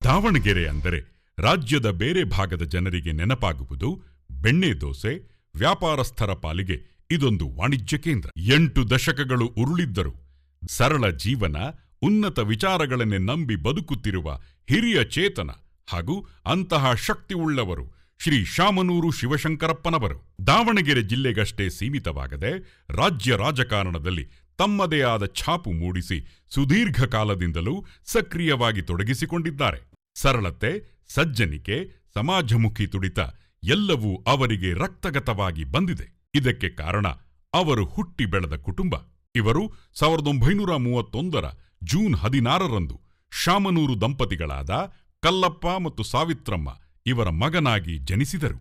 ದಾವಣಗೆರೆ ಅಂದರೆ ರಾಜ್ಯದ ಬೇರೆ ಭಾಗದ ಜನರಿಗೆ ನೆನಪಾಗುವುದು ಬೆಣ್ಣೆ ದೋಸೆ. ವ್ಯಾಪಾರಸ್ಥರ ಪಾಲಿಗೆ ಇದೊಂದು ವಾಣಿಜ್ಯ ಕೇಂದ್ರ. 8 ದಶಕಗಳು ಉರುಳಿದ್ದರು ಸರಳ ಜೀವನ, ಉನ್ನತ ವಿಚಾರಗಳನ್ನೇ ನಂಬಿ ಬದುಕುತ್ತಿರುವ ಹಿರಿಯ ಚೇತನ ಹಾಗೂ ಅಂತಹ ಶಕ್ತಿಯುಳ್ಳವರು ಶ್ರೀ ಶಾಮನೂರು ಶಿವಶಂಕರಪ್ಪನವರು. ದಾವಣಗೆರೆ ಜಿಲ್ಲೆಗಷ್ಟೇ ಸೀಮಿತವಾಗದೆ ರಾಜ್ಯ ರಾಜಕಾರಣದಲ್ಲಿ ತಮ್ಮದೇ ಆದ ಛಾಪು ಮೂಡಿಸಿ ಸುದೀರ್ಘ ಕಾಲದಿಂದಲೂ ಸಕ್ರಿಯವಾಗಿ ತೊಡಗಿಸಿಕೊಂಡಿದ್ದಾರೆ. ಸರಳತೆ, ಸಜ್ಜನಿಕೆ, ಸಮಾಜಮುಖಿ ತುಡಿತ ಎಲ್ಲವೂ ಅವರಿಗೆ ರಕ್ತಗತವಾಗಿ ಬಂದಿದೆ. ಇದಕ್ಕೆ ಕಾರಣ ಅವರು ಹುಟ್ಟಿ ಬೆಳೆದ ಕುಟುಂಬ. ಇವರು 1931ರ ಜೂನ್ 16ರಂದು ಶಾಮನೂರು ದಂಪತಿಗಳಾದ ಕಲ್ಲಪ್ಪ ಮತ್ತು ಸಾವಿತ್ರಮ್ಮ ಇವರ ಮಗನಾಗಿ ಜನಿಸಿದರು.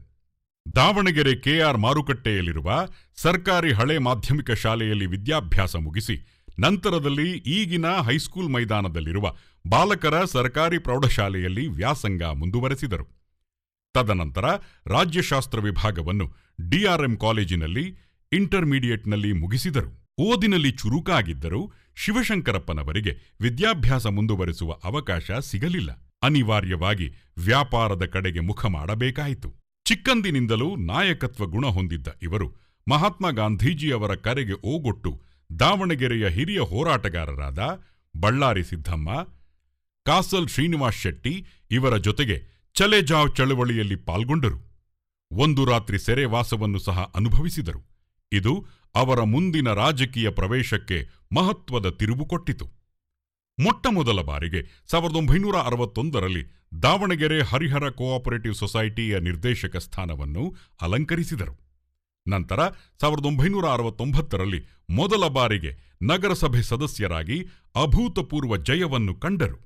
ದಾವಣಗೆರೆ ಕೆಆರ್ ಮಾರುಕಟ್ಟೆಯಲ್ಲಿರುವ ಸರ್ಕಾರಿ ಹಳೆ ಮಾಧ್ಯಮಿಕ ಶಾಲೆಯಲ್ಲಿ ವಿದ್ಯಾಭ್ಯಾಸ ಮುಗಿಸಿ ನಂತರದಲ್ಲಿ ಈಗಿನ ಹೈಸ್ಕೂಲ್ ಮೈದಾನದಲ್ಲಿರುವ ಬಾಲಕರ ಸರ್ಕಾರಿ ಪ್ರೌಢಶಾಲೆಯಲ್ಲಿ ವ್ಯಾಸಂಗ ಮುಂದುವರೆಸಿದರು. ತದನಂತರ ರಾಜ್ಯಶಾಸ್ತ್ರ ವಿಭಾಗವನ್ನು ಡಿಆರ್ಎಂ ಕಾಲೇಜಿನಲ್ಲಿ ಇಂಟರ್ಮೀಡಿಯೇಟ್ನಲ್ಲಿ ಮುಗಿಸಿದರು. ಓದಿನಲ್ಲಿ ಚುರುಕಾಗಿದ್ದರೂ ಶಿವಶಂಕರಪ್ಪನವರಿಗೆ ವಿದ್ಯಾಭ್ಯಾಸ ಮುಂದುವರೆಸುವ ಅವಕಾಶ ಸಿಗಲಿಲ್ಲ. ಅನಿವಾರ್ಯವಾಗಿ ವ್ಯಾಪಾರದ ಕಡೆಗೆ ಮುಖ ಮಾಡಬೇಕಾಯಿತು. ಚಿಕ್ಕಂದಿನಿಂದಲೂ ನಾಯಕತ್ವ ಗುಣ ಹೊಂದಿದ್ದ ಇವರು ಮಹಾತ್ಮ ಗಾಂಧೀಜಿಯವರ ಕರೆಗೆ ಓಗೊಟ್ಟು ದಾವಣಗೆರೆಯ ಹಿರಿಯ ಹೋರಾಟಗಾರರಾದ ಬಳ್ಳಾರಿ ಸಿದ್ದಮ್ಮ, ಕಾಸಲ್ ಶ್ರೀನಿವಾಸ್ ಶೆಟ್ಟಿ ಇವರ ಜೊತೆಗೆ ಚಲೆಜಾವ್ ಚಳವಳಿಯಲ್ಲಿ ಪಾಲ್ಗೊಂಡರು. ಒಂದು ರಾತ್ರಿ ಸೆರೆವಾಸವನ್ನು ಸಹ ಅನುಭವಿಸಿದರು. ಇದು ಅವರ ಮುಂದಿನ ರಾಜಕೀಯ ಪ್ರವೇಶಕ್ಕೆ ಮಹತ್ವದ ತಿರುವು ಕೊಟ್ಟಿತು. ಮೊಟ್ಟಮೊದಲ ಬಾರಿಗೆ 1961ರಲ್ಲಿ ದಾವಣಗೆರೆ ಹರಿಹರ ಕೋಆಪರೇಟಿವ್ ಸೊಸೈಟಿಯ ನಿರ್ದೇಶಕ ಸ್ಥಾನವನ್ನು ಅಲಂಕರಿಸಿದರು. ನಂತರ 1969ರಲ್ಲಿ ಮೊದಲ ಬಾರಿಗೆ ನಗರಸಭೆ ಸದಸ್ಯರಾಗಿ ಅಭೂತಪೂರ್ವ ಜಯವನ್ನು ಕಂಡರು.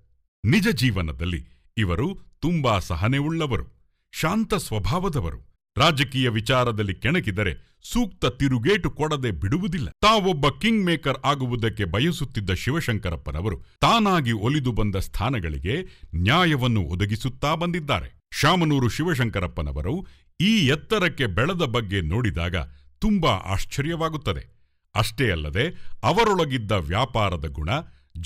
ನಿಜ ಜೀವನದಲ್ಲಿ ಇವರು ತುಂಬಾ ಸಹನೆಯುಳ್ಳವರು, ಶಾಂತ ಸ್ವಭಾವದವರು. ರಾಜಕೀಯ ವಿಚಾರದಲ್ಲಿ ಕೆಣಕಿದರೆ ಸೂಕ್ತ ತಿರುಗೇಟು ಕೊಡದೆ ಬಿಡುವುದಿಲ್ಲ. ತಾವೊಬ್ಬ ಕಿಂಗ್ ಮೇಕರ್ ಆಗುವುದಕ್ಕೆ ಬಯಸುತ್ತಿದ್ದ ಶಿವಶಂಕರಪ್ಪನವರು ತಾನಾಗಿ ಒಲಿದು ಬಂದ ಸ್ಥಾನಗಳಿಗೆ ನ್ಯಾಯವನ್ನು ಒದಗಿಸುತ್ತಾ ಬಂದಿದ್ದಾರೆ. ಶಾಮನೂರು ಶಿವಶಂಕರಪ್ಪನವರು ಈ ಎತ್ತರಕ್ಕೆ ಬೆಳೆದ ಬಗ್ಗೆ ನೋಡಿದಾಗ ತುಂಬಾ ಆಶ್ಚರ್ಯವಾಗುತ್ತದೆ. ಅಷ್ಟೇ ಅಲ್ಲದೆ ಅವರೊಳಗಿದ್ದ ವ್ಯಾಪಾರದ ಗುಣ,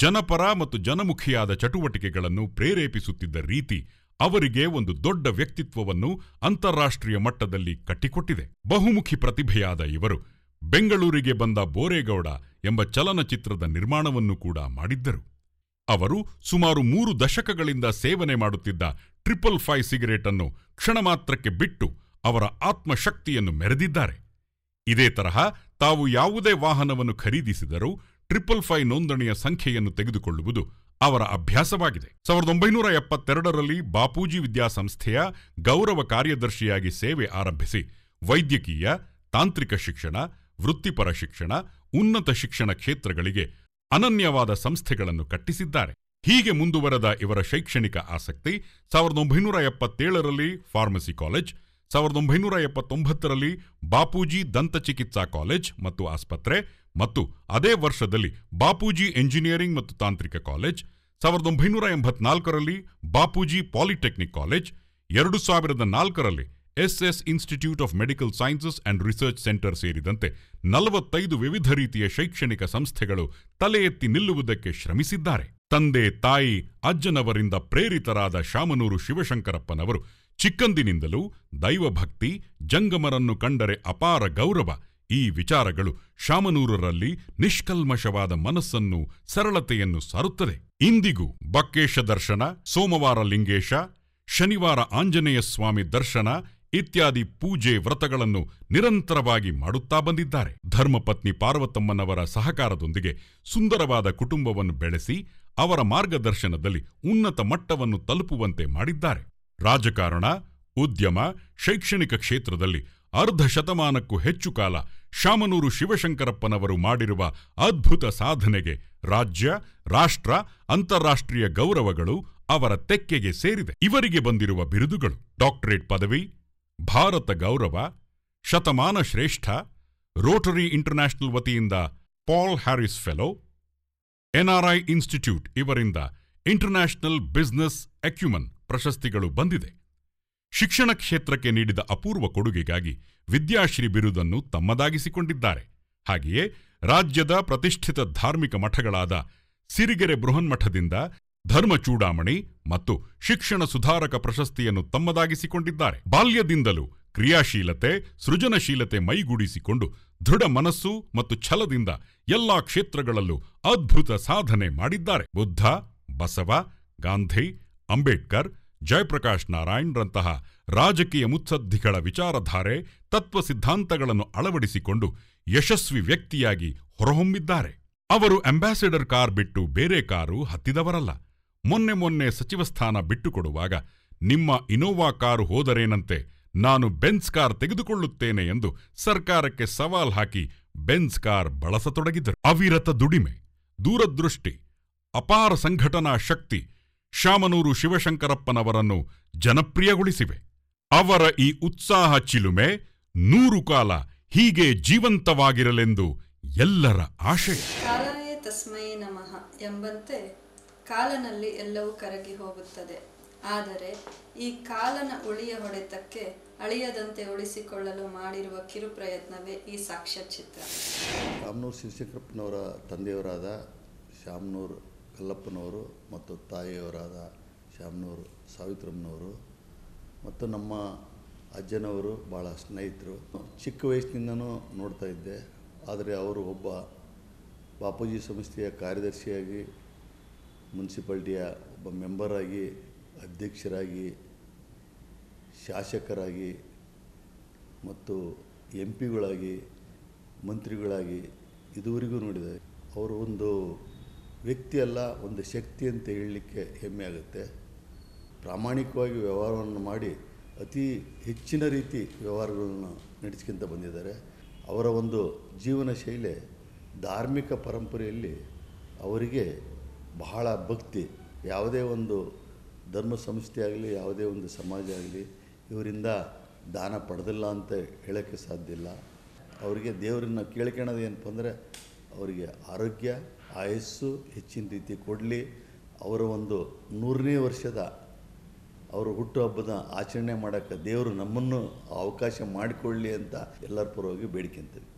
ಜನಪರ ಮತ್ತು ಜನಮುಖಿಯಾದ ಚಟುವಟಿಕೆಗಳನ್ನು ಪ್ರೇರೇಪಿಸುತ್ತಿದ್ದ ರೀತಿ ಅವರಿಗೆ ಒಂದು ದೊಡ್ಡ ವ್ಯಕ್ತಿತ್ವವನ್ನು ಅಂತಾರಾಷ್ಟ್ರೀಯ ಮಟ್ಟದಲ್ಲಿ ಕಟ್ಟಿಕೊಟ್ಟಿದೆ. ಬಹುಮುಖಿ ಪ್ರತಿಭೆಯಾದ ಇವರು ಬೆಂಗಳೂರಿಗೆ ಬಂದ ಬೋರೇಗೌಡ ಎಂಬ ಚಲನಚಿತ್ರದ ನಿರ್ಮಾಣವನ್ನು ಕೂಡ ಮಾಡಿದ್ದರು. ಅವರು ಸುಮಾರು 3 ದಶಕಗಳಿಂದ ಸೇವನೆ ಮಾಡುತ್ತಿದ್ದ 555 ಸಿಗರೇಟ್ ಅನ್ನು ಕ್ಷಣ ಮಾತ್ರಕ್ಕೆ ಬಿಟ್ಟು ಅವರ ಆತ್ಮಶಕ್ತಿಯನ್ನು ಮೆರೆದಿದ್ದಾರೆ. ಇದೇ ತರಹ ತಾವು ಯಾವುದೇ ವಾಹನವನ್ನು ಖರೀದಿಸಿದರೂ 555 ನೋಂದಣಿಯ ಸಂಖ್ಯೆಯನ್ನು ತೆಗೆದುಕೊಳ್ಳುವುದು ಅವರ ಅಭ್ಯಾಸವಾಗಿದೆ. 1972ರಲ್ಲಿ ಬಾಪೂಜಿ ವಿದ್ಯಾಸಂಸ್ಥೆಯ ಗೌರವ ಕಾರ್ಯದರ್ಶಿಯಾಗಿ ಸೇವೆ ಆರಂಭಿಸಿ ವೈದ್ಯಕೀಯ, ತಾಂತ್ರಿಕ ಶಿಕ್ಷಣ, ವೃತ್ತಿಪರ ಶಿಕ್ಷಣ, ಉನ್ನತ ಶಿಕ್ಷಣ ಕ್ಷೇತ್ರಗಳಿಗೆ ಅನನ್ಯವಾದ ಸಂಸ್ಥೆಗಳನ್ನು ಕಟ್ಟಿಸಿದ್ದಾರೆ. ಹೀಗೆ ಮುಂದುವರೆದ ಇವರ ಶೈಕ್ಷಣಿಕ ಆಸಕ್ತಿ 1977ರಲ್ಲಿ ಫಾರ್ಮಸಿ ಕಾಲೇಜ್, 1979ರಲ್ಲಿ ಬಾಪೂಜಿ ದಂತಚಿಕಿತ್ಸಾ ಕಾಲೇಜ್ ಮತ್ತು ಆಸ್ಪತ್ರೆ ಮತ್ತು ಅದೇ ವರ್ಷದಲ್ಲಿ ಬಾಪೂಜಿ ಎಂಜಿನಿಯರಿಂಗ್ ಮತ್ತು ತಾಂತ್ರಿಕ ಕಾಲೇಜ್, 1984ರಲ್ಲಿ ಬಾಪೂಜಿ ಪಾಲಿಟೆಕ್ನಿಕ್ ಕಾಲೇಜ್, 2004ರಲ್ಲಿ SS institute of medical sciences and research centre ಸೇರಿದಂತೆ 45 ವಿವಿಧ ರೀತಿಯ ಶೈಕ್ಷಣಿಕ ಸಂಸ್ಥೆಗಳು ತಲೆ ಎತ್ತಿ ನಿಲ್ಲುವುದಕ್ಕೆ ಶ್ರಮಿಸಿದ್ದಾರೆ. ತಂದೆ, ತಾಯಿ, ಅಜ್ಜನವರಿಂದ ಪ್ರೇರಿತರಾದ ಶಾಮನೂರು ಶಿವಶಂಕರಪ್ಪನವರು ಚಿಕ್ಕಂದಿನಿಂದಲೂ ದೈವಭಕ್ತಿ, ಜಂಗಮರನ್ನು ಕಂಡರೆ ಅಪಾರ ಗೌರವ ಈ ವಿಚಾರಗಳು ಶಾಮನೂರರಲ್ಲಿ ನಿಷ್ಕಲ್ಮಶವಾದ ಮನಸ್ಸನ್ನು, ಸರಳತೆಯನ್ನು ಸಾರುತ್ತದೆ. ಇಂದಿಗೂ ಬಕ್ಕೇಶ ದರ್ಶನ, ಸೋಮವಾರ ಲಿಂಗೇಶ, ಶನಿವಾರ ಆಂಜನೇಯ ಸ್ವಾಮಿ ದರ್ಶನ ಇತ್ಯಾದಿ ಪೂಜೆ ವ್ರತಗಳನ್ನು ನಿರಂತರವಾಗಿ ಮಾಡುತ್ತಾ ಬಂದಿದ್ದಾರೆ. ಧರ್ಮಪತ್ನಿ ಪಾರ್ವತಮ್ಮನವರ ಸಹಕಾರದೊಂದಿಗೆ ಸುಂದರವಾದ ಕುಟುಂಬವನ್ನು ಬೆಳೆಸಿ ಅವರ ಮಾರ್ಗದರ್ಶನದಲ್ಲಿ ಉನ್ನತ ಮಟ್ಟವನ್ನು ತಲುಪುವಂತೆ ಮಾಡಿದ್ದಾರೆ. ರಾಜಕಾರಣ, ಉದ್ಯಮ, ಶೈಕ್ಷಣಿಕ ಕ್ಷೇತ್ರದಲ್ಲಿ ಅರ್ಧ ಶತಮಾನಕ್ಕೂ ಹೆಚ್ಚು ಕಾಲ ಶಾಮನೂರು ಶಿವಶಂಕರಪ್ಪನವರು ಮಾಡಿರುವ ಅದ್ಭುತ ಸಾಧನೆಗೆ ರಾಜ್ಯ, ರಾಷ್ಟ್ರ, ಅಂತಾರಾಷ್ಟ್ರೀಯ ಗೌರವಗಳು ಅವರ ತೆಕ್ಕೆಗೆ ಸೇರಿದೆ. ಇವರಿಗೆ ಬಂದಿರುವ ಬಿರುದುಗಳು: ಡಾಕ್ಟರೇಟ್ ಪದವಿ, ಭಾರತ ಗೌರವ, ಶತಮಾನ ಶ್ರೇಷ್ಠ, ರೋಟರಿ ಇಂಟರ್ನ್ಯಾಷನಲ್ ವತಿಯಿಂದ Paul Harris fellow, NRI institute ಇವರಿಂದ ಇಂಟರ್ನ್ಯಾಷನಲ್ ಬಿಸಿನೆಸ್ ಅಕ್ಯುಮನ್ ಪ್ರಶಸ್ತಿಗಳು ಬಂದಿದೆ. ಶಿಕ್ಷಣ ಕ್ಷೇತ್ರಕ್ಕೆ ನೀಡಿದ ಅಪೂರ್ವ ಕೊಡುಗೆಗಾಗಿ ವಿದ್ಯಾಶ್ರೀ ಬಿರುದನ್ನು ತಮ್ಮದಾಗಿಸಿಕೊಂಡಿದ್ದಾರೆ. ಹಾಗೆಯೇ ರಾಜ್ಯದ ಪ್ರತಿಷ್ಠಿತ ಧಾರ್ಮಿಕ ಮಠಗಳಾದ ಸಿರಿಗೆರೆ ಬೃಹನ್ಮಠದಿಂದ ಧರ್ಮ ಚೂಡಾಮಣಿ ಮತ್ತು ಶಿಕ್ಷಣ ಸುಧಾರಕ ಪ್ರಶಸ್ತಿಯನ್ನು ತಮ್ಮದಾಗಿಸಿಕೊಂಡಿದ್ದಾರೆ. ಬಾಲ್ಯದಿಂದಲೂ ಕ್ರಿಯಾಶೀಲತೆ, ಸೃಜನಶೀಲತೆ ಮೈಗೂಡಿಸಿಕೊಂಡು ದೃಢ ಮನಸ್ಸು ಮತ್ತು ಛಲದಿಂದ ಎಲ್ಲಾ ಕ್ಷೇತ್ರಗಳಲ್ಲೂ ಅದ್ಭುತ ಸಾಧನೆ ಮಾಡಿದ್ದಾರೆ. ಬುದ್ಧ, ಬಸವ, ಗಾಂಧಿ, ಅಂಬೇಡ್ಕರ್, ಜಯಪ್ರಕಾಶ್ ನಾರಾಯಣ್ರಂತಹ ರಾಜಕೀಯ ಮುತ್ಸದ್ದಿಗಳ ವಿಚಾರಧಾರೆ, ತತ್ವ ಸಿದ್ಧಾಂತಗಳನ್ನು ಅಳವಡಿಸಿಕೊಂಡು ಯಶಸ್ವಿ ವ್ಯಕ್ತಿಯಾಗಿ ಹೊರಹೊಮ್ಮಿದ್ದಾರೆ. ಅವರು ಅಂಬಾಸಿಡರ್ ಕಾರ್ ಬಿಟ್ಟು ಬೇರೆ ಕಾರು ಹತ್ತಿದವರಲ್ಲ. ಮೊನ್ನೆ ಸಚಿವ ಸ್ಥಾನ ಬಿಟ್ಟುಕೊಡುವಾಗ ನಿಮ್ಮ ಇನೋವಾ ಕಾರು ಹೋದರೇನಂತೆ, ನಾನು ಬೆನ್ಸ್ ಕಾರ್ ತೆಗೆದುಕೊಳ್ಳುತ್ತೇನೆ ಎಂದು ಸರ್ಕಾರಕ್ಕೆ ಸವಾಲ್ ಹಾಕಿ ಬೆನ್ಸ್ ಕಾರ್ ಬಳಸತೊಡಗಿದರು. ಅವಿರತ ದುಡಿಮೆ, ದೂರದೃಷ್ಟಿ, ಅಪಾರ ಸಂಘಟನಾ ಶಕ್ತಿ ಶಾಮನೂರು ಶಿವಶಂಕರಪ್ಪನವರನ್ನು ಜನಪ್ರಿಯಗೊಳಿಸಿವೆ. ಅವರ ಈ ಉತ್ಸಾಹ ಚಿಲುಮೆ 100 ಕಾಲ ಹೀಗೆ ಜೀವಂತವಾಗಿರಲೆಂದು ಎಲ್ಲರ ಆಶಯ. ಕಾಲಾಯ ತಸ್ಮೈ ನಮಃ ಎಂಬಂತೆ ಕಾಲನಲ್ಲಿ ಎಲ್ಲವೂ ಕರಗಿ ಹೋಗುತ್ತದೆ. ಆದರೆ ಈ ಕಾಲನ ಉಳಿಯ ಹೊಡೆತಕ್ಕೆ ಅಳಿಯದಂತೆ ಉಳಿಸಿಕೊಳ್ಳಲು ಮಾಡಿರುವ ಕಿರು ಪ್ರಯತ್ನವೇ ಈ ಸಾಕ್ಷ್ಯಚಿತ್ರ. ಶಾಮನೂರು ಶಿವಶಂಕರಪ್ಪನವರ ತಂದೆಯವರಾದ ಶಾಮನೂರು ಕಲ್ಲಪ್ಪನವರು ಮತ್ತು ತಾಯಿಯವರಾದ ಶಾಮನೂರು ಸಾವಿತ್ರಮ್ಮನವರು ಮತ್ತು ನಮ್ಮ ಅಜ್ಜನವರು ಭಾಳ ಸ್ನೇಹಿತರು. ಚಿಕ್ಕ ವಯಸ್ಸಿನಿಂದನೂ ನೋಡ್ತಾ ಇದ್ದೆ. ಆದರೆ ಅವರು ಒಬ್ಬ ಬಾಪೂಜಿ ಸಂಸ್ಥೆಯ ಕಾರ್ಯದರ್ಶಿಯಾಗಿ, ಮುನ್ಸಿಪಾಲ್ಟಿಯ ಒಬ್ಬ ಮೆಂಬರಾಗಿ, ಅಧ್ಯಕ್ಷರಾಗಿ, ಶಾಸಕರಾಗಿ ಮತ್ತು MP ಗಳಾಗಿ, ಮಂತ್ರಿಗಳಾಗಿ ಇದುವರೆಗೂ ನೋಡಿದೆ. ಅವರು ಒಂದು ವ್ಯಕ್ತಿ ಅಲ್ಲ, ಒಂದು ಶಕ್ತಿ ಅಂತ ಹೇಳಲಿಕ್ಕೆ ಹೆಮ್ಮೆ ಆಗುತ್ತೆ. ಪ್ರಾಮಾಣಿಕವಾಗಿ ವ್ಯವಹಾರವನ್ನು ಮಾಡಿ ಅತಿ ಹೆಚ್ಚಿನ ರೀತಿ ವ್ಯವಹಾರಗಳನ್ನು ನಡೆಸ್ಕೊಂತ ಬಂದಿದ್ದಾರೆ. ಅವರ ಒಂದು ಜೀವನ ಶೈಲಿ, ಧಾರ್ಮಿಕ ಪರಂಪರೆಯಲ್ಲಿ ಅವರಿಗೆ ಬಹಳ ಭಕ್ತಿ. ಯಾವುದೇ ಒಂದು ಧರ್ಮ ಸಂಸ್ಥೆ ಆಗಲಿ, ಯಾವುದೇ ಒಂದು ಸಮಾಜ ಆಗಲಿ ಇವರಿಂದ ದಾನ ಪಡೆದಿಲ್ಲ ಅಂತ ಹೇಳೋಕ್ಕೆ ಸಾಧ್ಯ ಇಲ್ಲ. ಅವರಿಗೆ ದೇವರನ್ನ ಕೇಳ್ಕೊಳ್ಳೋದು ಏನಪ್ಪ ಅಂದರೆ, ಅವರಿಗೆ ಆರೋಗ್ಯ, ಆಯಸ್ಸು ಹೆಚ್ಚಿನ ರೀತಿ ಕೊಡಲಿ. ಅವರ ಒಂದು 100ನೇ ವರ್ಷದ ಅವರ ಹುಟ್ಟುಹಬ್ಬದ ಆಚರಣೆ ಮಾಡೋಕ್ಕೆ ದೇವರು ನಮ್ಮನ್ನು ಅವಕಾಶ ಮಾಡಿಕೊಳ್ಳಲಿ ಅಂತ ಎಲ್ಲರ ಪರವಾಗಿ ಬೇಡಿಕೆಂತೀವಿ.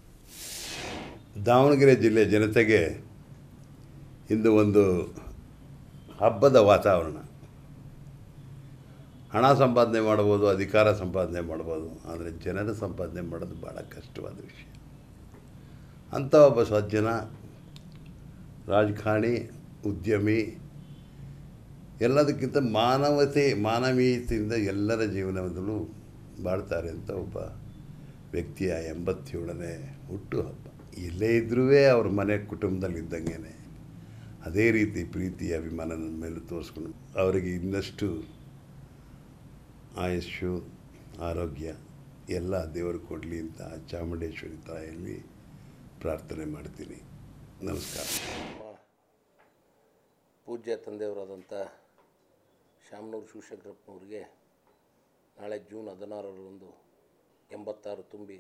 ದಾವಣಗೆರೆ ಜಿಲ್ಲೆ ಜನತೆಗೆ ಇಂದು ಒಂದು ಹಬ್ಬದ ವಾತಾವರಣ. ಹಣ ಸಂಪಾದನೆ ಮಾಡ್ಬೋದು, ಅಧಿಕಾರ ಸಂಪಾದನೆ ಮಾಡ್ಬೋದು, ಆದರೆ ಜನರ ಸಂಪಾದನೆ ಮಾಡೋದು ಭಾಳ ಕಷ್ಟವಾದ ವಿಷಯ. ಅಂಥ ಒಬ್ಬ ಸಜ್ಜನ, ರಾಜಕಾರಣಿ, ಉದ್ಯಮಿ, ಎಲ್ಲದಕ್ಕಿಂತ ಮಾನವೀಯತೆಯಿಂದ ಎಲ್ಲರ ಜೀವನದಲ್ಲೂ ಬಾಳ್ತಾರೆ ಅಂತ ಒಬ್ಬ ವ್ಯಕ್ತಿಯ 87ನೇ ಹುಟ್ಟುಹಬ್ಬ. ಎಲ್ಲೇ ಇದ್ದರೂ ಅವ್ರ ಮನೆ ಕುಟುಂಬದಲ್ಲಿ ಇದ್ದಂಗೆ ಅದೇ ರೀತಿ ಪ್ರೀತಿ, ಅಭಿಮಾನ ನನ್ನ ಮೇಲೆ ತೋರಿಸ್ಕೊಂಡು ಅವರಿಗೆ ಇನ್ನಷ್ಟು ಆಯುಷ್ಯು, ಆರೋಗ್ಯ ಎಲ್ಲ ದೇವರು ಕೊಡಲಿ ಅಂತ ಚಾಮುಂಡೇಶ್ವರಿ ತಾಯಿಯಲ್ಲಿ ಪ್ರಾರ್ಥನೆ ಮಾಡ್ತೀನಿ. ನಮಸ್ಕಾರ. ಪೂಜ್ಯ ತಂದೆಯವರಾದಂಥ ಶಾಮನೂರು ಶಿವಶಂಕರಪ್ಪನವ್ರಿಗೆ ನಾಳೆ ಜೂನ್ 16ರಂದು 86 ತುಂಬಿ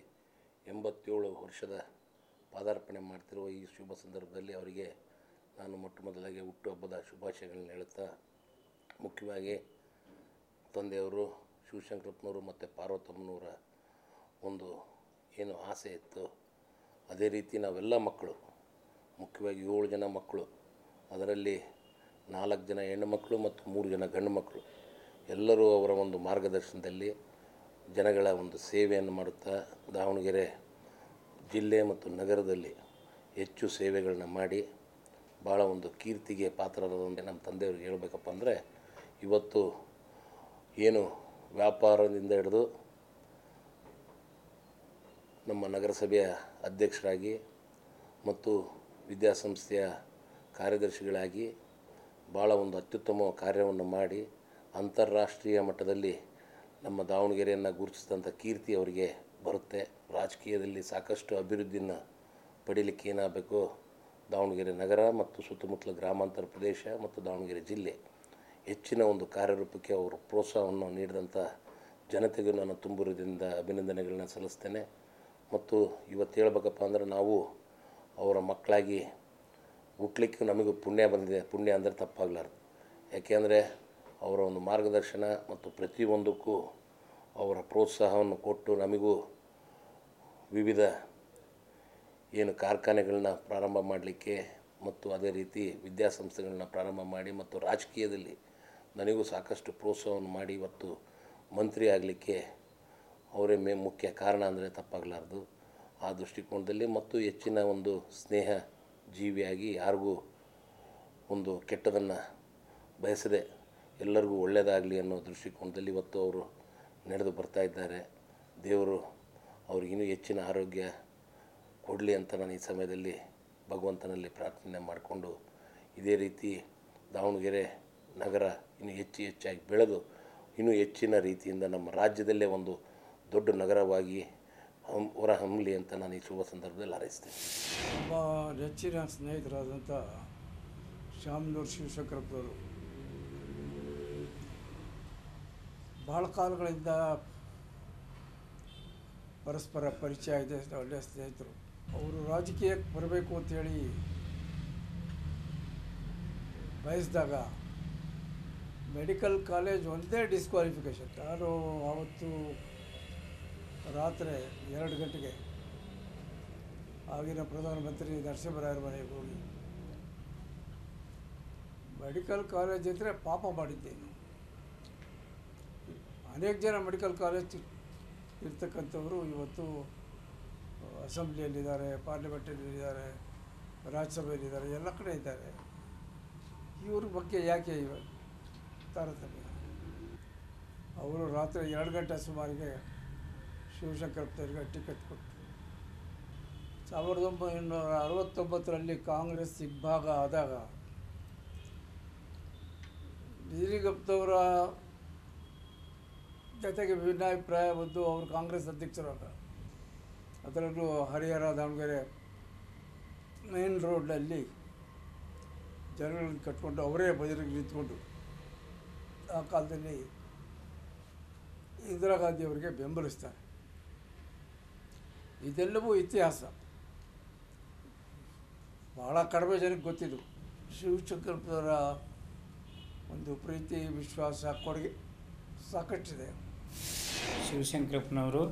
87 ವರ್ಷದ ಪಾದಾರ್ಪಣೆ ಮಾಡ್ತಿರುವ ಈ ಶುಭ ಸಂದರ್ಭದಲ್ಲಿ ಅವರಿಗೆ ನಾನು ಮೊದಲಾಗಿ ಹುಟ್ಟುಹಬ್ಬದ ಶುಭಾಶಯಗಳನ್ನ ಹೇಳುತ್ತಾ, ಮುಖ್ಯವಾಗಿ ತಂದೆಯವರು ಶಿವಶಂಕರಪ್ಪನವರು ಮತ್ತು ಪಾರ್ವತಮ್ಮನವರ ಒಂದು ಏನು ಆಸೆ ಇತ್ತು, ಅದೇ ರೀತಿ ನಾವೆಲ್ಲ ಮಕ್ಕಳು, ಮುಖ್ಯವಾಗಿ 7 ಜನ ಮಕ್ಕಳು, ಅದರಲ್ಲಿ 4 ಜನ ಹೆಣ್ಣು ಮಕ್ಕಳು ಮತ್ತು 3 ಜನ ಗಂಡು ಮಕ್ಕಳು, ಎಲ್ಲರೂ ಅವರ ಒಂದು ಮಾರ್ಗದರ್ಶನದಲ್ಲಿ ಜನಗಳ ಒಂದು ಸೇವೆಯನ್ನು ಮಾಡುತ್ತಾ ದಾವಣಗೆರೆ ಜಿಲ್ಲೆ ಮತ್ತು ನಗರದಲ್ಲಿ ಹೆಚ್ಚು ಸೇವೆಗಳನ್ನ ಮಾಡಿ ಭಾಳ ಒಂದು ಕೀರ್ತಿಗೆ ಪಾತ್ರರಾದಂತೆ ನಮ್ಮ ತಂದೆಯವ್ರಿಗೆ ಹೇಳಬೇಕಪ್ಪ ಅಂದರೆ, ಇವತ್ತು ಏನು ವ್ಯಾಪಾರದಿಂದ ಹಿಡಿದು ನಮ್ಮ ನಗರಸಭೆಯ ಅಧ್ಯಕ್ಷರಾಗಿ ಮತ್ತು ವಿದ್ಯಾಸಂಸ್ಥೆಯ ಕಾರ್ಯದರ್ಶಿಗಳಾಗಿ ಭಾಳ ಒಂದು ಅತ್ಯುತ್ತಮ ಕಾರ್ಯವನ್ನು ಮಾಡಿ ಅಂತಾರಾಷ್ಟ್ರೀಯ ಮಟ್ಟದಲ್ಲಿ ನಮ್ಮ ದಾವಣಗೆರೆಯನ್ನು ಗುರುತಿಸಿದಂಥ ಕೀರ್ತಿ ಅವರಿಗೆ ಬರುತ್ತೆ. ರಾಜಕೀಯದಲ್ಲಿ ಸಾಕಷ್ಟು ಅಭಿವೃದ್ಧಿಯನ್ನು ಪಡೀಲಿಕ್ಕೆ ಏನಾಗಬೇಕು, ದಾವಣಗೆರೆ ನಗರ ಮತ್ತು ಸುತ್ತಮುತ್ತಲ ಗ್ರಾಮಾಂತರ ಪ್ರದೇಶ ಮತ್ತು ದಾವಣಗೆರೆ ಜಿಲ್ಲೆ ಹೆಚ್ಚಿನ ಒಂದು ಕಾರ್ಯರೂಪಕ್ಕೆ ಅವರು ಪ್ರೋತ್ಸಾಹವನ್ನು ನೀಡಿದಂಥ ಜನತೆಗೂ ನಾನು ತುಂಬುವುದರಿಂದ ಅಭಿನಂದನೆಗಳನ್ನ ಸಲ್ಲಿಸ್ತೇನೆ. ಮತ್ತು ಇವತ್ತು ಹೇಳ್ಬೇಕಪ್ಪ ಅಂದರೆ, ನಾವು ಅವರ ಮಕ್ಕಳಾಗಿ ಹುಟ್ಟಲಿಕ್ಕೆ ನಮಗೂ ಪುಣ್ಯ ಬಂದಿದೆ. ಪುಣ್ಯ ಅಂದರೆ ತಪ್ಪಾಗಲಾರ್ದು. ಯಾಕೆಂದರೆ ಅವರ ಒಂದು ಮಾರ್ಗದರ್ಶನ ಮತ್ತು ಪ್ರತಿಯೊಂದಕ್ಕೂ ಅವರ ಪ್ರೋತ್ಸಾಹವನ್ನು ಕೊಟ್ಟು ನಮಗೂ ವಿವಿಧ ಏನು ಕಾರ್ಖಾನೆಗಳನ್ನ ಪ್ರಾರಂಭ ಮಾಡಲಿಕ್ಕೆ ಮತ್ತು ಅದೇ ರೀತಿ ವಿದ್ಯಾಸಂಸ್ಥೆಗಳನ್ನ ಪ್ರಾರಂಭ ಮಾಡಿ ಮತ್ತು ರಾಜಕೀಯದಲ್ಲಿ ನನಗೂ ಸಾಕಷ್ಟು ಪ್ರೋತ್ಸಾಹವನ್ನು ಮಾಡಿ ಇವತ್ತು ಮಂತ್ರಿ ಆಗಲಿಕ್ಕೆ ಅವರೇ ಮುಖ್ಯ ಕಾರಣ ಅಂದರೆ ತಪ್ಪಾಗಲಾರ್ದು. ಆ ದೃಷ್ಟಿಕೋನದಲ್ಲಿ ಮತ್ತು ಹೆಚ್ಚಿನ ಒಂದು ಸ್ನೇಹ ಜೀವಿಯಾಗಿ ಯಾರಿಗೂ ಒಂದು ಕೆಟ್ಟದನ್ನು ಬಯಸದೆ ಎಲ್ಲರಿಗೂ ಒಳ್ಳೆಯದಾಗಲಿ ಅನ್ನೋ ದೃಷ್ಟಿಕೋನದಲ್ಲಿ ಇವತ್ತು ಅವರು ನಡೆದು ಬರ್ತಾ ಇದ್ದಾರೆ. ದೇವರು ಅವ್ರಿಗಿನ್ನೂ ಹೆಚ್ಚಿನ ಆರೋಗ್ಯ ಕೊಡಲಿ ಅಂತ ನಾನು ಈ ಸಮಯದಲ್ಲಿ ಭಗವಂತನಲ್ಲಿ ಪ್ರಾರ್ಥನೆ ಮಾಡಿಕೊಂಡು ಇದೇ ರೀತಿ ದಾವಣಗೆರೆ ನಗರ ಇನ್ನೂ ಹೆಚ್ಚಾಗಿ ಬೆಳೆದು ಇನ್ನೂ ಹೆಚ್ಚಿನ ರೀತಿಯಿಂದ ನಮ್ಮ ರಾಜ್ಯದಲ್ಲೇ ಒಂದು ದೊಡ್ಡ ನಗರವಾಗಿ ಹೊರಹೊಮ್ಮಲಿ ಅಂತ ನಾನು ಈ ಶುಭ ಸಂದರ್ಭದಲ್ಲಿ ಹಾರೈಸ್ತೇನೆ. ತುಂಬ ನೆಚ್ಚಿನ ಸ್ನೇಹಿತರಾದಂಥ ಶಾಮನೂರು ಶಿವಶಂಕರಪ್ಪನವರು ಬಹಳ ಕಾಲಗಳಿಂದ ಪರಸ್ಪರ ಪರಿಚಯ ಇದೆ, ಒಳ್ಳೆಯ ಸ್ನೇಹಿತರು. ಅವರು ರಾಜಕೀಯಕ್ಕೆ ಬರಬೇಕು ಅಂಥೇಳಿ ಬಯಸಿದಾಗ ಮೆಡಿಕಲ್ ಕಾಲೇಜ್ ಒಂದೇ ಡಿಸ್ಕ್ವಾಲಿಫಿಕೇಷನ್. ನಾನು ಆವತ್ತು ರಾತ್ರಿ 2 ಗಂಟೆಗೆ ಆಗಿನ ಪ್ರಧಾನಮಂತ್ರಿ ನರಸಿಂಹರಾಯರ ಮನೆಗೆ ಹೋಗಿ ಮೆಡಿಕಲ್ ಕಾಲೇಜ್ ಇದ್ದರೆ ಪಾಪ ಮಾಡಿದ್ದೇನೆ. ಅನೇಕ ಜನ ಮೆಡಿಕಲ್ ಕಾಲೇಜ್ ಇರ್ತಕ್ಕಂಥವರು ಇವತ್ತು ಅಸೆಂಬ್ಲಿಯಲ್ಲಿದ್ದಾರೆ, ಪಾರ್ಲಿಮೆಂಟಲ್ಲಿದ್ದಾರೆ, ರಾಜ್ಯಸಭೆಯಲ್ಲಿದ್ದಾರೆ, ಎಲ್ಲ ಕಡೆ ಇದ್ದಾರೆ. ಇವ್ರ ಬಗ್ಗೆ ಯಾಕೆ ತಾರತಮ್ಯ? ಅವರು ರಾತ್ರಿ 2 ಗಂಟೆ ಸುಮಾರಿಗೆ ಶಿವಶಂಕರಪ್ಪನವ್ರಿಗೆ ಟಿಕೆಟ್ ಕೊಟ್ಟರು. 1969ರಲ್ಲಿ ಕಾಂಗ್ರೆಸ್ ಇಬ್ಬಾಗ ಆದಾಗ ನಿಜಲಿಂಗಪ್ಪನವರ ಜೊತೆಗೆ ಭಿನ್ನಾಭಿಪ್ರಾಯ ಬಂದು ಅವರು ಕಾಂಗ್ರೆಸ್ ಅಧ್ಯಕ್ಷರಾಗ, ಅದರಲ್ಲೂ ಹರಿಹರ ದಾವಣಗೆರೆ ಮೇನ್ ರೋಡ್ನಲ್ಲಿ ಜನಗಳನ್ನು ಕಟ್ಕೊಂಡು ಅವರೇ ಬದಿರಿಗೆ ನಿಂತ್ಕೊಂಡು ಆ ಕಾಲದಲ್ಲಿ ಇಂದಿರಾ ಗಾಂಧಿಯವರಿಗೆ ಬೆಂಬಲಿಸ್ತಾರೆ. ಇದೆಲ್ಲವೂ ಇತಿಹಾಸ. ಭಾಳ ಕಡಿಮೆ ಜನಕ್ಕೆ ಗೊತ್ತಿದ್ದು ಶಿವಶಂಕರಪ್ಪನವರ ಒಂದು ಪ್ರೀತಿ, ವಿಶ್ವಾಸ, ಕೊಡುಗೆ ಸಾಕಷ್ಟಿದೆ. ಶಿವಶಂಕರಪ್ಪನವರು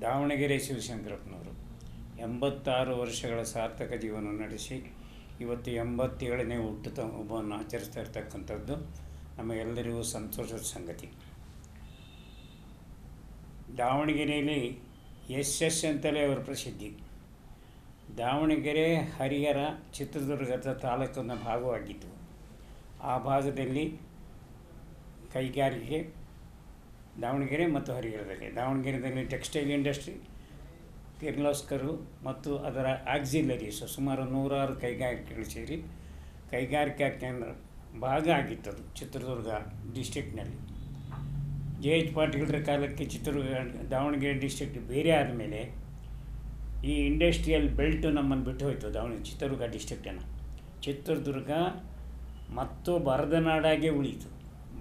ದಾವಣಗೆರೆ ಶಿವಶಂಕರಪ್ಪನವರು 86 ವರ್ಷಗಳ ಸಾರ್ಥಕ ಜೀವನ ನಡೆಸಿ ಇವತ್ತು 87ನೇ ಹುಟ್ಟುಹಬ್ಬವನ್ನು ಆಚರಿಸ್ತಾ ಇರ್ತಕ್ಕಂಥದ್ದು ನಮಗೆಲ್ಲರಿಗೂ ಸಂತೋಷದ ಸಂಗತಿ. ದಾವಣಗೆರೆಯಲ್ಲಿ ಎಸ್ ಅಂತಲೇ ಅವರ ಪ್ರಸಿದ್ಧಿ. ದಾವಣಗೆರೆ, ಹರಿಹರ, ಚಿತ್ರದುರ್ಗದ ತಾಲೂಕಿನ ಭಾಗವಾಗಿದ್ದು. ಆ ಭಾಗದಲ್ಲಿ ಕೈಗಾರಿಕೆ ದಾವಣಗೆರೆ ಮತ್ತು ಹರಿಹರದಲ್ಲಿ. ದಾವಣಗೆರೆಯಲ್ಲಿ ಟೆಕ್ಸ್ಟೈಲ್ ಇಂಡಸ್ಟ್ರಿ, ಕಿರ್ಲೋಸ್ಕರು ಮತ್ತು ಅದರ ಆಕ್ಸಿಲರೀಸು ಸುಮಾರು 106 ಕೈಗಾರಿಕೆಗಳು ಸೇರಿ ಕೈಗಾರಿಕಾ ಕೇಂದ್ರ ಭಾಗ ಆಗಿತ್ತದು ಚಿತ್ರದುರ್ಗ ಡಿಸ್ಟ್ರಿಕ್ಟ್ನಲ್ಲಿ. JH ಪಾಟೀಲರ ಕಾಲಕ್ಕೆ ದಾವಣಗೆರೆ ಡಿಸ್ಟ್ರಿಕ್ಟ್ ಬೇರೆ ಆದಮೇಲೆ ಈ ಇಂಡಸ್ಟ್ರಿಯಲ್ ಬೆಲ್ಟು ನಮ್ಮನ್ನು ಬಿಟ್ಟು ಹೋಯಿತು. ಚಿತ್ರದುರ್ಗ ಡಿಸ್ಟ್ರಿಕ್ಟನ್ನು. ಚಿತ್ರದುರ್ಗ ಮತ್ತು ಬರದನಾಡಾಗೆ ಉಳೀತು.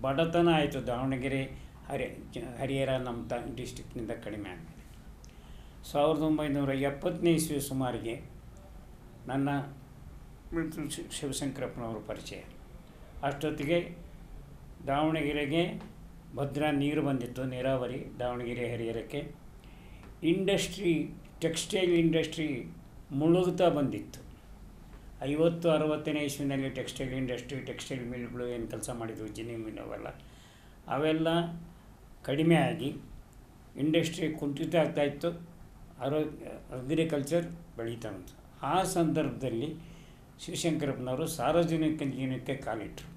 ಬಡತನ ಆಯಿತು. ದಾವಣಗೆರೆ ಹರಿಹರ ನಮ್ಮ ಡಿಸ್ಟ್ರಿಕ್ಟ್ನಿಂದ ಕಡಿಮೆ ಆದಮೇಲೆ 1970ನೇ ಇಸ್ವಿ ಸುಮಾರಿಗೆ ನನ್ನ ಶಿವಶಂಕರಪ್ಪನವರು ಪರಿಚಯ. ಅಷ್ಟೊತ್ತಿಗೆ ದಾವಣಗೆರೆಗೆ ಭದ್ರಾ ನೀರು ಬಂದಿತ್ತು, ನೀರಾವರಿ ದಾವಣಗೆರೆ ಹರಿಹರಕ್ಕೆ. ಇಂಡಸ್ಟ್ರಿ, ಟೆಕ್ಸ್ಟೈಲ್ ಇಂಡಸ್ಟ್ರಿ ಮುಳುಗುತ್ತಾ ಬಂದಿತ್ತು. 50-60ನೇ ಇಸ್ವಿನಲ್ಲಿ ಟೆಕ್ಸ್ಟೈಲ್ ಇಂಡಸ್ಟ್ರಿ, ಟೆಕ್ಸ್ಟೈಲ್ ಮಿಲ್ಗಳು ಏನು ಕೆಲಸ ಮಾಡಿದ್ವು, ಜಿನಿ ಮಿಲ್ ಅವೆಲ್ಲ ಕಡಿಮೆ ಆಗಿ ಇಂಡಸ್ಟ್ರಿ ಕುಂಠಿತ ಆಗ್ತಾಯಿತ್ತು. ಅಗ್ರಿಕಲ್ಚರ್ ಬೆಳೀತಾ ಬಂತು. ಆ ಸಂದರ್ಭದಲ್ಲಿ ಶಿವಶಂಕರಪ್ಪನವರು ಸಾರ್ವಜನಿಕ ಜೀವನಕ್ಕೆ ಕಾಲಿಟ್ಟರು.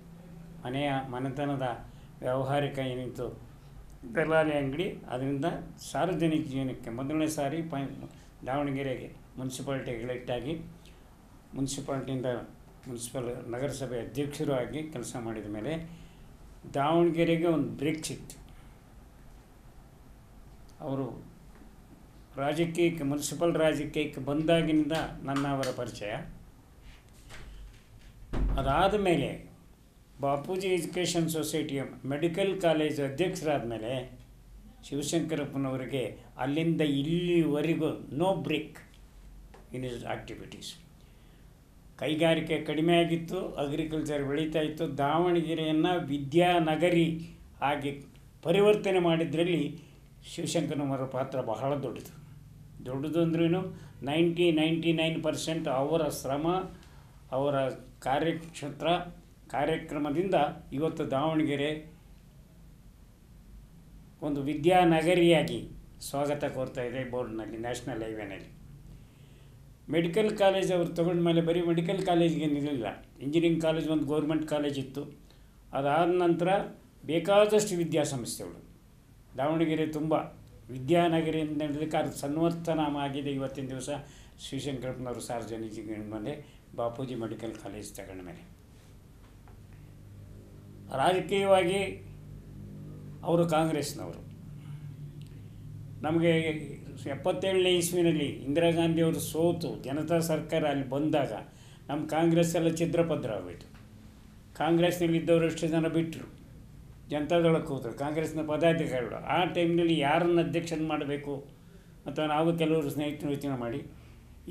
ಮನೆತನದ ವ್ಯಾವಹಾರಿಕ ಏನಿತ್ತು ದಲಾಲಿ ಅಂಗಡಿ, ಅದರಿಂದ ಸಾರ್ವಜನಿಕ ಜೀವನಕ್ಕೆ ಮೊದಲನೇ ಸಾರಿ ದಾವಣಗೆರೆಗೆ ಮುನ್ಸಿಪಾಲ್ಟಿಗೆ ಎಲೆಕ್ಟಾಗಿ ಮುನ್ಸಿಪಾಲ್ಟಿಯಿಂದ ಮುನ್ಸಿಪಲ್ ನಗರಸಭೆ ಅಧ್ಯಕ್ಷರು ಆಗಿ ಕೆಲಸ ಮಾಡಿದ ಮೇಲೆ ದಾವಣಗೆರೆಗೆ ಒಂದು ಬ್ರೇಕ್ ಸಿಕ್ತು. ಅವರು ರಾಜಕೀಯಕ್ಕೆ, ಮುನ್ಸಿಪಲ್ ರಾಜಕೀಯಕ್ಕೆ ಬಂದಾಗಿನಿಂದ ಅವರ ಪರಿಚಯ. ಅದಾದ ಮೇಲೆ ಬಾಪೂಜಿ ಎಜುಕೇಷನ್ ಸೊಸೈಟಿಯ ಮೆಡಿಕಲ್ ಕಾಲೇಜ್ ಅಧ್ಯಕ್ಷರಾದ ಮೇಲೆ ಶಿವಶಂಕರಪ್ಪನವರಿಗೆ ಅಲ್ಲಿಂದ ಇಲ್ಲಿವರೆಗೂ no break in is activities. ಕೈಗಾರಿಕೆ ಕಡಿಮೆ ಆಗಿತ್ತು, ಅಗ್ರಿಕಲ್ಚರ್ ಬೆಳೀತಾ ಇತ್ತು. ದಾವಣಗೆರೆಯನ್ನು ವಿದ್ಯಾನಗರಿ ಆಗಿ ಪರಿವರ್ತನೆ ಮಾಡಿದ್ರಲ್ಲಿ ಶಿವಶಂಕರಪ್ಪನವರ ಪಾತ್ರ ಬಹಳ ದೊಡ್ಡದು ಅಂದ್ರೂ 99% ಅವರ ಶ್ರಮ, ಅವರ ಕಾರ್ಯಕ್ಷೇತ್ರ, ಕಾರ್ಯಕ್ರಮದಿಂದ ಇವತ್ತು ದಾವಣಗೆರೆ ಒಂದು ವಿದ್ಯಾನಗರಿಯಾಗಿ ಸ್ವಾಗತ ಕೋರ್ತಾ ಇದೆ ಬೋರ್ಡ್ನಲ್ಲಿ, ನ್ಯಾಷನಲ್ ಹೈವೇನಲ್ಲಿ. ಮೆಡಿಕಲ್ ಕಾಲೇಜ್ ಅವರು ತಗೊಂಡ ಮೇಲೆ ಬರೀ ಮೆಡಿಕಲ್ ಕಾಲೇಜಿಗೆ ನಿಲ್ಲಿಲ್ಲ, ಇಂಜಿನಿಯರಿಂಗ್ ಕಾಲೇಜ್ ಒಂದು ಗೌರ್ಮೆಂಟ್ ಕಾಲೇಜ್ ಇತ್ತು. ಅದಾದ ನಂತರ ಬೇಕಾದಷ್ಟು ವಿದ್ಯಾಸಂಸ್ಥೆಗಳು ದಾವಣಗೆರೆ ತುಂಬ ವಿದ್ಯಾನಗರಿ ಅಂತ ಹೇಳಲಿಕ್ಕೆ ಅದು ಸನ್ವರ್ತನಾಮ ಆಗಿದೆ. ಇವತ್ತಿನ ದಿವಸ ಶಿವಶಂಕರಪ್ಪನವರು ಸಾರ್ವಜನಿಕ ಮೇಲೆ ಬಾಪೂಜಿ ಮೆಡಿಕಲ್ ಕಾಲೇಜ್ ತಗೊಂಡ ಮೇಲೆ ರಾಜಕೀಯವಾಗಿ ಅವರು ಕಾಂಗ್ರೆಸ್ನವರು. ನಮಗೆ 77ನೇ ಇಸ್ವಿನಲ್ಲಿ ಇಂದಿರಾ ಗಾಂಧಿಯವರು ಸೋತು ಜನತಾ ಸರ್ಕಾರ ಅಲ್ಲಿ ಬಂದಾಗ ನಮ್ಮ ಕಾಂಗ್ರೆಸ್ ಎಲ್ಲ ಛಿದ್ರಪದ್ರ ಆಗೋಯಿತು. ಕಾಂಗ್ರೆಸ್ನಲ್ಲಿದ್ದವರು ಎಷ್ಟು ಜನ ಬಿಟ್ಟರು, ಜನತಾದಳಕ್ಕೆ ಹೋದರು, ಕಾಂಗ್ರೆಸ್ನ ಪದಾಧಿಕಾರಿಗಳು. ಆ ಟೈಮ್ನಲ್ಲಿ ಯಾರನ್ನು ಅಧ್ಯಕ್ಷನ ಮಾಡಬೇಕು ಅಂತ ನಾವು ಕೆಲವರು ಸ್ನೇಹಿತರು ಯೋಚನೆ ಮಾಡಿ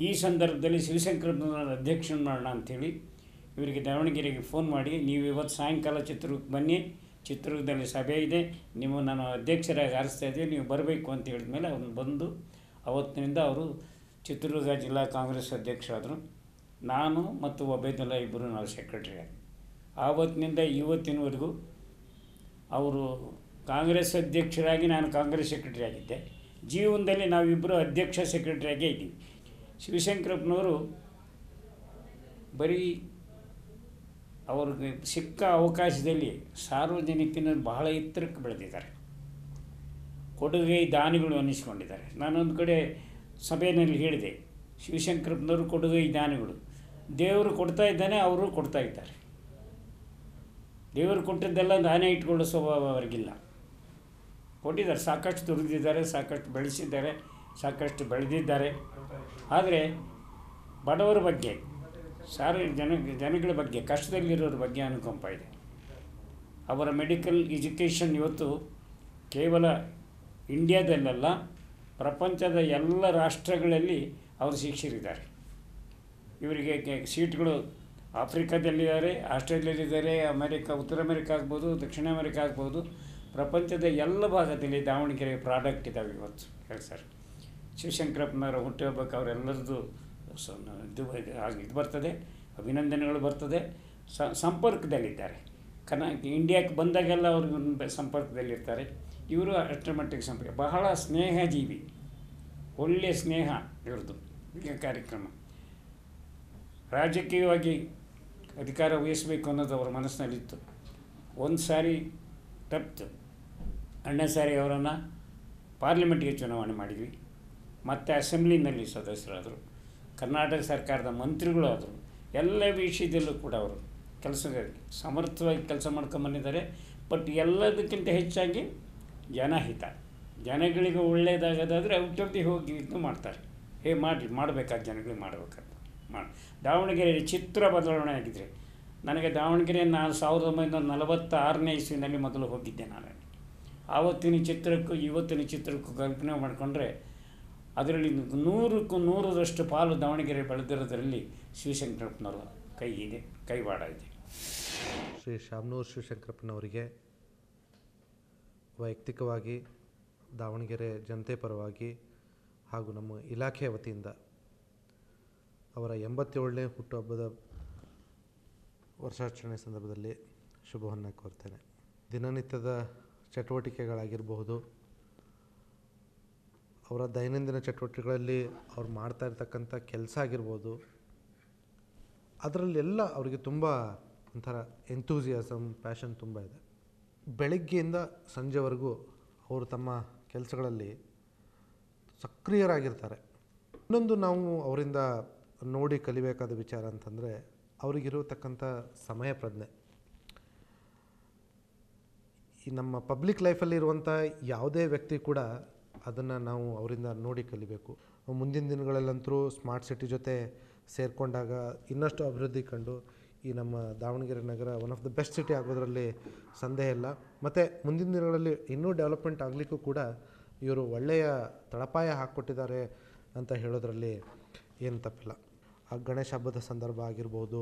ಈ ಸಂದರ್ಭದಲ್ಲಿ ಶಿವಶಂಕರಪ್ಪನವರನ್ನು ಅಧ್ಯಕ್ಷನ ಮಾಡೋಣ ಅಂಥೇಳಿ ಇವರಿಗೆ ದಾವಣಗೆರೆಗೆ ಫೋನ್ ಮಾಡಿ, ನೀವು ಇವತ್ತು ಸಾಯಂಕಾಲ ಚಿತ್ರದುರ್ಗಕ್ಕೆ ಬನ್ನಿ, ಚಿತ್ರದುರ್ಗದಲ್ಲಿ ಸಭೆ ಇದೆ, ನೀವು ನಾನು ಅಧ್ಯಕ್ಷರಾಗಿ ಆರಿಸ್ತಾ ಇದ್ದೀವಿ, ನೀವು ಬರಬೇಕು ಅಂತ ಹೇಳಿದ ಮೇಲೆ ಅವ್ರನ್ನ ಬಂದು ಅವತ್ತಿನಿಂದ ಅವರು ಚಿತ್ರದುರ್ಗ ಜಿಲ್ಲಾ ಕಾಂಗ್ರೆಸ್ ಅಧ್ಯಕ್ಷರಾದರು. ನಾನು ಮತ್ತು ಒಬೇದುಲ್ಲಾ ಇಬ್ಬರು ನಾವು ಸೆಕ್ರೆಟರಿ ಆಗಿ ಆವತ್ತಿನಿಂದ ಇವತ್ತಿನವರೆಗೂ ಅವರು ಕಾಂಗ್ರೆಸ್ ಅಧ್ಯಕ್ಷರಾಗಿ ನಾನು ಕಾಂಗ್ರೆಸ್ ಸೆಕ್ರೆಟರಿ ಆಗಿದ್ದೆ. ಜೀವನದಲ್ಲಿ ನಾವಿಬ್ಬರು ಅಧ್ಯಕ್ಷ ಸೆಕ್ರೆಟರಿಯಾಗೇ ಇದ್ದೀವಿ. ಶಿವಶಂಕರಪ್ಪನವರು ಬರೀ ಅವ್ರಿಗೆ ಸಿಕ್ಕ ಅವಕಾಶದಲ್ಲಿ ಸಾರ್ವಜನಿಕನಲ್ಲಿ ಬಹಳ ಎತ್ತರಕ್ಕೆ ಬೆಳೆದಿದ್ದಾರೆ, ಕೊಡುಗೈ ದಾನಿಗಳು ಅನ್ನಿಸ್ಕೊಂಡಿದ್ದಾರೆ. ನಾನೊಂದು ಕಡೆ ಸಭೆಯಲ್ಲಿ ಹೇಳಿದೆ, ಶಿವಶಂಕರಪ್ಪನವರು ಕೊಡುಗೈ ದಾನಿಗಳು, ದೇವರು ಕೊಡ್ತಾ ಇದ್ದಾನೆ, ಅವರು ಕೊಡ್ತಾ ಇದ್ದಾರೆ. ದೇವರು ಕೊಟ್ಟಿದ್ದೆಲ್ಲ ದಾನ ಇಟ್ಕೊಳ್ಳೋ ಸ್ವಭಾವ ಅವರಿಗಿಲ್ಲ. ಕೊಟ್ಟಿದ್ದಾರೆ, ಸಾಕಷ್ಟು ದುಡಿದಿದ್ದಾರೆ, ಸಾಕಷ್ಟು ಬೆಳೆಸಿದ್ದಾರೆ, ಸಾಕಷ್ಟು ಬೆಳೆದಿದ್ದಾರೆ. ಆದರೆ ಬಡವರ ಬಗ್ಗೆ, ಜನಗಳ ಬಗ್ಗೆ, ಕಷ್ಟದಲ್ಲಿರೋರ ಬಗ್ಗೆ ಅನುಕಂಪ ಇದೆ. ಅವರ ಮೆಡಿಕಲ್ ಎಜುಕೇಷನ್ ಇವತ್ತು ಕೇವಲ ಇಂಡಿಯಾದಲ್ಲ, ಪ್ರಪಂಚದ ಎಲ್ಲ ರಾಷ್ಟ್ರಗಳಲ್ಲಿ ಅವರು ಶಿಕ್ಷಕರಿದ್ದಾರೆ. ಇವರಿಗೆ ಸೀಟ್ಗಳು ಆಫ್ರಿಕಾದಲ್ಲಿದ್ದಾರೆ, ಆಸ್ಟ್ರೇಲಿಯಾದಲ್ಲಿದ್ದಾರೆ, ಉತ್ತರ ಅಮೆರಿಕ ಆಗ್ಬೋದು, ದಕ್ಷಿಣ ಅಮೆರಿಕ ಆಗ್ಬೋದು, ಪ್ರಪಂಚದ ಎಲ್ಲ ಭಾಗದಲ್ಲಿ ದಾವಣಗೆರೆ ಪ್ರಾಡಕ್ಟ್ ಇದ್ದಾವೆ ಇವತ್ತು. ಹೇಳಿ ಸರ್, ಶಿವಶಂಕರಪ್ಪನವರ ಹುಟ್ಟುಹಬ್ಬಕ್ಕೆ ಅವರೆಲ್ಲರದ್ದು ಇದು ಬರ್ತದೆ, ಅಭಿನಂದನೆಗಳು ಬರ್ತದೆ. ಸಂಪರ್ಕದಲ್ಲಿದ್ದಾರೆ. ಇಂಡಿಯಾಕ್ಕೆ ಬಂದಾಗೆಲ್ಲ ಅವರು ಸಂಪರ್ಕದಲ್ಲಿರ್ತಾರೆ. ಇವರು ಅಷ್ಟರ ಮಟ್ಟಿಗೆ ಸಂಪರ್ಕ, ಬಹಳ ಸ್ನೇಹಜೀವಿ, ಒಳ್ಳೆಯ ಸ್ನೇಹ ಇವ್ರದ್ದು. ಈ ಕಾರ್ಯಕ್ರಮ ರಾಜಕೀಯವಾಗಿ ಅಧಿಕಾರ ವಹಿಸಬೇಕು ಅನ್ನೋದು ಅವರ ಮನಸ್ಸಿನಲ್ಲಿತ್ತು. ಒಂದು ಸಾರಿ ತಪ್ಪಿತು, ಎರಡನೇ ಸಾರಿ ಅವರನ್ನು ಪಾರ್ಲಿಮೆಂಟ್ಗೆ ಚುನಾವಣೆ ಮಾಡಿದ್ವಿ, ಮತ್ತು ಅಸೆಂಬ್ಲಿನಲ್ಲಿ ಸದಸ್ಯರಾದರು, ಕರ್ನಾಟಕ ಸರ್ಕಾರದ ಮಂತ್ರಿಗಳು ಆದರು. ಎಲ್ಲ ವಿಷಯದಲ್ಲೂ ಕೂಡ ಅವರು ಸಮರ್ಥವಾಗಿ ಕೆಲಸ ಮಾಡ್ಕೊಂಬಂದಿದ್ದಾರೆ. ಬಟ್ ಎಲ್ಲದಕ್ಕಿಂತ ಹೆಚ್ಚಾಗಿ ಜನಹಿತ, ಜನಗಳಿಗೆ ಒಳ್ಳೆಯದಾಗೋದಾದರೆ ಔಷಧಿ ಹೋಗಿ ಇದು ಮಾಡ್ತಾರೆ. ಮಾಡಬೇಕಾದ ಜನಗಳಿಗೆ ಮಾಡಬೇಕಂತ ದಾವಣಗೆರೆಯಲ್ಲಿ ಚಿತ್ರ ಬದಲಾವಣೆ ಆಗಿದ್ದರೆ, ನನಗೆ ದಾವಣಗೆರೆ ನಾನು 1946ನೇ ಇಸ್ವಿನಲ್ಲಿ ಮೊದಲು ಹೋಗಿದ್ದೆ. ನಾನು ಆವತ್ತಿನ ಚಿತ್ರಕ್ಕೂ ಇವತ್ತಿನ ಚಿತ್ರಕ್ಕೂ ಕಲ್ಪನೆ ಮಾಡಿಕೊಂಡ್ರೆ ಅದರಲ್ಲಿ 100ಕ್ಕೂ 100ರಷ್ಟು ಪಾಲು ದಾವಣಗೆರೆ ಬೆಳೆದಿರೋದರಲ್ಲಿ ಶಿವಶಂಕರಪ್ಪನವರ ಕೈವಾಡ ಇದೆ. ಶ್ರೀ ಶಾಮನೂರು ಶಿವಶಂಕರಪ್ಪನವರಿಗೆ ವೈಯಕ್ತಿಕವಾಗಿ ದಾವಣಗೆರೆ ಜನತೆ ಪರವಾಗಿ ಹಾಗೂ ನಮ್ಮ ಇಲಾಖೆಯ ವತಿಯಿಂದ ಅವರ 87ನೇ ಹುಟ್ಟುಹಬ್ಬದ ವರ್ಷಾಚರಣೆ ಸಂದರ್ಭದಲ್ಲಿ ಶುಭವನ್ನು ಕೋರ್ತೇನೆ. ದಿನನಿತ್ಯದ ಚಟುವಟಿಕೆಗಳಾಗಿರಬಹುದು, ಅವರ ದೈನಂದಿನ ಚಟುವಟಿಕೆಗಳಲ್ಲಿ ಅವ್ರು ಮಾಡ್ತಾ ಇರ್ತಕ್ಕಂಥ ಕೆಲಸ ಆಗಿರ್ಬೋದು, ಅದರಲ್ಲೆಲ್ಲ ಅವರಿಗೆ ತುಂಬ ಒಂಥರ ಎಂಥೂಸಿಯಾಸಮ್, ಪ್ಯಾಷನ್ ತುಂಬ ಇದೆ. ಬೆಳಗ್ಗೆಯಿಂದ ಸಂಜೆವರೆಗೂ ಅವರು ತಮ್ಮ ಕೆಲಸಗಳಲ್ಲಿ ಸಕ್ರಿಯರಾಗಿರ್ತಾರೆ. ಇನ್ನೊಂದು ನಾವು ಅವರಿಂದ ನೋಡಿ ಕಲಿಬೇಕಾದ ವಿಚಾರ ಅಂತಂದರೆ ಅವರಿಗಿರತಕ್ಕಂಥ ಸಮಯ ಪ್ರಜ್ಞೆ. ಈ ನಮ್ಮ ಪಬ್ಲಿಕ್ ಲೈಫಲ್ಲಿರುವಂಥ ಯಾವುದೇ ವ್ಯಕ್ತಿ ಕೂಡ ಅದನ್ನು ನಾವು ಅವರಿಂದ ನೋಡಿ ಕಲಿಬೇಕು. ಮುಂದಿನ ದಿನಗಳಲ್ಲಂತರೂ ಸ್ಮಾರ್ಟ್ ಸಿಟಿ ಜೊತೆ ಸೇರಿಕೊಂಡಾಗ ಇನ್ನಷ್ಟು ಅಭಿವೃದ್ಧಿ ಕಂಡು ಈ ನಮ್ಮ ದಾವಣಗೆರೆ ನಗರ one of the best city ಆಗೋದರಲ್ಲಿ ಸಂದೇಹ ಇಲ್ಲ. ಮತ್ತು ಮುಂದಿನ ದಿನಗಳಲ್ಲಿ ಇನ್ನೂ ಡೆವಲಪ್ಮೆಂಟ್ ಆಗಲಿಕ್ಕೂ ಕೂಡ ಇವರು ಒಳ್ಳೆಯ ತಳಪಾಯ ಹಾಕ್ಕೊಟ್ಟಿದ್ದಾರೆ ಅಂತ ಹೇಳೋದ್ರಲ್ಲಿ ಏನು ತಪ್ಪಿಲ್ಲ. ಆ ಗಣೇಶ ಹಬ್ಬದ ಸಂದರ್ಭ ಆಗಿರ್ಬೋದು,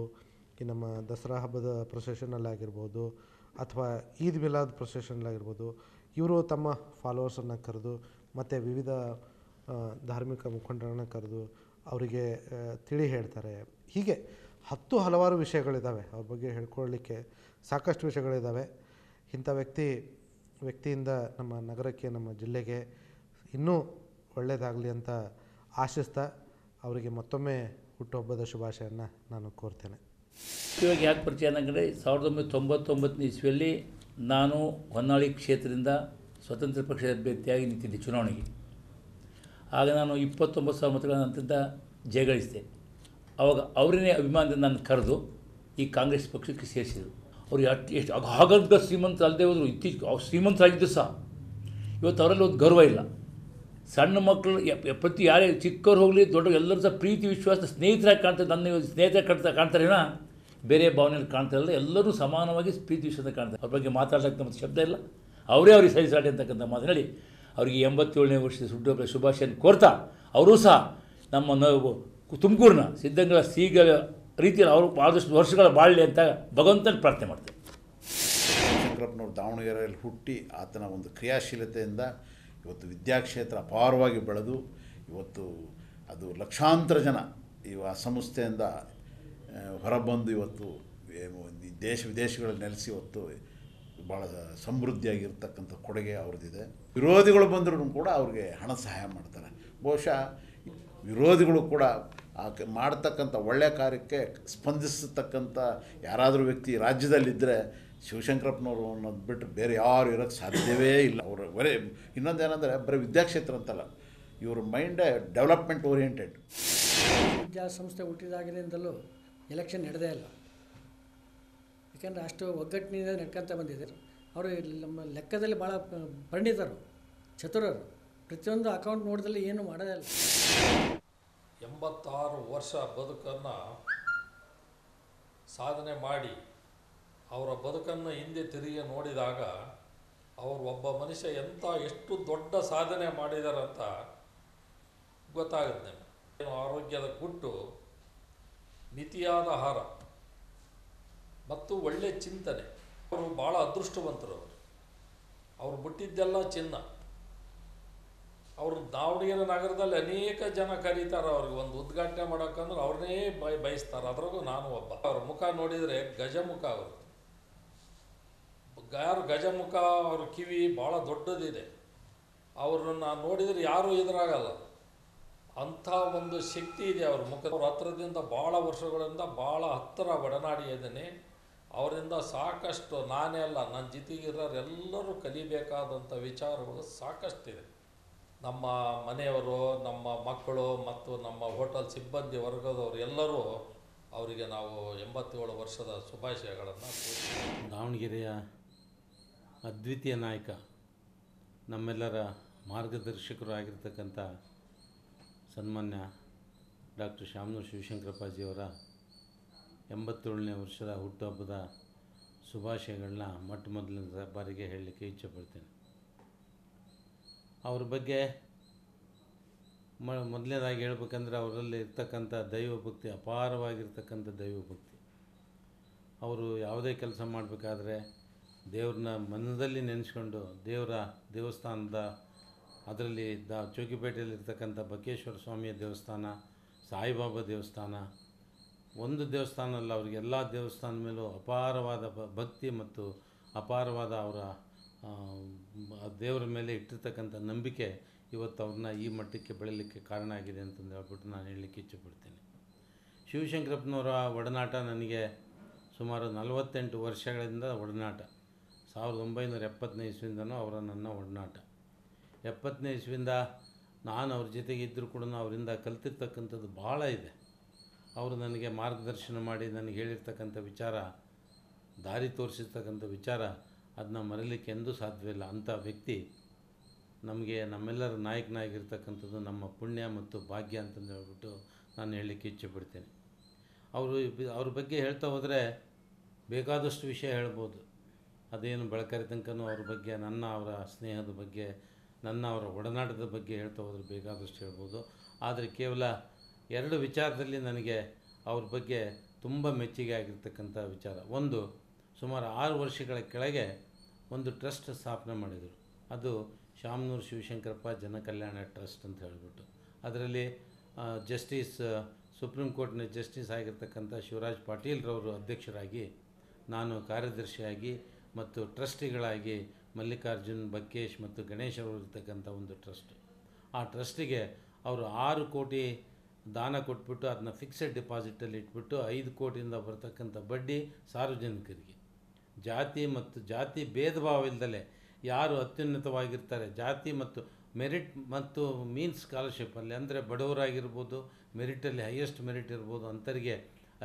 ಈ ನಮ್ಮ ದಸರಾ ಹಬ್ಬದ ಪ್ರೊಸೆಷನಲ್ಲಾಗಿರ್ಬೋದು, ಅಥವಾ ಈದ್ ಮಿಲಾದ್ ಪ್ರೊಸೆಷನಲ್ಲಾಗಿರ್ಬೋದು, ಇವರು ತಮ್ಮ ಫಾಲೋವರ್ಸನ್ನು ಕರೆದು ಮತ್ತು ವಿವಿಧ ಧಾರ್ಮಿಕ ಮುಖಂಡರನ್ನು ಕರೆದು ಅವರಿಗೆ ತಿಳಿ ಹೇಳ್ತಾರೆ. ಹೀಗೆ ಹಲವಾರು ವಿಷಯಗಳಿದ್ದಾವೆ, ಅವ್ರ ಬಗ್ಗೆ ಹೇಳ್ಕೊಳ್ಳಿಕ್ಕೆ ಸಾಕಷ್ಟು ವಿಷಯಗಳಿದ್ದಾವೆ. ಇಂಥ ವ್ಯಕ್ತಿಯಿಂದ ನಮ್ಮ ನಗರಕ್ಕೆ, ನಮ್ಮ ಜಿಲ್ಲೆಗೆ ಇನ್ನೂ ಒಳ್ಳೆಯದಾಗಲಿ ಅಂತ ಆಶಿಸ್ತಾ ಅವರಿಗೆ ಮತ್ತೊಮ್ಮೆ ಹುಟ್ಟುಹಬ್ಬದ ಶುಭಾಶಯವನ್ನು ನಾನು ಕೋರ್ತೇನೆ. ಇವಾಗ ಯಾಕೆ ಪರಿಚಯ ಅನ್ನಂದರೆ 1999 ಇಸ್ವಿಯಲ್ಲಿ ನಾನು ಹೊನ್ನಾಳಿ ಕ್ಷೇತ್ರದಿಂದ ಸ್ವತಂತ್ರ ಪಕ್ಷದ ಅಭ್ಯರ್ಥಿಯಾಗಿ ನಿಂತಿದ್ದೆ ಚುನಾವಣೆಗೆ. ಆಗ ನಾನು 29,000 ಮತಗಳ ನಂತರದ ಜಯಗಳಿಸಿದೆ. ಆವಾಗ ಅವರನ್ನೇ ಅಭಿಮಾನದಿಂದ ನಾನು ಕರೆದು ಈ ಕಾಂಗ್ರೆಸ್ ಪಕ್ಷಕ್ಕೆ ಸೇರಿಸಿದರು. ಅವರು ಎಷ್ಟು ಹಾಗಂತ ಶ್ರೀಮಂತ ಅಲ್ಲದೆ ಹೋದರು, ಇತ್ತೀಚೆಗೆ ಅವ್ರು ಶ್ರೀಮಂತರಾಗಿದ್ದು ಸಹ ಇವತ್ತು ಅವರಲ್ಲಿ ಒಂದು ಗೌರವ ಇಲ್ಲ. ಸಣ್ಣ ಮಕ್ಕಳು ಪ್ರತಿ ಯಾರೇ ಚಿಕ್ಕವ್ರು ಹೋಗಲಿ ದೊಡ್ಡ ಎಲ್ಲರೂ ಸಹ ಪ್ರೀತಿ ವಿಶ್ವಾಸ ಸ್ನೇಹಿತರಾಗಿ ಕಾಣ್ತಾರೆ. ನನ್ನ ಸ್ನೇಹಿತರಾಗಿ ಕಾಣ್ತಾರೇನೋ, ಬೇರೆ ಭಾವನೆಯಲ್ಲಿ ಕಾಣ್ತಾರಲ್ಲ, ಎಲ್ಲರೂ ಸಮಾನವಾಗಿ ಪ್ರೀತಿ ವಿಶ್ವಾಸ ಕಾಣ್ತಾರೆ. ಅವ್ರ ಬಗ್ಗೆ ಮಾತಾಡೋಕ್ಕೆ ನಮ್ಮ ಶಬ್ದ ಇಲ್ಲ. ಅವ್ರಿಗೆ ಸಹಿಸಾಡಿ ಅಂತಕ್ಕಂಥ ಮಾತನಾಡಿ ಅವರಿಗೆ 87ನೇ ವರ್ಷದ ಹುಟ್ಟುಹಬ್ಬದ ಶುಭಾಶಯನ ಕೋರ್ತಾ, ಅವರೂ ಸಹ ನಮ್ಮ ತುಮಕೂರಿನ ಸಿದ್ಧಗಂಗಾ ಶ್ರೀಗಳ ರೀತಿಯಲ್ಲಿ ಅವರು ಆದಷ್ಟು ವರ್ಷಗಳ ಬಾಳಲಿ ಅಂತ ಭಗವಂತನ ಪ್ರಾರ್ಥನೆ ಮಾಡ್ತಾರೆ. ಶಂಕರಪ್ಪನವರು ದಾವಣಗೆರೆಯಲ್ಲಿ ಹುಟ್ಟಿ ಆತನ ಒಂದು ಕ್ರಿಯಾಶೀಲತೆಯಿಂದ ಇವತ್ತು ವಿದ್ಯಾಕ್ಷೇತ್ರ ಅಪಾರವಾಗಿ ಬೆಳೆದು ಇವತ್ತು ಅದು ಲಕ್ಷಾಂತರ ಜನ ಆ ಸಂಸ್ಥೆಯಿಂದ ಹೊರಬಂದು ಇವತ್ತು ದೇಶ ವಿದೇಶಗಳಲ್ಲಿ ನೆಲೆಸಿ ಇವತ್ತು ಭಾಳ ಸಮೃದ್ಧಿಯಾಗಿರ್ತಕ್ಕಂಥ ಕೊಡುಗೆ ಅವ್ರದ್ದಿದೆ. ವಿರೋಧಿಗಳು ಬಂದರೂ ಕೂಡ ಅವ್ರಿಗೆ ಹಣ ಸಹಾಯ ಮಾಡ್ತಾರೆ. ಬಹುಶಃ ವಿರೋಧಿಗಳು ಕೂಡ ಮಾಡ್ತಕ್ಕಂಥ ಒಳ್ಳೆಯ ಕಾರ್ಯಕ್ಕೆ ಸ್ಪಂದಿಸತಕ್ಕಂಥ ಯಾರಾದರೂ ವ್ಯಕ್ತಿ ರಾಜ್ಯದಲ್ಲಿದ್ದರೆ ಶಿವಶಂಕರಪ್ಪನವರು ಅನ್ನೋದು ಬಿಟ್ಟರೆ ಬೇರೆ ಯಾರು ಇರೋಕ್ಕೆ ಸಾಧ್ಯವೇ ಇಲ್ಲ. ಅವರು ಬರೀ ಇನ್ನೊಂದೇನೆಂದರೆ ಬರೀ ವಿದ್ಯಾಕ್ಷೇತ್ರ ಅಂತಲ್ಲ, ಇವ್ರ ಮೈಂಡೇ ಡೆವಲಪ್ಮೆಂಟ್ ಓರಿಯೆಂಟೆಡ್. ವಿದ್ಯಾಸಂಸ್ಥೆ ಹುಟ್ಟಿದಾಗಿನಿಂದಲೂ ಎಲೆಕ್ಷನ್ ನಡೆದೇ ಇಲ್ಲ. ಯಾಕೆಂದರೆ ಅಷ್ಟು ಒಗ್ಗಟ್ಟಿನಿಂದ ನಡ್ಕೊತ ಬಂದಿದ್ದಾರೆ. ಅವರು ನಮ್ಮ ಲೆಕ್ಕದಲ್ಲಿ ಭಾಳ ಪರಿಣಿತರು, ಚತುರರು. ಪ್ರತಿಯೊಂದು ಅಕೌಂಟ್ ನೋಡಿದಲ್ಲಿ ಏನು ಮಾಡೋದೇ ಇಲ್ಲ. 86 ವರ್ಷ ಬದುಕನ್ನು ಸಾಧನೆ ಮಾಡಿ ಅವರ ಬದುಕನ್ನು ಹಿಂದೆ ತಿರುಗಿ ನೋಡಿದಾಗ ಅವರು ಒಬ್ಬ ಮನುಷ್ಯ ಎಷ್ಟು ದೊಡ್ಡ ಸಾಧನೆ ಮಾಡಿದಾರಂತ ಗೊತ್ತಾಗುತ್ತೆ. ಆರೋಗ್ಯದ ಗುಟ್ಟು, ಮಿತಿಯಾದ ಆಹಾರ ಮತ್ತು ಒಳ್ಳೆಯ ಚಿಂತನೆ. ಅವರು ಭಾಳ ಅದೃಷ್ಟವಂತರು. ಅವರು ಬಿಟ್ಟಿದ್ದೆಲ್ಲ ಚಿನ್ನ. ಅವರು ದಾವಣಗೆರೆ ನಗರದಲ್ಲಿ ಅನೇಕ ಜನ ಕರೀತಾರೆ ಅವ್ರಿಗೆ ಒಂದು ಉದ್ಘಾಟನೆ ಮಾಡೋಕ್ಕಂದ್ರೆ ಅವ್ರನ್ನೇ ಬಯಸ್ತಾರೆ. ಅದ್ರಾಗೂ ನಾನು ಒಬ್ಬ. ಅವ್ರ ಮುಖ ನೋಡಿದರೆ ಗಜಮುಖ. ಅವರು ಯಾರು ಗಜಮುಖ, ಅವ್ರ ಕಿವಿ ಭಾಳ ದೊಡ್ಡದಿದೆ. ಅವ್ರನ್ನ ನೋಡಿದರೆ ಯಾರೂ ಎದುರಾಗಲ್ಲ, ಅಂಥ ಒಂದು ಶಕ್ತಿ ಇದೆ ಅವ್ರ ಮುಖ. ಅವ್ರ ಹತ್ತಿರದಿಂದ ಭಾಳ ವರ್ಷಗಳಿಂದ ಭಾಳ ಹತ್ತಿರ ಒಡನಾಡಿ ಇದ್ದೇನೆ. ಅವರಿಂದ ಸಾಕಷ್ಟು, ನಾನೇ ಅಲ್ಲ, ನನ್ನ ಜೊತೆಗಿರೋರೆಲ್ಲರೂ ಕಲಿಬೇಕಾದಂಥ ವಿಚಾರಗಳು ಸಾಕಷ್ಟಿದೆ. ನಮ್ಮ ಮನೆಯವರು, ನಮ್ಮ ಮಕ್ಕಳು ಮತ್ತು ನಮ್ಮ ಹೋಟೆಲ್ ಸಿಬ್ಬಂದಿ ವರ್ಗದವರು ಎಲ್ಲರೂ ಅವರಿಗೆ ನಾವು 87 ವರ್ಷದ ಶುಭಾಶಯಗಳನ್ನು. ದಾವಣಗೆರೆಯ ಅದ್ವಿತೀಯ ನಾಯಕ, ನಮ್ಮೆಲ್ಲರ ಮಾರ್ಗದರ್ಶಕರು ಆಗಿರ್ತಕ್ಕಂಥ ಸನ್ಮಾನ್ಯ ಡಾಕ್ಟರ್ ಶಾಮನೂರು ಶಿವಶಂಕರಪ್ಪಾಜಿಯವರ 87ನೇ ವರ್ಷದ ಹುಟ್ಟುಹಬ್ಬದ ಶುಭಾಶಯಗಳನ್ನ ಮೊದಲನೇ ಬಾರಿಗೆ ಹೇಳಲಿಕ್ಕೆ ಇಚ್ಛೆಪಡ್ತೇನೆ. ಅವ್ರ ಬಗ್ಗೆ ಮೊದಲನೇದಾಗಿ ಹೇಳ್ಬೇಕಂದ್ರೆ ಅವರಲ್ಲಿ ಇರ್ತಕ್ಕಂಥ ದೈವಭಕ್ತಿ, ಅಪಾರವಾಗಿರ್ತಕ್ಕಂಥ ದೈವಭಕ್ತಿ. ಅವರು ಯಾವುದೇ ಕೆಲಸ ಮಾಡಬೇಕಾದ್ರೆ ದೇವ್ರನ್ನ ಮನದಲ್ಲಿ ನೆನೆಸ್ಕೊಂಡು, ದೇವಸ್ಥಾನದ ಅದರಲ್ಲಿ ಚೌಕಿಪೇಟೆಯಲ್ಲಿರ್ತಕ್ಕಂಥ ಬಕ್ಕೇಶ್ವರ ಸ್ವಾಮಿಯ ದೇವಸ್ಥಾನ, ಸಾಯಿಬಾಬಾ ದೇವಸ್ಥಾನ, ಒಂದು ದೇವಸ್ಥಾನ ಅಲ್ಲ, ಅವ್ರಿಗೆ ಎಲ್ಲ ದೇವಸ್ಥಾನದ ಮೇಲೂ ಅಪಾರವಾದ ಭಕ್ತಿ ಮತ್ತು ಅಪಾರವಾದ ಅವರ ದೇವರ ಮೇಲೆ ಇಟ್ಟಿರ್ತಕ್ಕಂಥ ನಂಬಿಕೆ ಇವತ್ತು ಅವ್ರನ್ನ ಈ ಮಟ್ಟಕ್ಕೆ ಬೆಳೀಲಿಕ್ಕೆ ಕಾರಣ ಆಗಿದೆ ಅಂತಂದು ಹೇಳ್ಬಿಟ್ಟು ನಾನು ಹೇಳಲಿಕ್ಕೆ ಇಚ್ಛೆಪಡ್ತೀನಿ. ಶಿವಶಂಕರಪ್ಪನವರ ಒಡನಾಟ ನನಗೆ ಸುಮಾರು 48 ವರ್ಷಗಳಿಂದ ಒಡನಾಟ. 1970ನೇ ಇಸ್ವಿಯಿಂದನೂ ಅವರ ನನ್ನ ಒಡನಾಟ. 70ನೇ ಇಸ್ವಿಯಿಂದ ನಾನು ಅವ್ರ ಜೊತೆಗೆ ಇದ್ದರೂ ಕೂಡ ಅವರಿಂದ ಕಲ್ತಿರ್ತಕ್ಕಂಥದ್ದು ಭಾಳ ಇದೆ. ಅವರು ನನಗೆ ಮಾರ್ಗದರ್ಶನ ಮಾಡಿ ನನಗೆ ಹೇಳಿರ್ತಕ್ಕಂಥ ವಿಚಾರ, ದಾರಿ ತೋರಿಸಿರ್ತಕ್ಕಂಥ ವಿಚಾರ, ಅದನ್ನ ಮರೀಲಿಕ್ಕೆ ಎಂದೂ ಸಾಧ್ಯವಿಲ್ಲ. ಅಂಥ ವ್ಯಕ್ತಿ ನಮಗೆ, ನಮ್ಮೆಲ್ಲರ ನಾಯಕನಾಗಿರ್ತಕ್ಕಂಥದ್ದು ನಮ್ಮ ಪುಣ್ಯ ಮತ್ತು ಭಾಗ್ಯ ಅಂತಂದು ಹೇಳ್ಬಿಟ್ಟು ನಾನು ಹೇಳಲಿಕ್ಕೆ ಇಚ್ಛೆಪಡ್ತೇನೆ. ಅವ್ರ ಬಗ್ಗೆ ಹೇಳ್ತಾ ಹೋದರೆ ಬೇಕಾದಷ್ಟು ವಿಷಯ ಹೇಳ್ಬೋದು. ಅದೇನು ಬೆಳಕರಿ ತನಕನೂ ಅವ್ರ ಬಗ್ಗೆ, ಅವರ ಸ್ನೇಹದ ಬಗ್ಗೆ, ಅವರ ಒಡನಾಟದ ಬಗ್ಗೆ ಹೇಳ್ತಾ ಹೋದರೆ ಬೇಕಾದಷ್ಟು ಹೇಳ್ಬೋದು. ಆದರೆ ಕೇವಲ 2 ವಿಚಾರದಲ್ಲಿ ನನಗೆ ಅವ್ರ ಬಗ್ಗೆ ತುಂಬ ಮೆಚ್ಚುಗೆ ಆಗಿರ್ತಕ್ಕಂಥ ವಿಚಾರ. ಒಂದು, ಸುಮಾರು 6 ವರ್ಷಗಳ ಕೆಳಗೆ ಒಂದು ಟ್ರಸ್ಟ್ ಸ್ಥಾಪನೆ ಮಾಡಿದರು. ಅದು ಶಾಮನೂರು ಶಿವಶಂಕರಪ್ಪ ಜನಕಲ್ಯಾಣ ಟ್ರಸ್ಟ್ ಅಂತ ಹೇಳಿಬಿಟ್ಟು. ಅದರಲ್ಲಿ ಜಸ್ಟಿಸ್ ಸುಪ್ರೀಂ ಕೋರ್ಟ್ನ ಜಸ್ಟಿಸ್ ಆಗಿರ್ತಕ್ಕಂಥ ಶಿವರಾಜ್ ಪಾಟೀಲ್ರವರು ಅಧ್ಯಕ್ಷರಾಗಿ, ನಾನು ಕಾರ್ಯದರ್ಶಿಯಾಗಿ ಮತ್ತು ಟ್ರಸ್ಟಿಗಳಾಗಿ ಮಲ್ಲಿಕಾರ್ಜುನ್, ಬಕ್ಕೇಶ್ ಮತ್ತು ಗಣೇಶ್ ಅವರು ಇರ್ತಕ್ಕಂಥ ಒಂದು ಟ್ರಸ್ಟ್. ಆ ಟ್ರಸ್ಟಿಗೆ ಅವರು 6 ಕೋಟಿ ದಾನ ಕೊಟ್ಬಿಟ್ಟು ಅದನ್ನ ಫಿಕ್ಸೆಡ್ ಡಿಪಾಸಿಟಲ್ಲಿ ಇಟ್ಬಿಟ್ಟು 5 ಕೋಟಿಯಿಂದ ಬರ್ತಕ್ಕಂಥ ಬಡ್ಡಿ ಸಾರ್ವಜನಿಕರಿಗೆ, ಜಾತಿ ಭೇದ ಭಾವ ಇಲ್ಲದಲೇ ಯಾರು ಅತ್ಯುನ್ನತವಾಗಿರ್ತಾರೆ, ಜಾತಿ ಮತ್ತು ಮೆರಿಟ್ ಮತ್ತು ಮೀನ್ಸ್ ಸ್ಕಾಲರ್ಶಿಪ್ಪಲ್ಲಿ, ಅಂದರೆ ಬಡವರಾಗಿರ್ಬೋದು, ಮೆರಿಟಲ್ಲಿ ಹೈಯೆಸ್ಟ್ ಮೆರಿಟ್ ಇರ್ಬೋದು, ಅಂಥವರಿಗೆ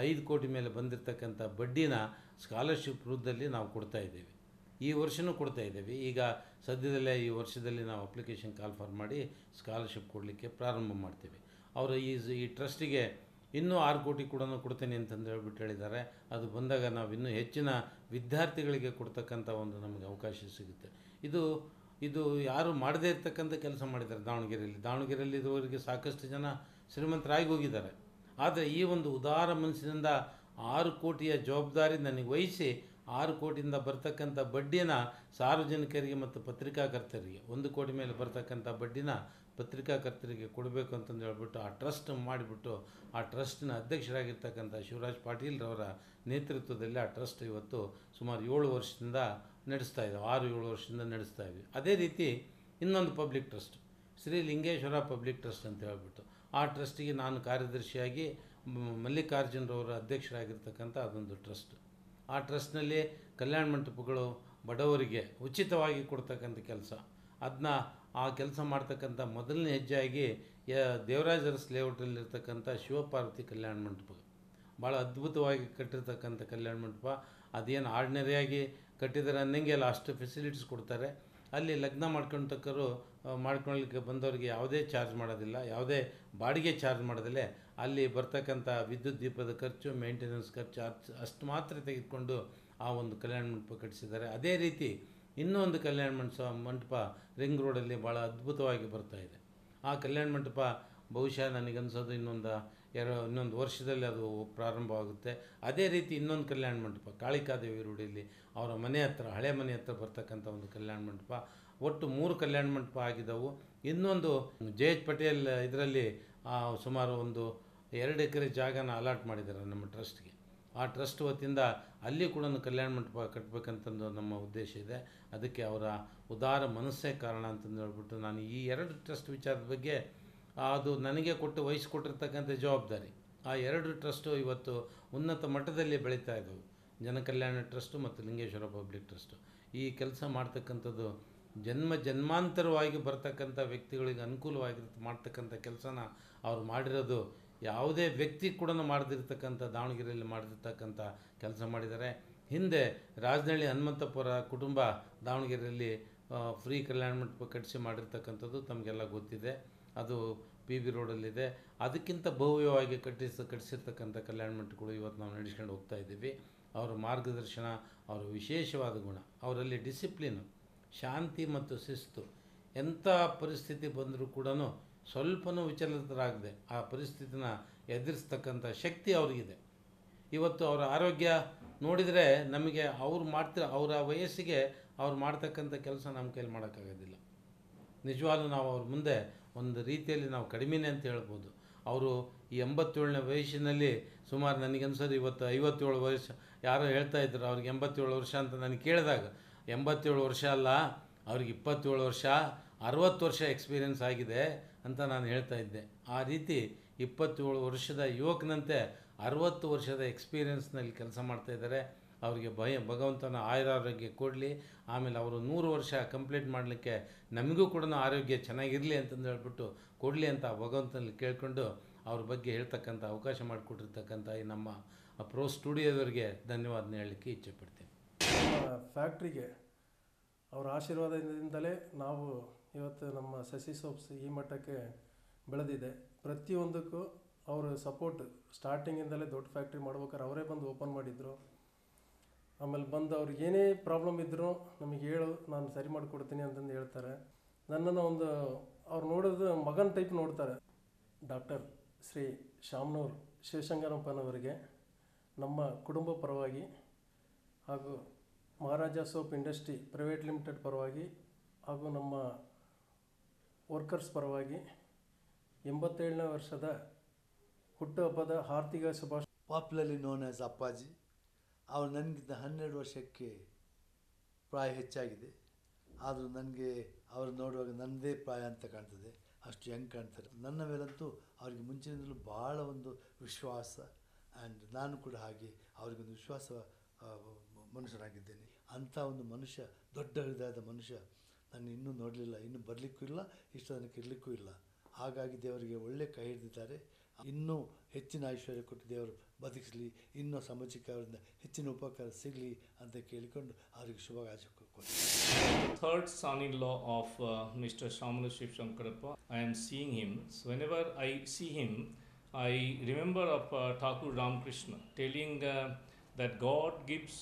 5 ಕೋಟಿ ಮೇಲೆ ಬಂದಿರತಕ್ಕಂಥ ಬಡ್ಡಿನ ಸ್ಕಾಲರ್ಶಿಪ್ ರೂಪದಲ್ಲಿ ನಾವು ಕೊಡ್ತಾಯಿದ್ದೀವಿ. ಈ ವರ್ಷವೂ ಕೊಡ್ತಾಯಿದ್ದೀವಿ. ಈಗ ಸದ್ಯದಲ್ಲೇ ಈ ವರ್ಷದಲ್ಲಿ ನಾವು ಅಪ್ಲಿಕೇಶನ್ ಕಾಲ್ಫಾರ್ ಮಾಡಿ ಸ್ಕಾಲರ್ಶಿಪ್ ಕೊಡಲಿಕ್ಕೆ ಪ್ರಾರಂಭ ಮಾಡ್ತೀವಿ. ಅವರು ಈ ಟ್ರಸ್ಟಿಗೆ ಇನ್ನೂ 6 ಕೋಟಿ ಕೂಡ ಕೊಡ್ತೇನೆ ಅಂತಂದು ಹೇಳ್ಬಿಟ್ಟು ಹೇಳಿದ್ದಾರೆ. ಅದು ಬಂದಾಗ ನಾವು ಇನ್ನೂ ಹೆಚ್ಚಿನ ವಿದ್ಯಾರ್ಥಿಗಳಿಗೆ ಕೊಡ್ತಕ್ಕಂಥ ಒಂದು ನಮಗೆ ಅವಕಾಶ ಸಿಗುತ್ತೆ. ಇದು ಯಾರು ಮಾಡದೇ ಇರ್ತಕ್ಕಂಥ ಕೆಲಸ ಮಾಡಿದ್ದಾರೆ ದಾವಣಗೆರೆಯಲ್ಲಿ ಇದುವರೆಗೆ ಸಾಕಷ್ಟು ಜನ ಶ್ರೀಮಂತರಾಗಿ ಹೋಗಿದ್ದಾರೆ. ಆದರೆ ಈ ಒಂದು ಉದಾರ ಮನಸ್ಸಿನಿಂದ 6 ಕೋಟಿಯ ಜವಾಬ್ದಾರಿ ನನಗೆ ವಹಿಸಿ 6 ಕೋಟಿಯಿಂದ ಬರ್ತಕ್ಕಂಥ ಬಡ್ಡಿನ ಸಾರ್ವಜನಿಕರಿಗೆ ಮತ್ತು ಪತ್ರಿಕಾಕರ್ತರಿಗೆ, 1 ಕೋಟಿ ಮೇಲೆ ಬರ್ತಕ್ಕಂಥ ಬಡ್ಡಿನ ಪತ್ರಿಕಾಕರ್ತರಿಗೆ ಕೊಡಬೇಕು ಅಂತಂದು ಹೇಳ್ಬಿಟ್ಟು ಆ ಟ್ರಸ್ಟ್ ಮಾಡಿಬಿಟ್ಟು, ಆ ಟ್ರಸ್ಟ್ನ ಅಧ್ಯಕ್ಷರಾಗಿರ್ತಕ್ಕಂಥ ಶಿವರಾಜ್ ಪಾಟೀಲ್ರವರ ನೇತೃತ್ವದಲ್ಲಿ ಆ ಟ್ರಸ್ಟ್ ಇವತ್ತು ಸುಮಾರು 7 ವರ್ಷದಿಂದ ನಡೆಸ್ತಾ ಇದ್ದಾವೆ, 6-7 ವರ್ಷದಿಂದ ನಡೆಸ್ತಾ ಇದ್ವಿ. ಅದೇ ರೀತಿ ಇನ್ನೊಂದು public trust, Shri Lingeshwara public trust ಅಂತ ಹೇಳ್ಬಿಟ್ಟು, ಆ ಟ್ರಸ್ಟಿಗೆ ನಾನು ಕಾರ್ಯದರ್ಶಿಯಾಗಿ ಮಲ್ಲಿಕಾರ್ಜುನರವರ ಅಧ್ಯಕ್ಷರಾಗಿರ್ತಕ್ಕಂಥ ಅದೊಂದು ಟ್ರಸ್ಟ್. ಆ ಟ್ರಸ್ಟ್ನಲ್ಲಿ ಕಲ್ಯಾಣ ಮಂಟಪಗಳು ಬಡವರಿಗೆ ಉಚಿತವಾಗಿ ಕೊಡ್ತಕ್ಕಂಥ ಕೆಲಸ, ಅದನ್ನ ಆ ಕೆಲಸ ಮಾಡ್ತಕ್ಕಂಥ ಮೊದಲನೇ ಹೆಜ್ಜೆಯಾಗಿ ದೇವರಾಜ ಅರಸ್ ಲೇಔಟಲ್ಲಿರ್ತಕ್ಕಂಥ ಶಿವಪಾರ್ವತಿ ಕಲ್ಯಾಣ ಮಂಟಪ, ಭಾಳ ಅದ್ಭುತವಾಗಿ ಕಟ್ಟಿರ್ತಕ್ಕಂಥ ಕಲ್ಯಾಣ ಮಂಟಪ. ಅದೇನು ಆರ್ಡಿನರಿಯಾಗಿ ಕಟ್ಟಿದ್ದಾರೆ ಅನ್ನಂಗೆ ಅಲ್ಲ, ಅಷ್ಟು ಫೆಸಿಲಿಟೀಸ್ ಕೊಡ್ತಾರೆ. ಅಲ್ಲಿ ಲಗ್ನ ಮಾಡ್ಕೊಳ್ಳಿಕ್ಕೆ ಬಂದವರಿಗೆ ಯಾವುದೇ ಚಾರ್ಜ್ ಮಾಡೋದಿಲ್ಲ, ಯಾವುದೇ ಬಾಡಿಗೆ ಚಾರ್ಜ್ ಮಾಡೋದಿಲ್ಲ. ಅಲ್ಲಿ ಬರ್ತಕ್ಕಂಥ ವಿದ್ಯುತ್ ದೀಪದ ಖರ್ಚು, ಮೇಂಟೆನೆನ್ಸ್ ಖರ್ಚು ಅಷ್ಟು ಮಾತ್ರ ತೆಗೆದುಕೊಂಡು ಆ ಒಂದು ಕಲ್ಯಾಣ ಮಂಟಪ ಕಟ್ಟಿಸಿದ್ದಾರೆ. ಅದೇ ರೀತಿ ಇನ್ನೊಂದು ಕಲ್ಯಾಣ ಮಂಟಪ ರಿಂಗ್ ರೋಡಲ್ಲಿ ಭಾಳ ಅದ್ಭುತವಾಗಿ ಬರ್ತಾಯಿದೆ. ಆ ಕಲ್ಯಾಣ ಮಂಟಪ ಬಹುಶಃ ನನಗನ್ಸೋದು ಇನ್ನೊಂದು ವರ್ಷದಲ್ಲಿ ಅದು ಪ್ರಾರಂಭವಾಗುತ್ತೆ. ಅದೇ ರೀತಿ ಇನ್ನೊಂದು ಕಲ್ಯಾಣ ಮಂಟಪ ಕಾಳಿಕಾದೇವಿ ರೋಡಲ್ಲಿ ಅವರ ಮನೆ ಹತ್ರ, ಹಳೆ ಮನೆ ಹತ್ರ ಬರ್ತಕ್ಕಂಥ ಒಂದು ಕಲ್ಯಾಣ ಮಂಟಪ. ಒಟ್ಟು 3 ಕಲ್ಯಾಣ ಮಂಟಪ ಆಗಿದ್ದವು. ಇನ್ನೊಂದು ಜೆ.ಎಚ್. ಪಟೇಲ್ ಇದರಲ್ಲಿ ಸುಮಾರು ಒಂದು 2 ಎಕರೆ ಜಾಗನ ಅಲಾಟ್ ಮಾಡಿದ್ದಾರೆ ನಮ್ಮ ಟ್ರಸ್ಟ್ಗೆ. ಆ ಟ್ರಸ್ಟ್ ವತಿಯಿಂದ ಅಲ್ಲಿ ಕೂಡ ಕಲ್ಯಾಣ ಮಂಟಪ ಕಟ್ಟಬೇಕಂತಂದು ನಮ್ಮ ಉದ್ದೇಶ ಇದೆ. ಅದಕ್ಕೆ ಅವರ ಉದಾರ ಮನಸ್ಸೇ ಕಾರಣ ಅಂತಂದು ಹೇಳ್ಬಿಟ್ಟು ನಾನು ಈ 2 ಟ್ರಸ್ಟ್ ವಿಚಾರದ ಬಗ್ಗೆ ಅದು ನನಗೆ ವಹಿಸ್ಕೊಟ್ಟಿರ್ತಕ್ಕಂಥ ಜವಾಬ್ದಾರಿ. ಆ 2 ಟ್ರಸ್ಟು ಇವತ್ತು ಉನ್ನತ ಮಟ್ಟದಲ್ಲಿ ಬೆಳೀತಾ ಇದ್ದವು, ಜನಕಲ್ಯಾಣ ಟ್ರಸ್ಟು ಮತ್ತು ಲಿಂಗೇಶ್ವರ ಪಬ್ಲಿಕ್ ಟ್ರಸ್ಟು. ಈ ಕೆಲಸ ಮಾಡ್ತಕ್ಕಂಥದ್ದು ಜನ್ಮಾಂತರವಾಗಿ ಬರ್ತಕ್ಕಂಥ ವ್ಯಕ್ತಿಗಳಿಗೆ ಅನುಕೂಲವಾಗಿ ಮಾಡ್ತಕ್ಕಂಥ ಕೆಲಸನ ಅವ್ರು ಮಾಡಿರೋದು ಯಾವುದೇ ವ್ಯಕ್ತಿ ಕೂಡ ಮಾಡದಿರ್ತಕ್ಕಂಥ, ದಾವಣಗೆರೆಯಲ್ಲಿ ಮಾಡಿರ್ತಕ್ಕಂಥ ಕೆಲಸ ಮಾಡಿದ್ದಾರೆ. ಹಿಂದೆ ರಾಜನಹಳ್ಳಿ ಹನುಮಂತಪುರ ಕುಟುಂಬ ದಾವಣಗೆರೆಯಲ್ಲಿ ಫ್ರೀ ಕಲ್ಯಾಣ ಮಂಟಪ ಕಟ್ಟಿಸಿ ಮಾಡಿರ್ತಕ್ಕಂಥದ್ದು ತಮಗೆಲ್ಲ ಗೊತ್ತಿದೆ. ಅದು PB ರೋಡಲ್ಲಿದೆ. ಅದಕ್ಕಿಂತ ಭವ್ಯವಾಗಿ ಕಟ್ಟಿಸಿರ್ತಕ್ಕಂಥ ಕಲ್ಯಾಣ ಮಂಟಪಗಳು ಇವತ್ತು ನಾವು ನಡೆಸ್ಕೊಂಡು ಹೋಗ್ತಾ ಇದ್ದೀವಿ. ಅವರ ಮಾರ್ಗದರ್ಶನ, ಅವರ ವಿಶೇಷವಾದ ಗುಣ, ಅವರಲ್ಲಿ ಡಿಸಿಪ್ಲಿನು, ಶಾಂತಿ ಮತ್ತು ಶಿಸ್ತು, ಎಂಥ ಪರಿಸ್ಥಿತಿ ಬಂದರೂ ಕೂಡ ಸ್ವಲ್ಪನೂ ವಿಚಲಿತರಾಗದೆ ಆ ಪರಿಸ್ಥಿತಿನ ಎದುರಿಸ್ತಕ್ಕಂಥ ಶಕ್ತಿ ಅವ್ರಿಗಿದೆ. ಇವತ್ತು ಅವರ ಆರೋಗ್ಯ ನೋಡಿದರೆ ನಮಗೆ ಅವರ ವಯಸ್ಸಿಗೆ ಅವ್ರು ಮಾಡ್ತಕ್ಕಂಥ ಕೆಲಸ ನಮ್ಮ ಕೈಲಿ ಮಾಡೋಕ್ಕಾಗೋದಿಲ್ಲ. ನಿಜವಾಗ್ಲೂ ನಾವು ಅವ್ರ ಮುಂದೆ ಒಂದು ರೀತಿಯಲ್ಲಿ ನಾವು ಕಡಿಮೆನೇ ಅಂತ ಹೇಳ್ಬೋದು. ಅವರು ಈ 87ನೇ ವಯಸ್ಸಿನಲ್ಲಿ ಸುಮಾರು ನನಗನ್ಸೋದು ಇವತ್ತು 57 ವರ್ಷ, ಯಾರೋ ಹೇಳ್ತಾ ಇದ್ರು ಅವ್ರಿಗೆ 87 ವರ್ಷ ಅಂತ ನನಗೆ ಕೇಳಿದಾಗ, 87 ವರ್ಷ ಅಲ್ಲ ಅವ್ರಿಗೆ 27 ವರ್ಷ, 60 ವರ್ಷ ಎಕ್ಸ್ಪೀರಿಯೆನ್ಸ್ ಆಗಿದೆ ಅಂತ ನಾನು ಹೇಳ್ತಾ ಇದ್ದೆ. ಆ ರೀತಿ 27 ವರ್ಷದ ಯುವಕನಂತೆ 60 ವರ್ಷದ ಎಕ್ಸ್ಪೀರಿಯೆನ್ಸ್ನಲ್ಲಿ ಕೆಲಸ ಮಾಡ್ತಾಯಿದ್ದಾರೆ. ಅವರಿಗೆ ಭಗವಂತನ ಆಯುರಾರೋಗ್ಯ ಕೊಡಲಿ. ಆಮೇಲೆ ಅವರು 100 ವರ್ಷ ಕಂಪ್ಲೀಟ್ ಮಾಡಲಿಕ್ಕೆ ನಮಗೂ ಕೂಡ ಆರೋಗ್ಯ ಚೆನ್ನಾಗಿರಲಿ ಅಂತಂದು ಹೇಳ್ಬಿಟ್ಟು ಕೊಡಲಿ ಅಂತ ಭಗವಂತನಲ್ಲಿ ಕೇಳಿಕೊಂಡು ಅವ್ರ ಬಗ್ಗೆ ಹೇಳ್ತಕ್ಕಂಥ ಅವಕಾಶ ಮಾಡಿಕೊಟ್ಟಿರ್ತಕ್ಕಂಥ ಈ ನಮ್ಮ ಪ್ರೋ ಸ್ಟುಡಿಯೋದವರಿಗೆ ಧನ್ಯವಾದನ ಹೇಳಲಿಕ್ಕೆ ಇಚ್ಛೆಪಡ್ತೀನಿ. ನಮ್ಮ ಫ್ಯಾಕ್ಟ್ರಿಗೆ ಅವರ ಆಶೀರ್ವಾದದಿಂದಲೇ ನಾವು ಇವತ್ತು ನಮ್ಮ ಸಸಿ ಸೋಪ್ಸ್ ಈ ಮಟ್ಟಕ್ಕೆ ಬೆಳೆದಿದೆ. ಪ್ರತಿಯೊಂದಕ್ಕೂ ಅವರ ಸಪೋರ್ಟ್ ಸ್ಟಾರ್ಟಿಂಗಿಂದಲೇ ದೊಡ್ಡ ಫ್ಯಾಕ್ಟ್ರಿ ಮಾಡ್ಬೇಕಾದ್ರೆ ಅವರೇ ಬಂದು ಓಪನ್ ಮಾಡಿದರು. ಆಮೇಲೆ ಬಂದು ಅವ್ರಿಗೆ ಏನೇ ಪ್ರಾಬ್ಲಮ್ ಇದ್ದರೂ ನಮಗೆ ಹೇಳು, ನಾನು ಸರಿ ಮಾಡಿಕೊಡ್ತೀನಿ ಅಂತಂದು ಹೇಳ್ತಾರೆ. ನನ್ನನ್ನು ಅವ್ರು ನೋಡೋದು ಮಗನ ಟೈಪ್ ನೋಡ್ತಾರೆ. ಡಾಕ್ಟರ್ ಶ್ರೀ ಶಾಮನೂರು ಶಿವಶಂಕರಪ್ಪನವರಿಗೆ ನಮ್ಮ ಕುಟುಂಬ ಪರವಾಗಿ ಹಾಗೂ ಮಹಾರಾಜ ಸೋಪ್ ಇಂಡಸ್ಟ್ರಿ ಪ್ರೈವೇಟ್ ಲಿಮಿಟೆಡ್ ಪರವಾಗಿ ಹಾಗೂ ನಮ್ಮ ವರ್ಕರ್ಸ್ ಪರವಾಗಿ 87ನೇ ವರ್ಷದ ಹುಟ್ಟುಹಬ್ಬದ ಹಾರ್ದಿಕ ಶುಭಾಶಯ. ಪಾಪ್ಯುಲರ್ಲಿ ನೋನ್ ಆ್ಯಸ್ ಅಪ್ಪಾಜಿ. ಅವರು ನನಗಿಂತ 12 ವರ್ಷಕ್ಕೆ ಪ್ರಾಯ ಹೆಚ್ಚಾಗಿದೆ. ಆದರೂ ನನಗೆ ಅವರು ನೋಡುವಾಗ ನನ್ನದೇ ಪ್ರಾಯ ಅಂತ ಕಾಣ್ತದೆ, ಅಷ್ಟು ಯಂಗ್ ಕಾಣ್ತಾರೆ. ನನ್ನ ಮೇಲಂತೂ ಅವರಿಗೆ ಮುಂಚಿನಿಂದಲೂ ಭಾಳ ಒಂದು ವಿಶ್ವಾಸ, ಆ್ಯಂಡ್ ನಾನು ಕೂಡ ಹಾಗೆ ಅವರಿಗೊಂದು ವಿಶ್ವಾಸ ಮನುಷ್ಯನಾಗಿದ್ದೇನೆ. ಅಂಥ ಒಂದು ಮನುಷ್ಯ, ದೊಡ್ಡ ಹೃದಯದ ಮನುಷ್ಯ ನಾನು ಇನ್ನೂ ನೋಡಲಿಲ್ಲ, ಇನ್ನೂ ಬರಲಿಕ್ಕೂ ಇಲ್ಲ, ಇಷ್ಟು ನನಗೆ ಇರಲಿಕ್ಕೂ ಇಲ್ಲ. ಹಾಗಾಗಿ ದೇವರಿಗೆ ಒಳ್ಳೆ ಕೈ ಹಿಡಿದಿದ್ದಾರೆ. ಇನ್ನೂ ಹೆಚ್ಚಿನ ಐಶ್ವರ್ಯ ಕೊಟ್ಟು ದೇವರು ಬದುಕಿಸಲಿ, ಇನ್ನೂ ಸಮಾಜಕ್ಕೆ ಅವರಿಂದ ಹೆಚ್ಚಿನ ಉಪಕಾರ ಸಿಗಲಿ ಅಂತ ಕೇಳಿಕೊಂಡು ಅವರಿಗೆ ಶುಭಾಶಯ ಕೊಡ್ತೀನಿ. Third son-in-law of Mr. Shamalu Shiv Shankarappa. I am seeing him. So whenever I see him, I remember of Thakur Ramakrishna telling that God gives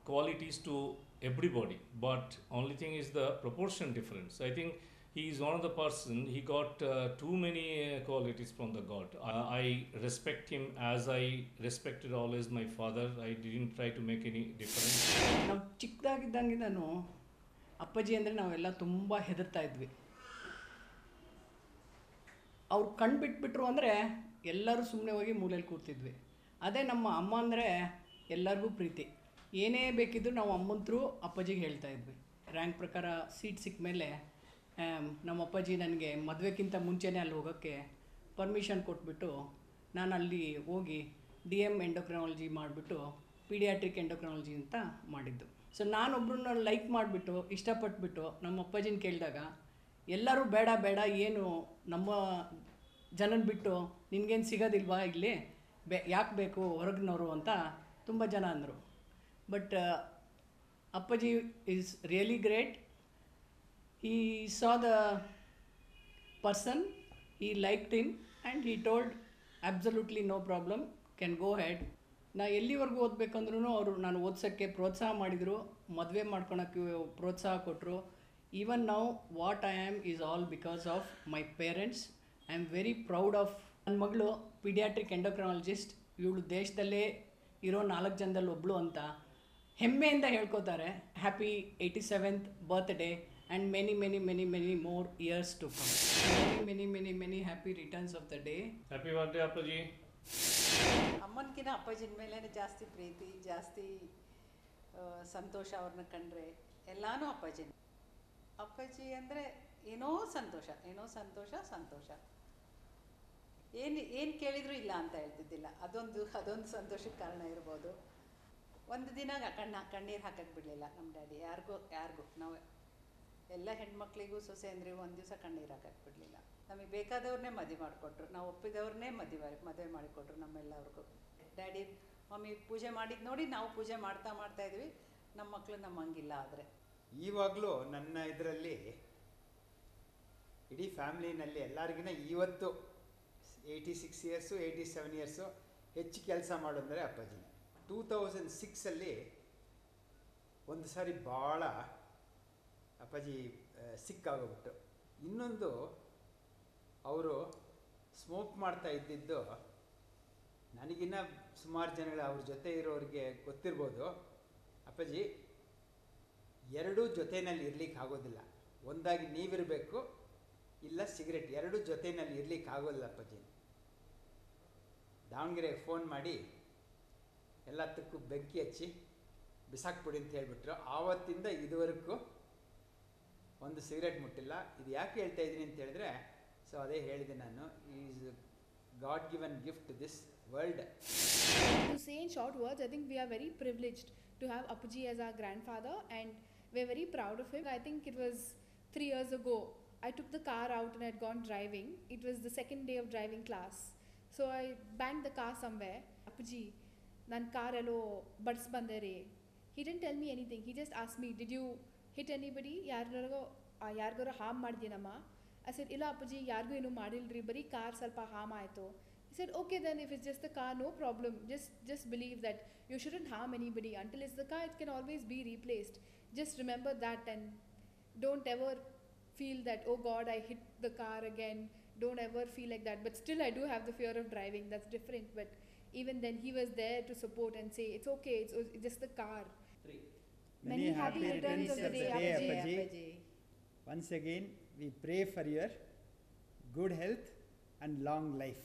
qualities to everybody, but only thing is the proportion difference. I think he is one of the person, he got too many qualities from the God. I respect him as I respected always my father. I didn't try to make any difference. ನಾವು ಚಿಕ್ಕದಾಗಿದ್ದಂಗೆ ನಾನು ಅಪ್ಪಾಜಿ ಅಂದರೆ ನಾವೆಲ್ಲ ತುಂಬ ಹೆದರ್ತಾ ಇದ್ವಿ. ಅವ್ರು ಕಣ್ಣು ಬಿಟ್ಬಿಟ್ರು ಅಂದರೆ ಎಲ್ಲರೂ ಸುಮ್ಮನೆ ಹೋಗಿ ಮೂಲೆಯಲ್ಲಿ ಕೂರ್ತಿದ್ವಿ. ಅದೇ ನಮ್ಮ ಅಮ್ಮ ಅಂದರೆ ಎಲ್ಲರಿಗೂ ಪ್ರೀತಿ. ಏನೇ ಬೇಕಿದ್ದರೂ ನಾವು ಅಮ್ಮನ ಥ್ರೂ ಅಪ್ಪಾಜಿಗೆ ಹೇಳ್ತಾ ಇದ್ವಿ. ರ್ಯಾಂಕ್ ಪ್ರಕಾರ ಸೀಟ್ ಸಿಕ್ಕ ಮೇಲೆ ನಮ್ಮ ಅಪ್ಪಾಜಿ ನನಗೆ ಮದುವೆಗಿಂತ ಮುಂಚೆನೇ ಅಲ್ಲಿ ಹೋಗೋಕ್ಕೆ ಪರ್ಮಿಷನ್ ಕೊಟ್ಬಿಟ್ಟು ನಾನು ಅಲ್ಲಿ ಹೋಗಿ DM ಎಂಡೋಕ್ರನಾಲಜಿ ಮಾಡಿಬಿಟ್ಟು ಪೀಡಿಯಾಟ್ರಿಕ್ ಎಂಡೋಕ್ರನಾಲಜಿ ಅಂತ ಮಾಡಿದ್ದು. ಸೊ ನಾನೊಬ್ಬರನ್ನ ಲೈಕ್ ಮಾಡಿಬಿಟ್ಟು ಇಷ್ಟಪಟ್ಬಿಟ್ಟು ನಮ್ಮ ಅಪ್ಪಾಜಿನ ಕೇಳಿದಾಗ ಎಲ್ಲರೂ ಬೇಡ ಬೇಡ, ಏನು ನಮ್ಮ ಜನನ ಬಿಟ್ಟು ನಿನಗೇನು ಸಿಗೋದಿಲ್ವಾ ಇಲ್ಲಿ, ಯಾಕೆ ಬೇಕು ಹೊರಗಿನವರು ಅಂತ ತುಂಬ ಜನ ಅಂದರು. ಬಟ್ ಅಪ್ಪಾಜಿ is really great. He saw the person, he liked him, and he told absolutely no problem, can go ahead. ನಾ ಎಲ್ಲಿವರೆಗೂ ಓದಬೇಕಂದ್ರೂ ಅವರು ನಾನು ಓದ್ಸೋಕ್ಕೆ ಪ್ರೋತ್ಸಾಹ ಮಾಡಿದರು, ಮದುವೆ ಮಾಡ್ಕೊಳಕ್ಕೆ ಪ್ರೋತ್ಸಾಹ ಕೊಟ್ಟರು. Even now what I am is all because of my parents. I am very proud of ನನ್ನ ಮಗಳು ಪೀಡಿಯಾಟ್ರಿಕ್ ಎಂಡೋಕ್ರನಾಲಜಿಸ್ಟ್. ಇವಳು ದೇಶದಲ್ಲೇ ಇರೋ 4 ಜನದಲ್ಲಿ ಒಬ್ಬಳು ಅಂತ ಹೆಮ್ಮೆಯಿಂದ ಹೇಳ್ಕೊತಾರೆ. Happy 87th birthday and many more years to come. Many happy returns of the day. Happy birthday Appaji. ಅಮ್ಮನಕಿನ ಅಪ್ಪಾಜಿನ ಮೇಲೇ ಜಾಸ್ತಿ ಪ್ರೀತಿ, ಜಾಸ್ತಿ ಸಂತೋಷ. ಅವ್ರನ್ನ ಕಂಡ್ರೆ ಎಲ್ಲಾನು ಅಪ್ಪಾಜಿನ. ಅಪ್ಪಾಜಿ ಅಂದರೆ ಏನೋ ಸಂತೋಷ. ಏನು ಕೇಳಿದರೂ ಇಲ್ಲ ಅಂತ ಹೇಳ್ತಿದ್ದಿಲ್ಲ. ಅದೊಂದು ಸಂತೋಷಕ್ಕೆ ಕಾರಣ ಇರ್ಬೋದು. ಒಂದು ದಿನ ಕಣ್ಣೀರು ಹಾಕಕ್ಕೆ ಬಿಡಲಿಲ್ಲ ನಮ್ಮ ಡ್ಯಾಡಿ. ಯಾರಿಗೂ ನಾವು ಎಲ್ಲ ಹೆಣ್ಮಕ್ಳಿಗೂ ಸೊಸೆಯಂದ್ರಿಗೂ ಒಂದು ದಿವಸ ಕಣ್ಣೀರು ಹಾಕಕ್ಕೆ ಬಿಡಲಿಲ್ಲ. ನಮಗೆ ಬೇಕಾದವ್ರನ್ನೇ ಮದುವೆ ಮಾಡಿಕೊಟ್ರು, ನಾವು ಒಪ್ಪಿದವ್ರನ್ನೇ ಮದುವೆ ಮಾಡಿಕೊಟ್ರು ನಮ್ಮೆಲ್ಲವ್ರಿಗೂ. ಡ್ಯಾಡಿ ಮಮ್ಮಿ ಪೂಜೆ ಮಾಡಿದ್ದು ನೋಡಿ ನಾವು ಪೂಜೆ ಮಾಡ್ತಾ ಇದ್ವಿ. ನಮ್ಮ ಮಕ್ಕಳು ನಮ್ಮ ಹಂಗಿಲ್ಲ. ಆದರೆ ಈವಾಗಲೂ ನನ್ನ ಇದರಲ್ಲಿ ಇಡೀ ಫ್ಯಾಮ್ಲಿನಲ್ಲಿ ಎಲ್ಲರಿಗಿನ ಇವತ್ತು 86 ಇಯರ್ಸು 87 ಇಯರ್ಸು ಹೆಚ್ಚು ಕೆಲಸ ಮಾಡೋದಂದರೆ ಅಪ್ಪಾಜಿನೇ. 2006 ಒಂದು ಸಾರಿ ಭಾಳ ಅಪ್ಪಾಜಿ ಸಿಕ್ಕಾಗೋಗ್ಬಿಟ್ಟು. ಇನ್ನೊಂದು, ಅವರು ಸ್ಮೋಕ್ ಮಾಡ್ತಾ ಇದ್ದಿದ್ದು ನನಗಿನ್ನ ಸುಮಾರು ಜನಗಳು ಅವ್ರ ಜೊತೆ ಇರೋರಿಗೆ ಗೊತ್ತಿರ್ಬೋದು. ಅಪ್ಪಾಜಿ 2 ಜೊತೆಯಲ್ಲಿ ಇರ್ಲಿಕ್ಕೆ ಆಗೋದಿಲ್ಲ, ಒಂದಾಗಿ ನೀವಿರಬೇಕು ಇಲ್ಲ ಸಿಗರೆಟ್, 2 ಜೊತೆಯಲ್ಲಿ ಇರ್ಲಿಕ್ಕೆ ಆಗೋದಿಲ್ಲ ಅಪ್ಪಾಜಿ. ದಾವಣಗೆರೆಗೆ ಫೋನ್ ಮಾಡಿ ಎಲ್ಲದಕ್ಕೂ ಬೆಂಕಿ ಹಚ್ಚಿ ಬಿಸಾಕ್ಬಿಡಿ ಅಂತ ಹೇಳಿಬಿಟ್ರು. ಆವತ್ತಿಂದ ಇದುವರೆಗೂ ಒಂದು ಸಿಗರೆಟ್ ಮುಟ್ಟಿಲ್ಲ. ಇದು ಯಾಕೆ ಹೇಳ್ತಾ ಇದ್ದೀನಿ ಅಂತ ಹೇಳಿದ್ರೆ, ಸೊ ಅದೇ ಹೇಳಿದೆ ನಾನು, is God given gift to this world. To say in short words, I think we are very privileged to have Appaji as our grandfather, and we're very proud of him. I think it was 3 years ago, I took the car out and I had gone driving. It was the second day of driving class. So I banged the car somewhere. Appaji, nan car ello buds bandare. He didn't tell me anything. He just asked me, did you hit anybody? ಯಾರಿಗಾರು harm ಮಾಡಿದ್ಯೇನಮ್ಮ? I said, ಇಲ್ಲ ಅಪ್ಪಾಜಿ, ಯಾರಿಗೂ ಏನೂ ಮಾಡಿಲ್ರಿ, ಬರೀ car ಸ್ವಲ್ಪ harm ಆಯಿತು. He said, okay then, if it's just the car, no problem. Just believe that you shouldn't harm anybody. Until it's the car, it can always be replaced. Just remember that, and don't ever feel that, oh God, I hit the car again. Don't ever feel like that. But still, I do have the fear of driving. That's different. But even then, he was there to support and say, it's okay, it's just the car. Many happy returns of the day, Appaji. Once again, we pray for your good health and long life.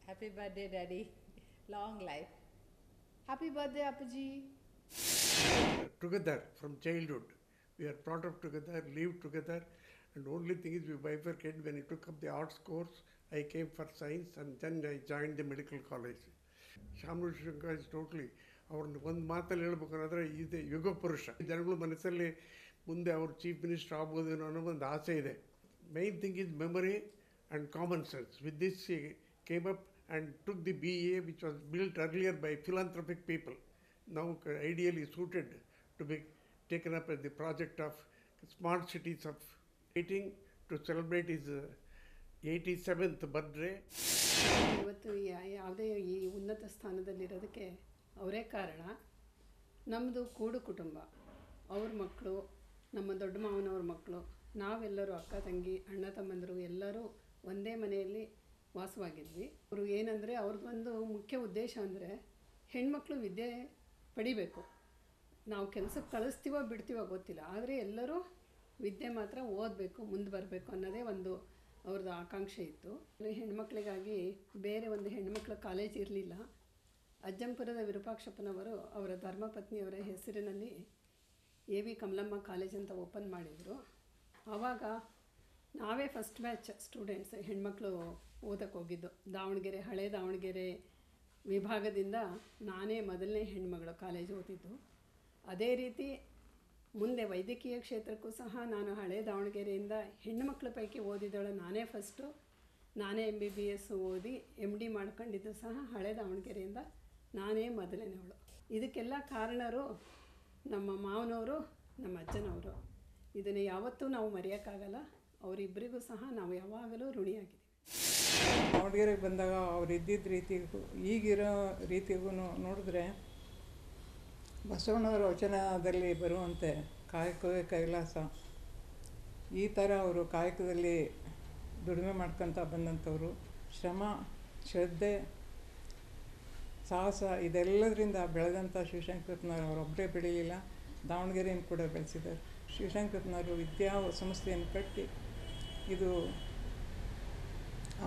Happy birthday, Daddy. Long life. Happy birthday, Appaji. Together from childhood. We are brought up together, lived together, and the only thing is we bifurcated. When I took up the arts course, I came for science and then I joined the medical college. Shamanur Shivashankar is totally ಅವ್ರನ್ನ ಒಂದು ಮಾತಲ್ಲಿ ಹೇಳ್ಬೇಕಂದ್ರೆ ಇದೆ ಯುಗ ಪುರುಷ. ಜನಗಳು ಮನಸ್ಸಲ್ಲಿ ಮುಂದೆ ಅವರು ಚೀಫ್ ಮಿನಿಸ್ಟರ್ ಆಗ್ಬೋದೇನೋ ಅನ್ನೋ ಒಂದು ಆಸೆ ಇದೆ. Main thing is memory and common sense. With this came up and took the BA which was built earlier by philanthropic people, now ideally suited to be taken up as the project of smart cities of waiting to celebrate his 87th birthday. ಇವತ್ತು ಯಾವುದೇ ಈ ಉನ್ನತ ಸ್ಥಾನದಲ್ಲಿರೋದಕ್ಕೆ ಅವರೇ ಕಾರಣ. ನಮ್ಮದು ಕೂಡು ಕುಟುಂಬ. ಅವ್ರ ಮಕ್ಕಳು, ನಮ್ಮ ದೊಡ್ಡ ಮಾವನವ್ರ ಮಕ್ಕಳು, ನಾವೆಲ್ಲರೂ ಅಕ್ಕ ತಂಗಿ ಅಣ್ಣ ತಮ್ಮಂದರು ಎಲ್ಲರೂ ಒಂದೇ ಮನೆಯಲ್ಲಿ ವಾಸವಾಗಿದ್ವಿ. ಅವರು ಏನಂದರೆ ಅವ್ರದ್ದೊಂದು ಮುಖ್ಯ ಉದ್ದೇಶ ಅಂದರೆ ಹೆಣ್ಮಕ್ಳು ವಿದ್ಯೆ ಪಡಿಬೇಕು. ನಾವು ಕೆಲಸಕ್ಕೆ ಕಳಿಸ್ತೀವೋ ಬಿಡ್ತೀವೋ ಗೊತ್ತಿಲ್ಲ, ಆದರೆ ಎಲ್ಲರೂ ವಿದ್ಯೆ ಮಾತ್ರ ಓದಬೇಕು, ಮುಂದೆ ಬರಬೇಕು ಅನ್ನೋದೇ ಒಂದು ಅವ್ರದ್ದು ಆಕಾಂಕ್ಷೆ ಇತ್ತು. ಹೆಣ್ಮಕ್ಳಿಗಾಗಿ ಬೇರೆ ಒಂದು ಹೆಣ್ಮಕ್ಳ ಕಾಲೇಜ್ ಇರಲಿಲ್ಲ. ಅಜ್ಜಂಪುರದ ವಿರೂಪಾಕ್ಷಪ್ಪನವರು ಅವರ ಧರ್ಮಪತ್ನಿಯವರ ಹೆಸರಿನಲ್ಲಿ AV ಕಮಲಮ್ಮ ಕಾಲೇಜ್ ಅಂತ ಓಪನ್ ಮಾಡಿದರು. ಆವಾಗ ನಾವೇ ಫಸ್ಟ್ ಬ್ಯಾಚ್ ಸ್ಟೂಡೆಂಟ್ಸ್ ಹೆಣ್ಮಕ್ಳು ಓದಕ್ಕೆ ಹೋಗಿದ್ದು. ದಾವಣಗೆರೆ, ಹಳೆ ದಾವಣಗೆರೆ ವಿಭಾಗದಿಂದ ನಾನೇ ಮೊದಲನೇ ಹೆಣ್ಮಗಳು ಕಾಲೇಜ್ ಓದಿದ್ದು. ಅದೇ ರೀತಿ ಮುಂದೆ ವೈದ್ಯಕೀಯ ಕ್ಷೇತ್ರಕ್ಕೂ ಸಹ ನಾನು ಹಳೆ ದಾವಣಗೆರೆಯಿಂದ ಹೆಣ್ಣುಮಕ್ಳ ಪೈಕಿ ಓದಿದಳು ನಾನೇ ಫಸ್ಟು. ನಾನೇ MBBS ಓದಿ MD ಮಾಡ್ಕೊಂಡಿದ್ದು ಸಹ ಹಳೆ ದಾವಣಗೆರೆಯಿಂದ ನಾನೇ ಮೊದಲನೇವಳು. ಇದಕ್ಕೆಲ್ಲ ಕಾರಣರು ನಮ್ಮ ಮಾವನವರು, ನಮ್ಮ ಅಜ್ಜನವರು. ಇದನ್ನು ಯಾವತ್ತೂ ನಾವು ಮರೆಯೋಕ್ಕಾಗಲ್ಲ. ಅವರಿಬ್ಬರಿಗೂ ಸಹ ನಾವು ಯಾವಾಗಲೂ ಋಣಿಯಾಗಿದ್ದೀವಿ. ದಾವಣಗೆರೆಗೆ ಬಂದಾಗ ಅವ್ರು ಇದ್ದಿದ್ದ ರೀತಿಗೂ ಈಗಿರೋ ರೀತಿಗೂ ನೋಡಿದ್ರೆ ಬಸವಣ್ಣವರ ವಚನದಲ್ಲಿ ಬರುವಂತೆ ಕಾಯಕವೇ ಕೈಲಾಸ, ಈ ಥರ ಅವರು ಕಾಯಕದಲ್ಲಿ ದುಡಿಮೆ ಮಾಡ್ಕೊತ ಬಂದಂಥವ್ರು. ಶ್ರಮ, ಶ್ರದ್ಧೆ, ಸಾಹಸ ಇದೆಲ್ಲದರಿಂದ ಬೆಳೆದಂಥ ಶಿವಶಂಕರಪ್ಪನವರು ಅವರೊಬ್ಬರೇ ಬೆಳೀಲಿಲ್ಲ, ದಾವಣಗೆರೆಯನ್ನು ಕೂಡ ಬೆಳೆಸಿದ್ದಾರೆ. ಶಿವಶಂಕರಪ್ಪನವರು ವಿದ್ಯಾ ಸಂಸ್ಥೆಯನ್ನು ಕಟ್ಟಿ ಇದು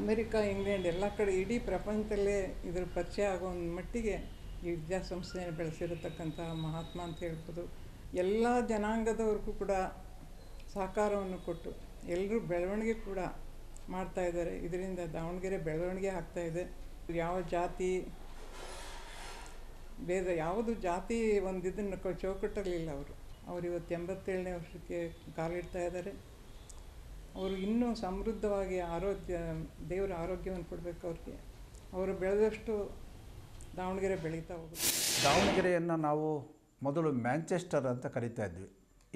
ಅಮೆರಿಕ, ಇಂಗ್ಲೆಂಡ್ ಎಲ್ಲ ಕಡೆ ಇಡೀ ಪ್ರಪಂಚದಲ್ಲೇ ಇದರ ಪರಿಚಯ ಆಗೋ ಒಂದು ಮಟ್ಟಿಗೆ ಈ ವಿದ್ಯಾಸಂಸ್ಥೆಯನ್ನು ಬೆಳೆಸಿರತಕ್ಕಂಥ ಮಹಾತ್ಮ ಅಂತ ಹೇಳ್ಬೋದು. ಎಲ್ಲ ಜನಾಂಗದವ್ರಿಗೂ ಕೂಡ ಸಹಕಾರವನ್ನು ಕೊಟ್ಟು ಎಲ್ಲರೂ ಬೆಳವಣಿಗೆ ಕೂಡ ಮಾಡ್ತಾಯಿದ್ದಾರೆ. ಇದರಿಂದ ದಾವಣಗೆರೆ ಬೆಳವಣಿಗೆ ಆಗ್ತಾಯಿದೆ. ಯಾವ ಜಾತಿ ಭೇದ, ಯಾವುದು ಜಾತಿ ಒಂದು ಇದನ್ನು ಚೌಕಟ್ಟಲ್ಲಿಲ್ಲ. ಅವರು ಇವತ್ತು 87ನೇ ವರ್ಷಕ್ಕೆ ಕಾಲಿಡ್ತಾ ಇದ್ದಾರೆ. ಅವರು ಇನ್ನೂ ಸಮೃದ್ಧವಾಗಿ ದೇವರ ಆರೋಗ್ಯವನ್ನು ಕೊಡಬೇಕು ಅವ್ರಿಗೆ. ಅವರು ಬೆಳೆದಷ್ಟು ದಾವಣಗೆರೆ ಬೆಳೀತಾ ಹೋಗುತ್ತೆ. ದಾವಣಗೆರೆಯನ್ನು ನಾವು ಮೊದಲು ಮ್ಯಾಂಚೆಸ್ಟರ್ ಅಂತ ಕರಿತಾ ಇದ್ವಿ,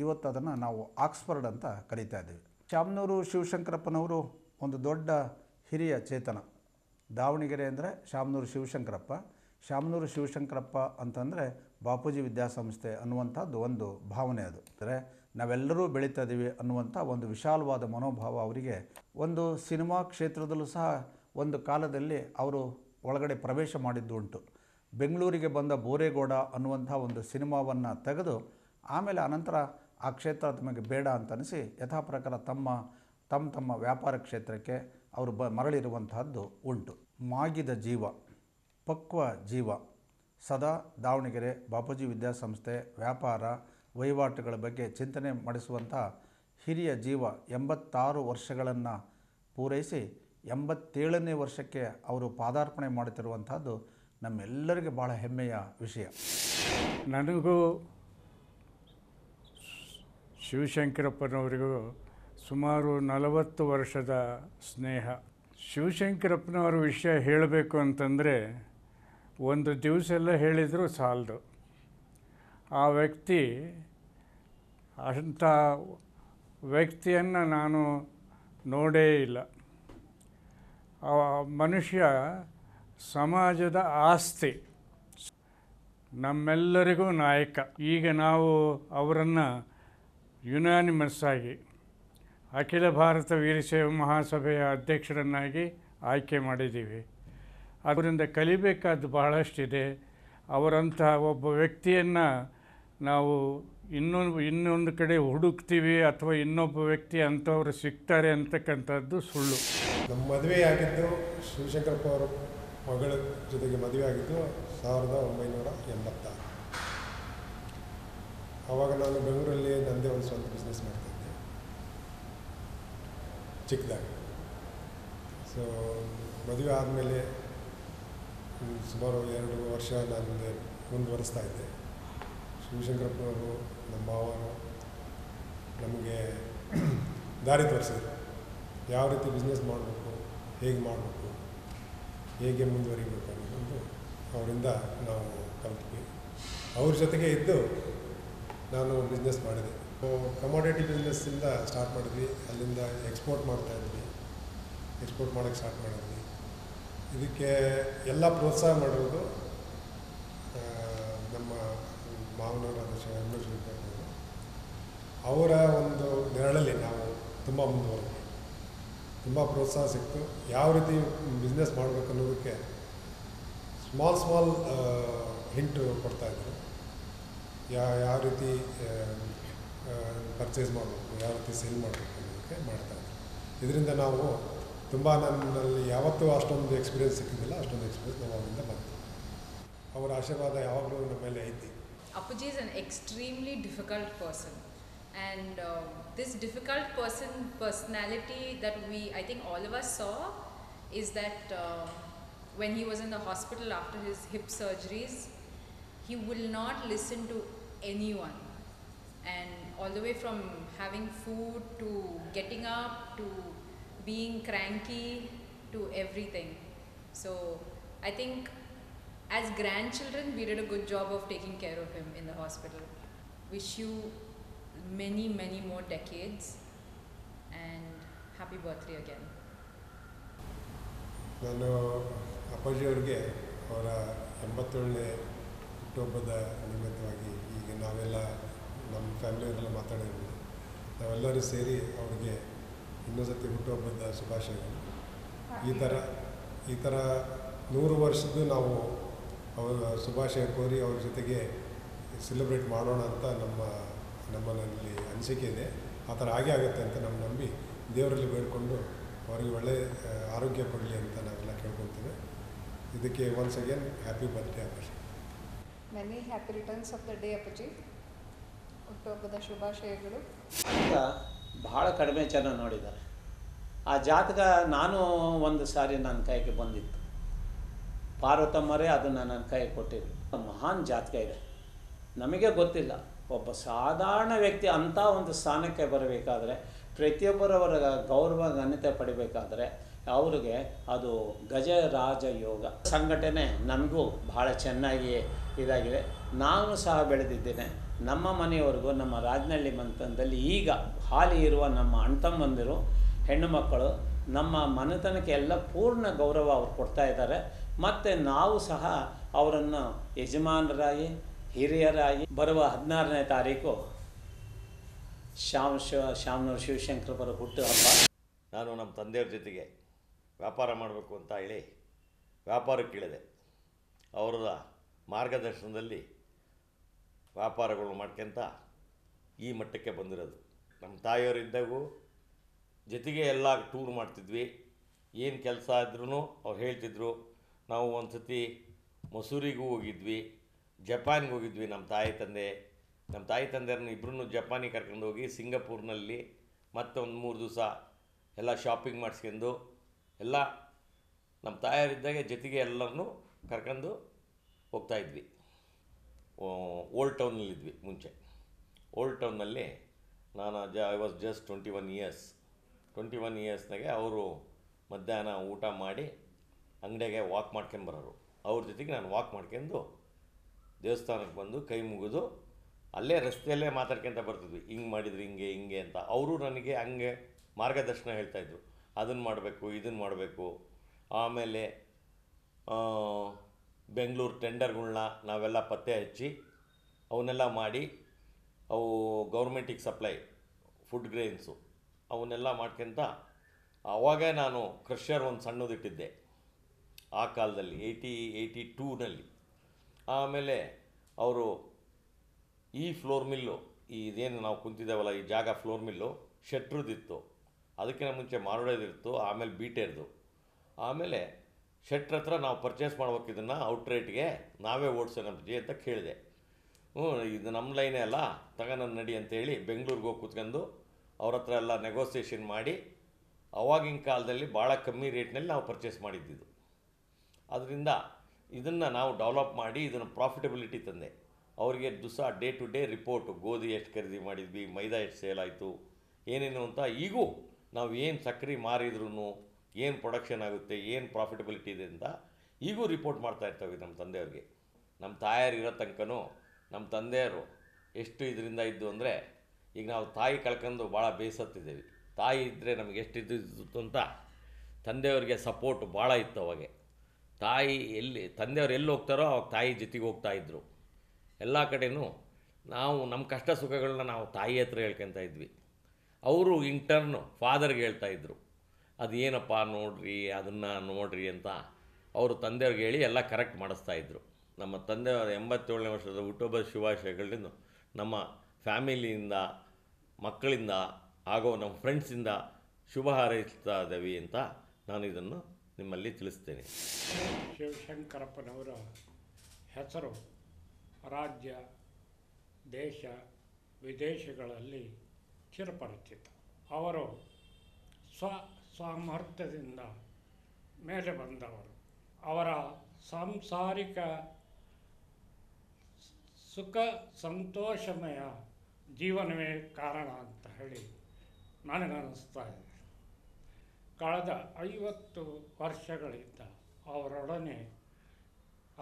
ಇವತ್ತು ಅದನ್ನು ನಾವು ಆಕ್ಸ್ಫರ್ಡ್ ಅಂತ ಕರಿತಾ ಇದ್ದೀವಿ. ಶಾಮನೂರು ಶಿವಶಂಕರಪ್ಪನವರು ಒಂದು ದೊಡ್ಡ ಹಿರಿಯ ಚೇತನ. ದಾವಣಗೆರೆ ಅಂದರೆ ಶಾಮನೂರು ಶಿವಶಂಕರಪ್ಪ, ಶಾಮನೂರು ಶಿವಶಂಕರಪ್ಪ ಅಂತಂದರೆ ಬಾಪೂಜಿ ವಿದ್ಯಾಸಂಸ್ಥೆ ಅನ್ನುವಂಥದ್ದು ಒಂದು ಭಾವನೆ. ಅದು ಅಂದರೆ ನಾವೆಲ್ಲರೂ ಬೆಳೀತಾ ಇದ್ದೀವಿ ಅನ್ನುವಂಥ ಒಂದು ವಿಶಾಲವಾದ ಮನೋಭಾವ ಅವರಿಗೆ. ಒಂದು ಸಿನಿಮಾ ಕ್ಷೇತ್ರದಲ್ಲೂ ಸಹ ಒಂದು ಕಾಲದಲ್ಲಿ ಅವರು ಒಳಗಡೆ ಪ್ರವೇಶ ಮಾಡಿದ್ದು ಉಂಟು. ಬೆಂಗಳೂರಿಗೆ ಬಂದ ಬೋರೇಗೌಡ ಅನ್ನುವಂಥ ಒಂದು ಸಿನಿಮಾವನ್ನು ತೆಗೆದು ಆಮೇಲೆ ಅನಂತರ ಆ ಕ್ಷೇತ್ರ ತಮಗೆ ಬೇಡ ಅಂತ ಅನಿಸಿ ಯಥಾ ಪ್ರಕಾರ ತಮ್ಮ ವ್ಯಾಪಾರ ಕ್ಷೇತ್ರಕ್ಕೆ ಅವರು ಮರಳಿರುವಂತಹದ್ದು ಉಂಟು. ಮಾಗಿದ ಜೀವ, ಪಕ್ವ ಜೀವ, ಸದಾ ದಾವಣಗೆರೆ ಬಾಪೂಜಿ ವಿದ್ಯಾಸಂಸ್ಥೆ ವ್ಯಾಪಾರ ವಹಿವಾಟುಗಳ ಬಗ್ಗೆ ಚಿಂತನೆ ಮಾಡಿಸುವಂಥ ಹಿರಿಯ ಜೀವ. 86 ವರ್ಷಗಳನ್ನು ಪೂರೈಸಿ 87ನೇ ವರ್ಷಕ್ಕೆ ಅವರು ಪಾದಾರ್ಪಣೆ ಮಾಡುತ್ತಿರುವಂಥದ್ದು ನಮ್ಮೆಲ್ಲರಿಗೆ ಭಾಳ ಹೆಮ್ಮೆಯ ವಿಷಯ. ನನಗೂ ಶಿವಶಂಕರಪ್ಪನವರಿಗೂ ಸುಮಾರು 40 ವರ್ಷದ ಸ್ನೇಹ. ಶಿವಶಂಕರಪ್ಪನವ್ರ ವಿಷಯ ಹೇಳಬೇಕು ಅಂತಂದರೆ ಒಂದು ದಿವಸ ಎಲ್ಲ ಹೇಳಿದರೂ ಸಾಲದು. ಆ ವ್ಯಕ್ತಿ, ಅಂಥ ವ್ಯಕ್ತಿಯನ್ನು ನಾನು ನೋಡೇ ಇಲ್ಲ. ಆ ಮನುಷ್ಯ ಸಮಾಜದ ಆಸ್ತಿ, ನಮ್ಮೆಲ್ಲರಿಗೂ ನಾಯಕ. ಈಗ ನಾವು ಅವರನ್ನು ಯುನಾನಿಮಸ್ ಆಗಿ ಅಖಿಲ ಭಾರತ ವೀರಶೈವ ಮಹಾಸಭೆಯ ಅಧ್ಯಕ್ಷರನ್ನಾಗಿ ಆಯ್ಕೆ ಮಾಡಿದ್ದೀವಿ. ಅದರಿಂದ ಕಲಿಬೇಕಾದ್ದು ಬಹಳಷ್ಟಿದೆ. ಅವರಂಥ ಒಬ್ಬ ವ್ಯಕ್ತಿಯನ್ನು ನಾವು ಇನ್ನೊಂದು ಕಡೆ ಹುಡುಕ್ತೀವಿ ಅಥವಾ ಇನ್ನೊಬ್ಬ ವ್ಯಕ್ತಿ ಅಂಥವ್ರು ಸಿಗ್ತಾರೆ ಅಂತಕ್ಕಂಥದ್ದು ಸುಳ್ಳು. ನಮ್ಮ ಮದುವೆ ಆಗಿದ್ದು ಶಿವಶಂಕರಪ್ಪ ಅವರ ಮಗಳ ಜೊತೆಗೆ ಮದುವೆ ಆಗಿದ್ದು 1986. ಆವಾಗ ನಾನು ಬೆಂಗಳೂರಲ್ಲಿ ನನ್ನದೇ ಒಂದು ಸ್ವಂತ ಬಿಸ್ನೆಸ್ ಮಾಡ್ತಾಯಿದ್ದೆ ಚಿಕ್ಕದಾಗಿ. ಸೊ ಮದುವೆ ಆದಮೇಲೆ ಸುಮಾರು 2 ವರ್ಷ ನಾನು ಮುಂದುವರಿಸ್ತಾ ಇದ್ದೆ. ಶಿವಶಂಕರಪ್ಪನವರು ನಮ್ಮ ಮಾವರು ನಮಗೆ ದಾರಿ ತೋರಿಸಿದ್ರು, ಯಾವ ರೀತಿ ಬಿಸ್ನೆಸ್ ಮಾಡಬೇಕು, ಹೇಗೆ ಮಾಡಬೇಕು, ಹೇಗೆ ಮುಂದುವರಿಬೇಕು ಅನ್ನೋದೊಂದು ಅವರಿಂದ ನಾವು ಕಲ್ತ್ವಿ. ಅವ್ರ ಜೊತೆಗೆ ಇದ್ದು ನಾನು ಬಿಸ್ನೆಸ್ ಮಾಡಿದೆ. ಕಮೋಡಿಟಿ ಬಿಸ್ನೆಸ್ಸಿಂದ ಸ್ಟಾರ್ಟ್ ಮಾಡಿದ್ವಿ. ಅಲ್ಲಿಂದ ಎಕ್ಸ್ಪೋರ್ಟ್ ಮಾಡ್ತಾಯಿದ್ವಿ. ಎಕ್ಸ್ಪೋರ್ಟ್ ಮಾಡೋಕ್ಕೆ ಸ್ಟಾರ್ಟ್ ಮಾಡಿದ್ವಿ. ಇದಕ್ಕೆ ಎಲ್ಲ ಪ್ರೋತ್ಸಾಹ ಮಾಡೋದು ನಮ್ಮ ಮಾವನವರಾದ ಶಿವಶಂಕರಪ್ಪನವರು. ಅವರ ಒಂದು ನೆರಳಲ್ಲಿ ನಾವು ತುಂಬ ಮುಂದುವರೆದ್ವಿ. ತುಂಬ ಪ್ರೋತ್ಸಾಹ ಸಿಕ್ತು. ಯಾವ ರೀತಿ ಬಿಸ್ನೆಸ್ ಮಾಡಬೇಕು ಅನ್ನೋದಕ್ಕೆ ಸ್ಮಾಲ್ ಹಿಂಟು ಕೊಡ್ತಾಯಿದ್ರು. ಯಾವ ರೀತಿ ಪರ್ಚೇಸ್ ಮಾಡಬೇಕು, ಯಾವ ರೀತಿ ಸೇಲ್ ಮಾಡಬೇಕು ಅನ್ನೋದಕ್ಕೆ ಮಾಡ್ತಾಯಿದ್ರು. ಇದರಿಂದ ನಾವು ತುಂಬ ನನ್ನಲ್ಲಿ ಯಾವತ್ತೂ ಅಷ್ಟೊಂದು ಎಕ್ಸ್ಪೀರಿಯೆನ್ಸ್ ಸಿಕ್ಕಿದ್ದಿಲ್ಲ, ಅಷ್ಟೊಂದು ಎಕ್ಸ್ಪೀರಿಯೆನ್ಸ್ ನಾವು ಅವರಿಂದ ಬಂತು. ಅವರ ಆಶೀರ್ವಾದ ಯಾವಾಗಲೂ ನಮ್ಮ ಮೇಲೆ ಐತಿ. Appuji is an extremely difficult person, and this difficult personality that I think all of us saw is that when he was in the hospital after his hip surgeries, he will not listen to anyone, and all the way from having food to getting up to being cranky to everything. So I think as grandchildren we did a good job of taking care of him in the hospital. Wish you many more decades and happy birthday again. ನಾನು ಅಪ್ಪಾಜಿಯವ್ರಿಗೆ ಅವರ 87ನೇ ಹುಟ್ಟುಹಬ್ಬದ ನಿಮಿತ್ತವಾಗಿ ಈಗ ನಾವೆಲ್ಲ ನಮ್ಮ ಫ್ಯಾಮಿಲಿಯವರೆಲ್ಲ ಮಾತಾಡಿದ್ವಿ. ನಾವೆಲ್ಲರೂ ಸೇರಿ ಅವ್ರಿಗೆ ಇನ್ನೊಂದು ಸತಿ ಹುಟ್ಟುಹಬ್ಬದ ಶುಭಾಶಯಗಳು. ಈ ಥರ 100 ವರ್ಷದ್ದು ನಾವು ಅವರ ಶುಭಾಶಯ ಕೋರಿ ಅವ್ರ ಜೊತೆಗೆ ಸೆಲೆಬ್ರೇಟ್ ಮಾಡೋಣ ಅಂತ ನಮ್ಮಲ್ಲಿ ಅನಿಸಿಕೆ ಇದೆ. ಆ ಥರ ಆಗೇ ಆಗುತ್ತೆ ಅಂತ ನಮ್ಮ ನಂಬಿ ದೇವರಲ್ಲಿ ಬೇಡಿಕೊಂಡು ಅವ್ರಿಗೆ ಒಳ್ಳೆಯ ಆರೋಗ್ಯ ಕೊಡಲಿ ಅಂತ ನಾವೆಲ್ಲ ಕೇಳ್ಕೊತೀವಿ. ಇದಕ್ಕೆ ಒನ್ಸ್ ಅಗೇನ್ ಹ್ಯಾಪಿ ಬರ್ತ್ಡೇ ಅಪ್ಪಾಜಿ. Many happy returns of the day ಅಪ್ಪಾಜಿ. ಹುಟ್ಟುಹಬ್ಬದ ಶುಭಾಶಯಗಳು. ಈಗ ಭಾಳ ಕಡಿಮೆ ಜನ ನೋಡಿದ್ದಾರೆ ಆ ಜಾತಕ. ನಾನು ಒಂದು ಸಾರಿ ನನ್ನ ಕೈಗೆ ಬಂದಿತ್ತು, ಪಾರ್ವತಮ್ಮರೇ ಅದನ್ನು ನನ್ನ ಕೈಗೆ ಕೊಟ್ಟಿದ್ರು. ಮಹಾನ್ ಜಾತಕ ಇದೆ. ನಮಗೆ ಗೊತ್ತಿಲ್ಲ, ಒಬ್ಬ ಸಾಧಾರಣ ವ್ಯಕ್ತಿ ಅಂಥ ಒಂದು ಸ್ಥಾನಕ್ಕೆ ಬರಬೇಕಾದ್ರೆ, ಪ್ರತಿಯೊಬ್ಬರವರ ಗೌರವ ಘನತೆ ಪಡಿಬೇಕಾದ್ರೆ ಅವ್ರಿಗೆ ಅದು ಗಜರಾಜ ಯೋಗ. ಸಂಘಟನೆ ನಮಗೂ ಭಾಳ ಚೆನ್ನಾಗಿ ಇದಾಗಿದೆ. ನಾನು ಸಹ ಬೆಳೆದಿದ್ದೇನೆ. ನಮ್ಮ ಮನೆಯವರೆಗೂ ನಮ್ಮ ರಾಜನಹಳ್ಳಿ ಮಂತನದಲ್ಲಿ ಈಗ ಹಾಲಿ ಇರುವ ನಮ್ಮ ಅಣ್ತಮ್ಮಂದಿರು ಹೆಣ್ಣು ಮಕ್ಕಳು ನಮ್ಮ ಮನೆತನಕ್ಕೆ ಎಲ್ಲ ಪೂರ್ಣ ಗೌರವ ಅವ್ರು ಕೊಡ್ತಾ ಇದ್ದಾರೆ. ಮತ್ತು ನಾವು ಸಹ ಅವರನ್ನು ಯಜಮಾನರಾಗಿ ಹಿರಿಯರಾಗಿ ಬರುವ 16ನೇ ತಾರೀಕು ಶಾಮನೂರು ಶಿವಶಂಕರಪ್ಪರ ಹುಟ್ಟುಹಬ್ಬ. ನಾನು ನಮ್ಮ ತಂದೆಯವ್ರ ಜೊತೆಗೆ ವ್ಯಾಪಾರ ಮಾಡಬೇಕು ಅಂತ ಹೇಳಿ ವ್ಯಾಪಾರಕ್ಕಿಳಿದೆ. ಅವರ ಮಾರ್ಗದರ್ಶನದಲ್ಲಿ ವ್ಯಾಪಾರಗಳು ಮಾಡ್ಕೊಂತ ಈ ಮಟ್ಟಕ್ಕೆ ಬಂದಿರೋದು. ನಮ್ಮ ತಾಯಿಯವರಿದ್ದಾಗೂ ಜೊತೆಗೆ ಎಲ್ಲ ಟೂರ್ ಮಾಡ್ತಿದ್ವಿ. ಏನು ಕೆಲಸ ಇದ್ರೂ ಅವ್ರು ಹೇಳ್ತಿದ್ರು. ನಾವು ಒಂದು ಸತಿ ಮಸೂರಿಗೂ ಹೋಗಿದ್ವಿ, ಜಪಾನ್ಗೆ ಹೋಗಿದ್ವಿ. ನಮ್ಮ ತಾಯಿ ತಂದೆಯರನ್ನು ಇಬ್ಬರನ್ನೂ ಜಪಾನಿಗೆ ಕರ್ಕೊಂಡು ಹೋಗಿ ಸಿಂಗಪೂರ್ನಲ್ಲಿ ಮತ್ತೆ ಒಂದು 3 ದಿವಸ ಎಲ್ಲ ಶಾಪಿಂಗ್ ಮಾಡಿಸ್ಕೊಂಡು ಎಲ್ಲ ನಮ್ಮ ತಾಯಿಯವರಿದ್ದಾಗೆ ಜೊತೆಗೆ ಎಲ್ಲರನ್ನೂ ಕರ್ಕೊಂಡು ಹೋಗ್ತಾಯಿದ್ವಿ. ಓಲ್ಡ್ ಟೌನಲ್ಲಿದ್ವಿ ಮುಂಚೆ. ಓಲ್ಡ್ ಟೌನ್ನಲ್ಲಿ ನಾನು ಐ ವಾಸ್ ಜಸ್ಟ್ 21 ಇಯರ್ಸ್ನಾಗೆ ಅವರು ಮಧ್ಯಾಹ್ನ ಊಟ ಮಾಡಿ ಅಂಗಡಿಗೆ ವಾಕ್ ಮಾಡ್ಕೊಂಬರೋರು. ಅವ್ರ ಜೊತೆಗೆ ನಾನು ವಾಕ್ ಮಾಡ್ಕೊಂಡು ದೇವಸ್ಥಾನಕ್ಕೆ ಬಂದು ಕೈ ಮುಗಿದು ಅಲ್ಲೇ ರಸ್ತೆಯಲ್ಲೇ ಮಾತಾಡ್ಕೊತ ಬರ್ತಿದ್ವಿ. ಹಿಂಗೆ ಮಾಡಿದ್ರು ಹಿಂಗೆ ಅಂತ. ಅವರು ನನಗೆ ಹಂಗೆ ಮಾರ್ಗದರ್ಶನ ಹೇಳ್ತಾಯಿದ್ರು. ಅದನ್ನು ಮಾಡಬೇಕು, ಇದನ್ನು ಮಾಡಬೇಕು. ಆಮೇಲೆ ಬೆಂಗಳೂರು ಟೆಂಡರ್ಗಳ್ನ ನಾವೆಲ್ಲ ಪತ್ತೆ ಹಚ್ಚಿ ಅವನ್ನೆಲ್ಲ ಮಾಡಿ ಅವು ಗೌರ್ಮೆಂಟಿಗೆ ಸಪ್ಲೈ ಫುಡ್ ಗ್ರೇನ್ಸು ಅವನ್ನೆಲ್ಲ ಮಾಡ್ಕೊಂತ ಆವಾಗೇ ನಾನು ಕ್ರಷರ್ ಒಂದು ಸಣ್ಣದಿಟ್ಟಿದ್ದೆ ಆ ಕಾಲದಲ್ಲಿ 82ನಲ್ಲಿ. ಆಮೇಲೆ ಅವರು ಈ ಫ್ಲೋರ್ ಮಿಲ್ಲು ಇದೇನು ನಾವು ಕುಂತಿದ್ದೇವಲ್ಲ ಈ ಜಾಗ ಫ್ಲೋರ್ ಮಿಲ್ಲು ಶೆಟ್ರದಿತ್ತು, ಅದಕ್ಕಿಂತ ಮುಂಚೆ ಮಾರೋಡೇದಿತ್ತು, ಆಮೇಲೆ ಬೀಟೇರ್ದು. ಆಮೇಲೆ ಶೆಟ್ರ್ ಹತ್ರ ನಾವು ಪರ್ಚೇಸ್ ಮಾಡ್ಬೇಕು ಇದನ್ನು ಔಟ್ರೇಟ್ಗೆ, ನಾವೇ ಓಡಿಸೋಣ ಅಪ್ಪಾಜಿ ಅಂತ ಕೇಳಿದೆ. ಇದು ನಮ್ಮ ಲೈನೇ ಅಲ್ಲ, ತಗೊಂಡು ನಡಿ ಅಂತೇಳಿ ಬೆಂಗಳೂರಿಗೆ ಹೋಗಿ ಕೂತ್ಕೊಂಡು ಅವ್ರ ಹತ್ರ ಎಲ್ಲ ನೆಗೋಸಿಯೇಷನ್ ಮಾಡಿ ಅವಾಗಿನ ಕಾಲದಲ್ಲಿ ಭಾಳ ಕಮ್ಮಿ ರೇಟ್ನಲ್ಲಿ ನಾವು ಪರ್ಚೇಸ್ ಮಾಡಿದ್ದಿದ್ದು. ಅದರಿಂದ ಇದನ್ನು ನಾವು ಡೆವಲಪ್ ಮಾಡಿ ಇದನ್ನು ಪ್ರಾಫಿಟಬಿಲಿಟಿ ತಂದೆ. ಅವರಿಗೆ ದಿವಸ ಡೇ ಟು ಡೇ ರಿಪೋರ್ಟು, ಗೋಧಿ ಎಷ್ಟು ಖರೀದಿ ಮಾಡಿದ್ವಿ, ಮೈದಾ ಎಷ್ಟು ಸೇಲ್ ಆಯಿತು, ಏನೇನು ಅಂತ. ಈಗೂ ನಾವು ಏನು ಸಕ್ಕರೆ ಮಾರಿದ್ರೂ ಏನು ಪ್ರೊಡಕ್ಷನ್ ಆಗುತ್ತೆ, ಏನು ಪ್ರಾಫಿಟಬಿಲಿಟಿ ಇದೆ ಅಂತ ಈಗೂ ರಿಪೋರ್ಟ್ ಮಾಡ್ತಾ ಇರ್ತೇವೆ ನಮ್ಮ ತಂದೆಯವ್ರಿಗೆ. ನಮ್ಮ ತಾಯಾರು ಇರೋ ತನಕನೂ ನಮ್ಮ ತಂದೆಯವರು ಎಷ್ಟು ಇದರಿಂದ ಇದ್ದು ಅಂದರೆ, ಈಗ ನಾವು ತಾಯಿ ಕಳ್ಕೊಂಡು ಭಾಳ ಬೇಸತ್ತಿದ್ದೇವೆ. ತಾಯಿ ಇದ್ದರೆ ನಮಗೆ ಎಷ್ಟು ಇದ್ದು ಅಂತ ತಂದೆಯವ್ರಿಗೆ ಸಪೋರ್ಟ್ ಭಾಳ ಇತ್ತು ಅವಾಗೆ. ತಂದೆಯವ್ರು ಎಲ್ಲಿ ಹೋಗ್ತಾರೋ ಅವಾಗ ತಾಯಿ ಜೊತೆಗೆ ಹೋಗ್ತಾಯಿದ್ರು. ಎಲ್ಲ ಕಡೆಯೂ ನಾವು ನಮ್ಮ ಕಷ್ಟ ಸುಖಗಳನ್ನ ನಾವು ತಾಯಿ ಹತ್ರ ಹೇಳ್ಕೊತ ಇದ್ವಿ. ಅವರು ಇಂಟರ್ನು ಫಾದರ್ಗೆ ಹೇಳ್ತಾಯಿದ್ರು, ಅದು ಏನಪ್ಪ ನೋಡ್ರಿ, ಅದನ್ನು ನೋಡ್ರಿ ಅಂತ ಅವರು ತಂದೆಯವ್ರಿಗೆ ಹೇಳಿ ಎಲ್ಲ ಕರೆಕ್ಟ್ ಮಾಡಿಸ್ತಾಯಿದ್ರು. ನಮ್ಮ ತಂದೆಯವರ 87ನೇ ವರ್ಷದ ಹುಟ್ಟುಹಬ್ಬದ ಶುಭಾಶಯಗಳಿಂದ ನಮ್ಮ ಫ್ಯಾಮಿಲಿಯಿಂದ, ಮಕ್ಕಳಿಂದ ಹಾಗೂ ನಮ್ಮ ಫ್ರೆಂಡ್ಸಿಂದ ಶುಭ ಹಾರೈಸ್ತಾ ಇದ್ದೀವಿ ಅಂತ ನಾನು ಇದನ್ನು ನಿಮ್ಮಲ್ಲಿ ತಿಳಿಸ್ತೇನೆ. ಶಿವಶಂಕರಪ್ಪನವರ ಹೆಸರು ರಾಜ್ಯ, ದೇಶ, ವಿದೇಶಗಳಲ್ಲಿ ಚಿರಪರಿಚಿತ. ಅವರು ಸಾಮರ್ಥ್ಯದಿಂದ ಮೇಲೆ ಬಂದವರು. ಅವರ ಸಾಂಸಾರಿಕ ಸುಖ ಸಂತೋಷಮಯ ಜೀವನವೇ ಕಾರಣ ಅಂತ ಹೇಳಿ ನನಗನ್ನಿಸ್ತಾ ಇದೆ. ಕಳೆದ 50 ವರ್ಷಗಳಿಂದ ಅವರೊಡನೆ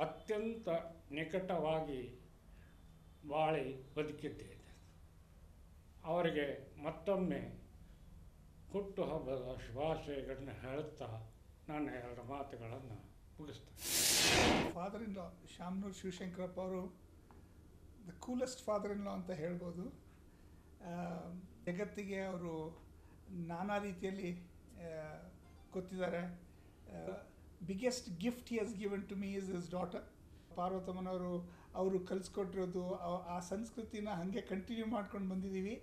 ಅತ್ಯಂತ ನಿಕಟವಾಗಿ ಬಾಳಿ ಬದುಕಿದ್ದೇನೆ. ಅವರಿಗೆ ಮತ್ತೊಮ್ಮೆ ಹುಟ್ಟುಹಬ್ಬದ ಶುಭಾಶಯಗಳನ್ನ ಹೇಳುತ್ತಾ ನನ್ನ 2 ಮಾತುಗಳನ್ನು ಮುಗಿಸ್ತೇನೆ. ಫಾದರ್ ಇನ್ ಲಾ ಶಾಮನೂರು ಶಿವಶಂಕರಪ್ಪ ಅವರು ದ ಕೂಲೆಸ್ಟ್ ಫಾದರ್ ಇನ್ ಲಾ ಅಂತ ಹೇಳ್ಬೋದು. ಜಗತ್ತಿಗೆ ಅವರು ನಾನಾ ರೀತಿಯಲ್ಲಿ ಗೊತ್ತಿದ್ದಾರೆ. Biggest gift he has given to me is his daughter. ಪಾರ್ವತಮ್ಮನವರು ಕಲಿಸ್ಕೊಟ್ಟಿರೋದು ಆ ಸಂಸ್ಕೃತಿನ ಹಾಗೆ ಕಂಟಿನ್ಯೂ ಮಾಡ್ಕೊಂಡು ಬಂದಿದ್ದೀವಿ.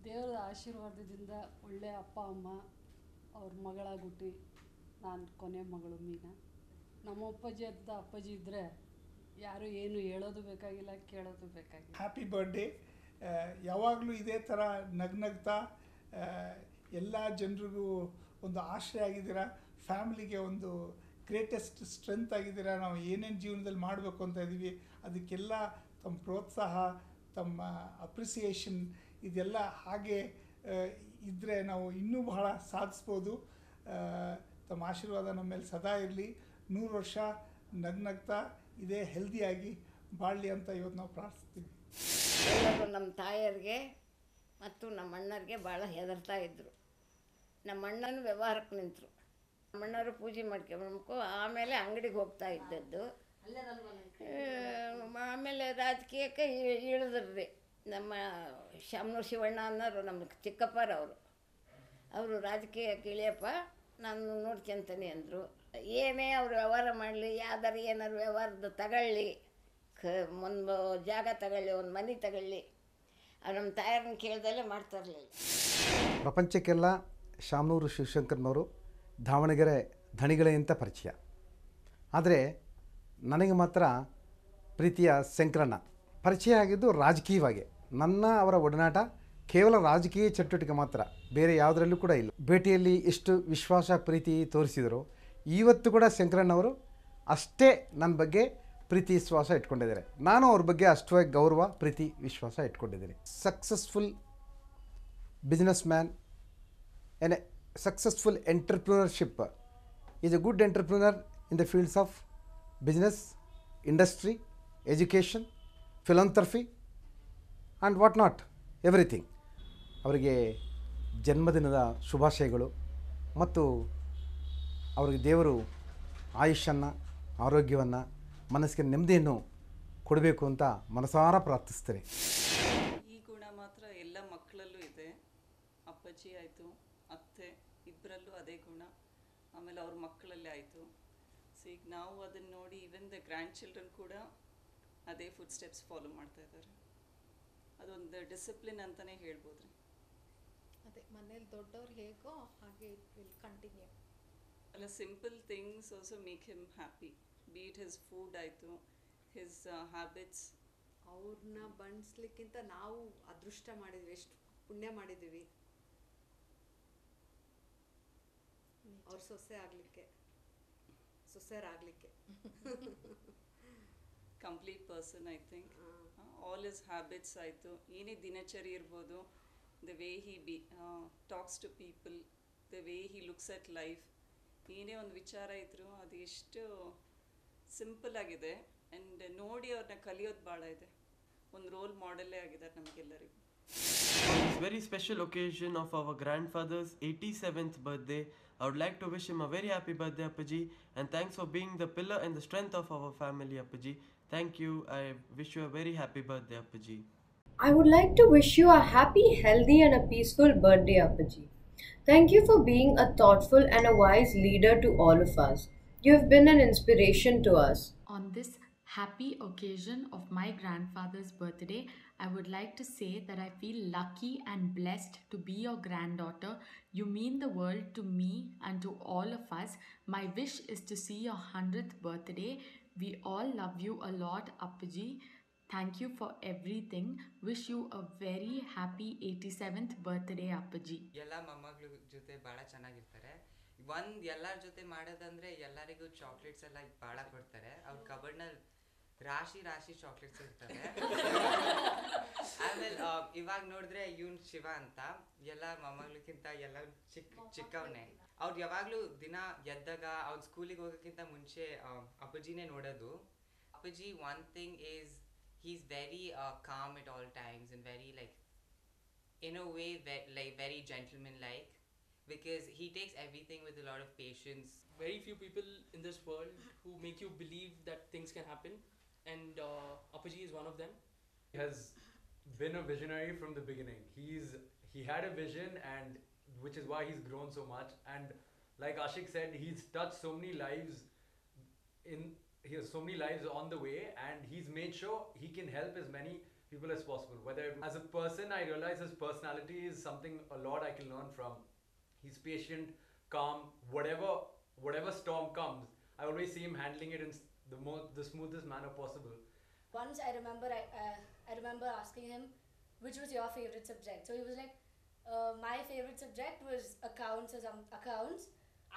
ದೇವರ ಆಶೀರ್ವಾದದಿಂದ ಒಳ್ಳೆ ಅಪ್ಪ ಅಮ್ಮ, ಅವ್ರ ಮಗಳಾಗಿ ಹುಟ್ಟಿ ನಾನು ಕೊನೆ ಮಗಳು ಮೀನಾ. ನಮ್ಮ ಅಪ್ಪಾಜಿ ಅಂತ ಅಪ್ಪಾಜಿ ಇದ್ದರೆ ಯಾರು ಏನು ಹೇಳೋದು ಬೇಕಾಗಿಲ್ಲ, ಕೇಳೋದು ಬೇಕಾಗಿಲ್ಲ. Happy birthday. ಯಾವಾಗಲೂ ಇದೇ ಥರ ನಗ್ನಗ್ತಾ ಎಲ್ಲ ಜನರಿಗೂ ಒಂದು ಆಶ್ರಯ ಆಗಿದ್ದೀರಾ. ಫ್ಯಾಮ್ಲಿಗೆ ಒಂದು ಗ್ರೇಟೆಸ್ಟ್ ಸ್ಟ್ರೆಂತ್ ಆಗಿದ್ದೀರಾ. ನಾವು ಏನೇನು ಜೀವನದಲ್ಲಿ ಮಾಡಬೇಕು ಅಂತ ಇದ್ದೀವಿ ಅದಕ್ಕೆಲ್ಲ ತಮ್ಮ ಪ್ರೋತ್ಸಾಹ, ತಮ್ಮ ಅಪ್ರಿಸಿಯೇಷನ್ ಇದೆಲ್ಲ ಹಾಗೆ ಇದ್ದರೆ ನಾವು ಇನ್ನೂ ಬಹಳ ಸಾಧಿಸ್ಬೋದು. ತಮ್ಮ ಆಶೀರ್ವಾದ ನಮ್ಮ ಮೇಲೆ ಸದಾ ಇರಲಿ. 100 ವರ್ಷ ನಗ್ನಗ್ತಾ ಇದೇ ಹೆಲ್ದಿಯಾಗಿ ಬಾಳಲಿ ಅಂತ ಇವತ್ತು ನಾವು ಪ್ರಾರ್ಥಿಸ್ತೀವಿ. ಎಲ್ಲರೂ ನಮ್ಮ ತಾಯಿಯರಿಗೆ ಮತ್ತು ನಮ್ಮ ಅಣ್ಣರಿಗೆ ಭಾಳ ಹೆದರ್ತಾ ಇದ್ದರು. ನಮ್ಮ ಅಣ್ಣನ ವ್ಯವಹಾರಕ್ಕೆ ನಿಂತರು. ನಮ್ಮ ಅಣ್ಣವರು ಪೂಜೆ ಮಾಡ್ಕೊಬೇಕು, ಆಮೇಲೆ ಅಂಗಡಿಗೆ ಹೋಗ್ತಾ ಇದ್ದದ್ದು. ಆಮೇಲೆ ರಾಜಕೀಯಕ್ಕೆ ಇಳಿದ್ರಿ. ನಮ್ಮ ಶಾಮನೂರು ಶಿವಣ್ಣ ಅನ್ನೋರು ನಮ್ಮ ಚಿಕ್ಕಪ್ಪರವರು. ಅವರು ರಾಜಕೀಯಕ್ಕೆ ಇಳಿಯಪ್ಪ, ನಾನು ನೋಡ್ಕೊಂತೀನಿ ಅಂದರು. ಏನೇ ಅವ್ರು ವ್ಯವಹಾರ ಮಾಡಲಿ, ಯಾವ್ದಾರು ಏನಾರು ವ್ಯವಹಾರದ ತಗೊಳ್ಳಿ, ಒಂದು ಜಾಗ ತಗೊಳ್ಳಿ, ಒಂದು ಮನೆ ತಗೊಳ್ಳಿ, ನಮ್ಮ ತಾಯರನ್ನ ಕೇಳ್ದಲ್ಲೇ ಮಾಡ್ತಾ ಇರಲಿಲ್ಲ. ಪ್ರಪಂಚಕ್ಕೆಲ್ಲ ಶಾಮನೂರು ಶಿವಶಂಕರನವರು ದಾವಣಗೆರೆ ಧಣಿಗಳೇ ಅಂತ ಪರಿಚಯ. ಆದರೆ ನನಗೆ ಮಾತ್ರ ಪ್ರೀತಿಯ ಶಂಕರಣ್ಣ ಪರಿಚಯ ಆಗಿದ್ದು ರಾಜಕೀಯವಾಗಿ. ಅವರ ಒಡನಾಟ ಕೇವಲ ರಾಜಕೀಯ ಚಟುವಟಿಕೆ ಮಾತ್ರ, ಬೇರೆ ಯಾವುದರಲ್ಲೂ ಕೂಡ ಇಲ್ಲ. ಭೇಟಿಯಲ್ಲಿ ಎಷ್ಟು ವಿಶ್ವಾಸ ಪ್ರೀತಿ ತೋರಿಸಿದರು, ಇವತ್ತು ಕೂಡ ಶಂಕರಣ್ಣವರು ಅಷ್ಟೇ ನನ್ನ ಬಗ್ಗೆ ಪ್ರೀತಿ ವಿಶ್ವಾಸ ಇಟ್ಕೊಂಡಿದ್ದಾರೆ. ನಾನು ಅವ್ರ ಬಗ್ಗೆ ಅಷ್ಟೇ ಗೌರವ ಪ್ರೀತಿ ವಿಶ್ವಾಸ ಇಟ್ಕೊಂಡಿದ್ದೀನಿ. Successful businessman, an successful entrepreneurship. Is a good entrepreneur in the fields of business, industry, education, philanthropy and what not, everything. ಅವರಿಗೆ ಜನ್ಮದಿನದ ಶುಭಾಶಯಗಳು ಮತ್ತು ಅವರಿಗೆ ದೇವರು ಆಯುಷ್ಯನ್ನು, ಆರೋಗ್ಯವನ್ನು, ಮನಸ್ಸಿಗೆ ನೆಮ್ಮದಿಯನ್ನು ಕೊಡಬೇಕು ಅಂತ ಮನಸಾರ ಪ್ರಾರ್ಥಿಸ್ತೇನೆ. ಈ ಗುಣ ಮಾತ್ರ ಎಲ್ಲ ಮಕ್ಕಳಲ್ಲೂ ಇದೆ. ಅಪ್ಪಾಜಿ ಆಯಿತು, ಅತ್ತೆ ಇಬ್ಬರಲ್ಲೂ ಅದೇ ಗುಣ, ಆಮೇಲೆ ಅವ್ರ ಮಕ್ಕಳಲ್ಲೇ ಆಯಿತು. ಸೊ ಈಗ ನಾವು ಅದನ್ನು ನೋಡಿ ಈವನ್ ದ ಗ್ರ್ಯಾಂಡ್ ಚಿಲ್ಡ್ರನ್ ಕೂಡ ಅದೇ ಫುಡ್ ಸ್ಟೆಪ್ಸ್ ಫಾಲೋ ಮಾಡ್ತಾ ಇದ್ದಾರೆ. ಅದೊಂದು ಡಿಸಿಪ್ಲಿನ್ ಅಂತಲೇ ಹೇಳ್ಬೋದು ರೀ. ಅದೇ ಮನೇಲಿ ದೊಡ್ಡವ್ರು ಹೇಗೋ ಹಾಗೆ ಇಟ್ ವಿಲ್ ಕಂಟಿನ್ಯೂ. ಅಲ್ಲ, simple things also make him happy. Be it his food ಆಯಿತು, ಹಿಸ್ ಹ್ಯಾಬಿಟ್ಸ್. ಅವ್ರನ್ನ ಬಣ್ಸ್ಲಿಕ್ಕಿಂತ ನಾವು ಅದೃಷ್ಟ ಮಾಡಿದ್ವಿ, ಎಷ್ಟು ಪುಣ್ಯ ಮಾಡಿದ್ದೀವಿ ಅವ್ರ ಸೊಸೆಯರಾಗಲಿಕ್ಕೆ. Complete person I think. All his habits ಆಯಿತು, ಏನೇ ದಿನಚರಿ ಇರ್ಬೋದು, the way he talks to people, the way he looks at life, ಏನೇ ಒಂದು ವಿಚಾರ ಇದ್ದರೂ ಅದು ಎಷ್ಟು ಸಿಂಪಲ್ ಆಗಿದೆ. ಆ್ಯಂಡ್ ನೋಡಿ ಅವ್ರನ್ನ ಕಲಿಯೋದು ಭಾಳ ಇದೆ. ಒಂದು ರೋಲ್ ಮಾಡೆಲ್ಲೇ ಆಗಿದ್ದಾರೆ ನಮಗೆಲ್ಲರಿಗೂ. On this very special occasion of our grandfather's 87th birthday, I would like to wish him a very happy birthday, Appaji, and thanks for being the pillar and the strength of our family, Appaji. Thank you. I wish you a very happy birthday, Appaji. I would like to wish you a happy, healthy and a peaceful birthday, Appaji. Thank you for being a thoughtful and a wise leader to all of us. You have been an inspiration to us. On this happy occasion of my grandfather's birthday, I would like to say that I feel lucky and blessed to be your granddaughter. You mean the world to me and to all of us. My wish is to see your 100th birthday. We all love you a lot, Appaji. Thank you for everything. Wish you a very happy 87th birthday, Appaji. ಎಲ್ಲ ಮೊಮ್ಮಗಳ ಜೊತೆ ಭಾಳ ಚೆನ್ನಾಗಿರ್ತಾರೆ. ಎಲ್ಲರ ಜೊತೆ ಮಾಡೋದಂದ್ರೆ ಎಲ್ಲರಿಗೂ chocolates ಎಲ್ಲ ಭಾಳ ಕೊಡ್ತಾರೆ. ಅವ್ರ ಕಬರ್ಡ್ನಲ್ಲಿ ರಾಶಿ ಚಾಕ್ಲೇಟ್ಸ್ ಇರ್ತವೆ. ಆಮೇಲೆ ಇವಾಗ ನೋಡಿದ್ರೆ ಇವನ್ ಶಿವ ಅಂತ ಎಲ್ಲ ಮೊಮ್ಮಗಳಿಗಿಂತ ಎಲ್ಲ ಚಿಕ್ಕವನೇ. ಅವ್ರು ಯಾವಾಗಲೂ ದಿನ ಎದ್ದಾಗ ಅವ್ರ ಸ್ಕೂಲಿಗೆ ಹೋಗೋಕ್ಕಿಂತ ಮುಂಚೆ ಅಪ್ಪಾಜಿನೇ ನೋಡೋದು. ಅಪ್ಪಾಜಿ one thing is he's very calm at all times and very like in a way very gentleman like, because he takes everything with a lot of patience. Very few people in this world who make you believe that things can happen, and Appaji is one of them. He has been a visionary from the beginning. He had a vision, and which is why he's grown so much. And like Ashik said, he's touched so many lives he has so many lives on the way, and he's made sure he can help as many people as possible. Whether as a person, I realize his personality is something a lot I can learn from. He's patient, calm, whatever storm comes, I always see him handling it in the smoothest manner possible. Once I remember asking him, which was your favorite subject? So he was like, my favorite subject was accounts.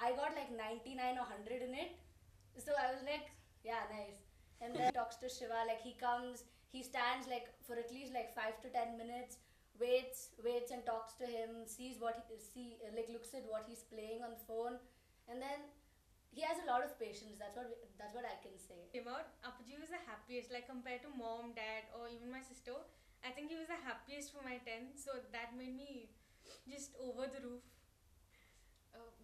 I got like 99 or 100 in it. So I was like, yeah, nice. And then talks to Shiva, like he comes, he stands like for at least like 5 to 10 minutes, waits and talks to him, sees looks at what he's playing on the phone, and then he has a lot of patience. That's what I can say. About Appaji was the happiest, like compared to mom, dad, or even my sister. I think he was the happiest for my 10th, so that made me just over the roof.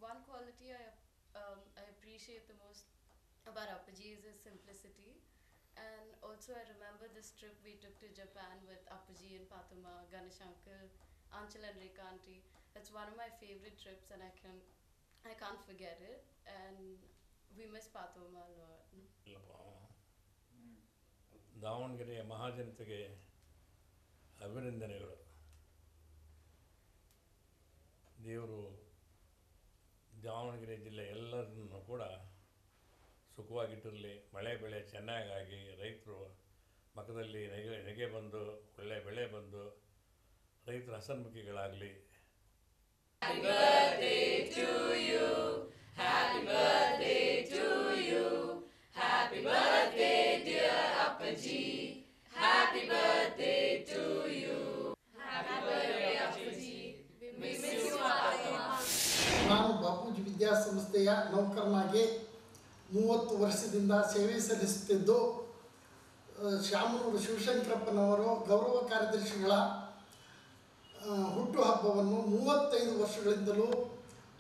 One quality I appreciate the most about Appaji is his simplicity. And also I remember this trip we took to Japan with Appaji and Pathuma, Ganesh uncle, Anchal and Rekha auntie. It's one of my favorite trips and I can't forget it, and we miss Pathuma a lot. ದಾವಣಗೆರೆಯ ಮಹಾಜನತೆಗೆ ಅಭಿನಂದನೆಗಳು. ದೇವರು ದಾವಣಗೆರೆ ಜಿಲ್ಲೆ ಎಲ್ಲರನ್ನು ಕೂಡ ಸುಖವಾಗಿಟ್ಟಿರಲಿ, ಮಳೆ ಬೆಳೆ ಚೆನ್ನಾಗಾಗಿ ರೈತರು ಮಕ್ಕದಲ್ಲಿ ನೆಗೆ ಬಂದು ಒಳ್ಳೆ ಬೆಳೆ ಬಂದು ರೈತರು ಹಸನ್ಮುಖಿಗಳಾಗಲಿ. Happy birthday to you, happy birthday to you, happy birthday dear Appaji, happy birthday to you, happy birthday Appaji, we miss you Appaji. ನಾನು ಬಾಪೂಜಿ ವಿದ್ಯಾಸಂಸ್ಥೆಯ ನೌಕರನಾಗಿ 30 ವರ್ಷದಿಂದ ಸೇವೆ ಸಲ್ಲಿಸುತ್ತಿದ್ದು, ಶಾಮನೂರು ಶಿವಶಂಕರಪ್ಪನವರು ಗೌರವ ಕಾರ್ಯದರ್ಶಿಗಳ ಹುಟ್ಟುಹಬ್ಬವನ್ನು 35 ವರ್ಷಗಳಿಂದಲೂ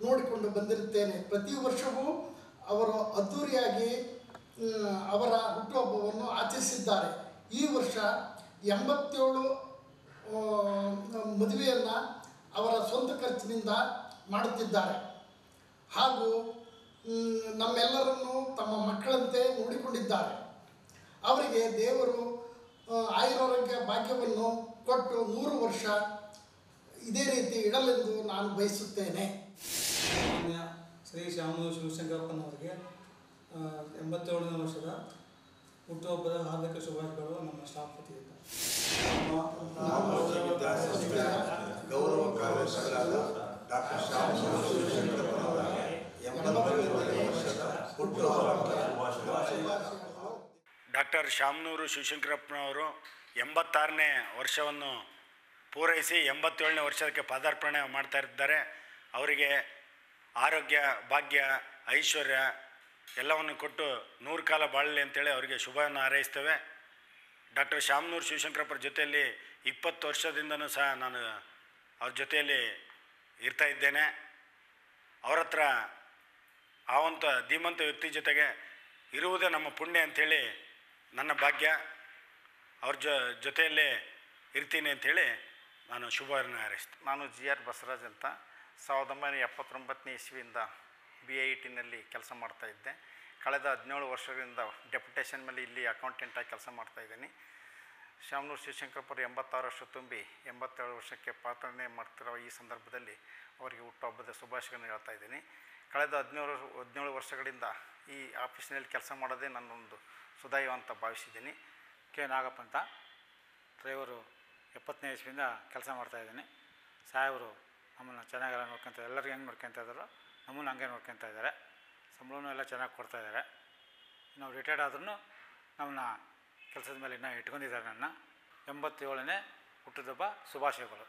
ನೋಡಿಕೊಂಡು ಬಂದಿರುತ್ತೇನೆ. ಪ್ರತಿ ವರ್ಷವೂ ಅವರು ಅದ್ಧೂರಿಯಾಗಿ ಅವರ ಹುಟ್ಟುಹಬ್ಬವನ್ನು ಆಚರಿಸಿದ್ದಾರೆ. ಈ ವರ್ಷ 87 ಮದುವೆಯನ್ನು ಅವರ ಸ್ವಂತ ಖರ್ಚಿನಿಂದ ಮಾಡುತ್ತಿದ್ದಾರೆ. ಹಾಗೂ ನಮ್ಮೆಲ್ಲರನ್ನು ತಮ್ಮ ಮಕ್ಕಳಂತೆ ನೋಡಿಕೊಂಡಿದ್ದಾರೆ. ಅವರಿಗೆ ದೇವರು ಆಯುರಾರೋಗ್ಯ ಭಾಗ್ಯವನ್ನು ಕೊಟ್ಟು 100 ವರ್ಷ ಇದೇ ರೀತಿ ಇಡಲೆಂದು ನಾನು ಬಯಸುತ್ತೇನೆ. ಮಾನ್ಯ ಶ್ರೀ ಶಾಮನೂರು ಶಿವಶಂಕರಪ್ಪನವರಿಗೆ 87ನೇ ವರ್ಷದ ಹುಟ್ಟುಹಬ್ಬದ ಹಾರ್ದಿಕ ಶುಭಾಶಯಗಳು ನಮ್ಮ ಸ್ಟಾಫ್ ವತಿಯಿಂದ. ಗೌರವ ಕಾರ್ಯದರ್ಶಿಗಳಾದ ಡಾಕ್ಟರ್ ಶಾಮನೂರು ಶಿವಶಂಕರಪ್ಪನವರಿಗೆ 85ನೇ ವರ್ಷದ ಹುಟ್ಟುಹಬ್ಬದ ಶುಭಾಶಯಗಳು. ಡಾಕ್ಟರ್ ಶಾಮನೂರು ಶಿವಶಂಕರಪ್ಪನವರು 86ನೇ ವರ್ಷವನ್ನು ಪೂರೈಸಿ 87ನೇ ವರ್ಷಕ್ಕೆ ಪಾದಾರ್ಪಣೆ ಮಾಡ್ತಾ ಇದ್ದಾರೆ. ಅವರಿಗೆ ಆರೋಗ್ಯ, ಭಾಗ್ಯ, ಐಶ್ವರ್ಯ ಎಲ್ಲವನ್ನು ಕೊಟ್ಟು 100 ಕಾಲ ಬಾಳಲಿ ಅಂತೇಳಿ ಅವರಿಗೆ ಶುಭವನ್ನು ಹಾರೈಸ್ತೇವೆ. ಡಾಕ್ಟರ್ ಶಾಮನೂರು ಶಿವಶಂಕರಪ್ಪರ ಜೊತೆಯಲ್ಲಿ 20 ವರ್ಷದಿಂದನೂ ಸಹ ನಾನು ಅವ್ರ ಜೊತೆಯಲ್ಲಿ ಇರ್ತಾ ಇದ್ದೇನೆ. ಅವರ ಹತ್ರ ಆ ಒಂದು ಧೀಮಂತ ವ್ಯಕ್ತಿ ಜೊತೆಗೆ ಇರುವುದೇ ನಮ್ಮ ಪುಣ್ಯ ಅಂಥೇಳಿ ನನ್ನ ಭಾಗ್ಯ. ಅವ್ರ ಜೊತೆಯಲ್ಲೇ ಇರ್ತೀನಿ ಅಂಥೇಳಿ ನಾನು ಶುಭವನ್ನು ಹಾರೈಸ್ತೀನಿ. ನಾನು GR ಬಸವರಾಜ್ ಅಂತ 1979ನೇ ಇಸ್ವಿಯಿಂದ BITನಲ್ಲಿ ಕೆಲಸ ಮಾಡ್ತಾಯಿದ್ದೆ. ಕಳೆದ 17 ವರ್ಷಗಳಿಂದ ಡೆಪ್ಯುಟೇಷನ್ ಮೇಲೆ ಇಲ್ಲಿ ಅಕೌಂಟೆಂಟಾಗಿ ಕೆಲಸ ಮಾಡ್ತಾಯಿದ್ದೀನಿ. ಶಾಮನೂರು ಶಿವಶಂಕರಪ್ಪರು 86 ವರ್ಷ ತುಂಬಿ 87 ವರ್ಷಕ್ಕೆ ಪಾದಾರ್ಪಣೆ ಮಾಡ್ತಿರೋ ಈ ಸಂದರ್ಭದಲ್ಲಿ ಅವರಿಗೆ ಹುಟ್ಟುಹಬ್ಬದ ಶುಭಾಶಯಗಳನ್ನು ಹೇಳ್ತಾ ಇದ್ದೀನಿ. ಕಳೆದ 17 ವರ್ಷಗಳಿಂದ ಈ ಆಫೀಸ್ನಲ್ಲಿ ಕೆಲಸ ಮಾಡೋದೇ ನನ್ನೊಂದು ಸುದೈವ ಅಂತ ಭಾವಿಸಿದ್ದೀನಿ. ಕೆ ನಾಗಪ್ಪ ಅಂತ, ಡ್ರೈವರು 70ನೇ ಇಸ್ವಿಯಿಂದ ಕೆಲಸ ಮಾಡ್ತಾಯಿದ್ದೀನಿ. ಸಾಹೇಬರು ನಮ್ಮನ್ನು ಚೆನ್ನಾಗೆಲ್ಲ ನೋಡ್ಕೊತ, ಎಲ್ಲರಿಗೂ ಹೆಂಗೆ ನೋಡ್ಕೊತ ಇದ್ದಾರೋ ನಮ್ಮನ್ನು ಹಂಗೆ ನೋಡ್ಕೊತ ಇದ್ದಾರೆ. ಸಂಬಳನೂ ಎಲ್ಲ ಚೆನ್ನಾಗಿ ಕೊಡ್ತಾಯಿದ್ದಾರೆ. ನಾವು ರಿಟೈರ್ಡ್ ಆದ್ರೂ ನಮ್ಮನ್ನ ಕೆಲಸದ ಮೇಲೆ ಇನ್ನೂ ಇಟ್ಕೊಂಡಿದ್ದಾರೆ. ನನ್ನ 87ನೇ ಹುಟ್ಟುಹಬ್ಬ ಶುಭಾಶಯಗಳು.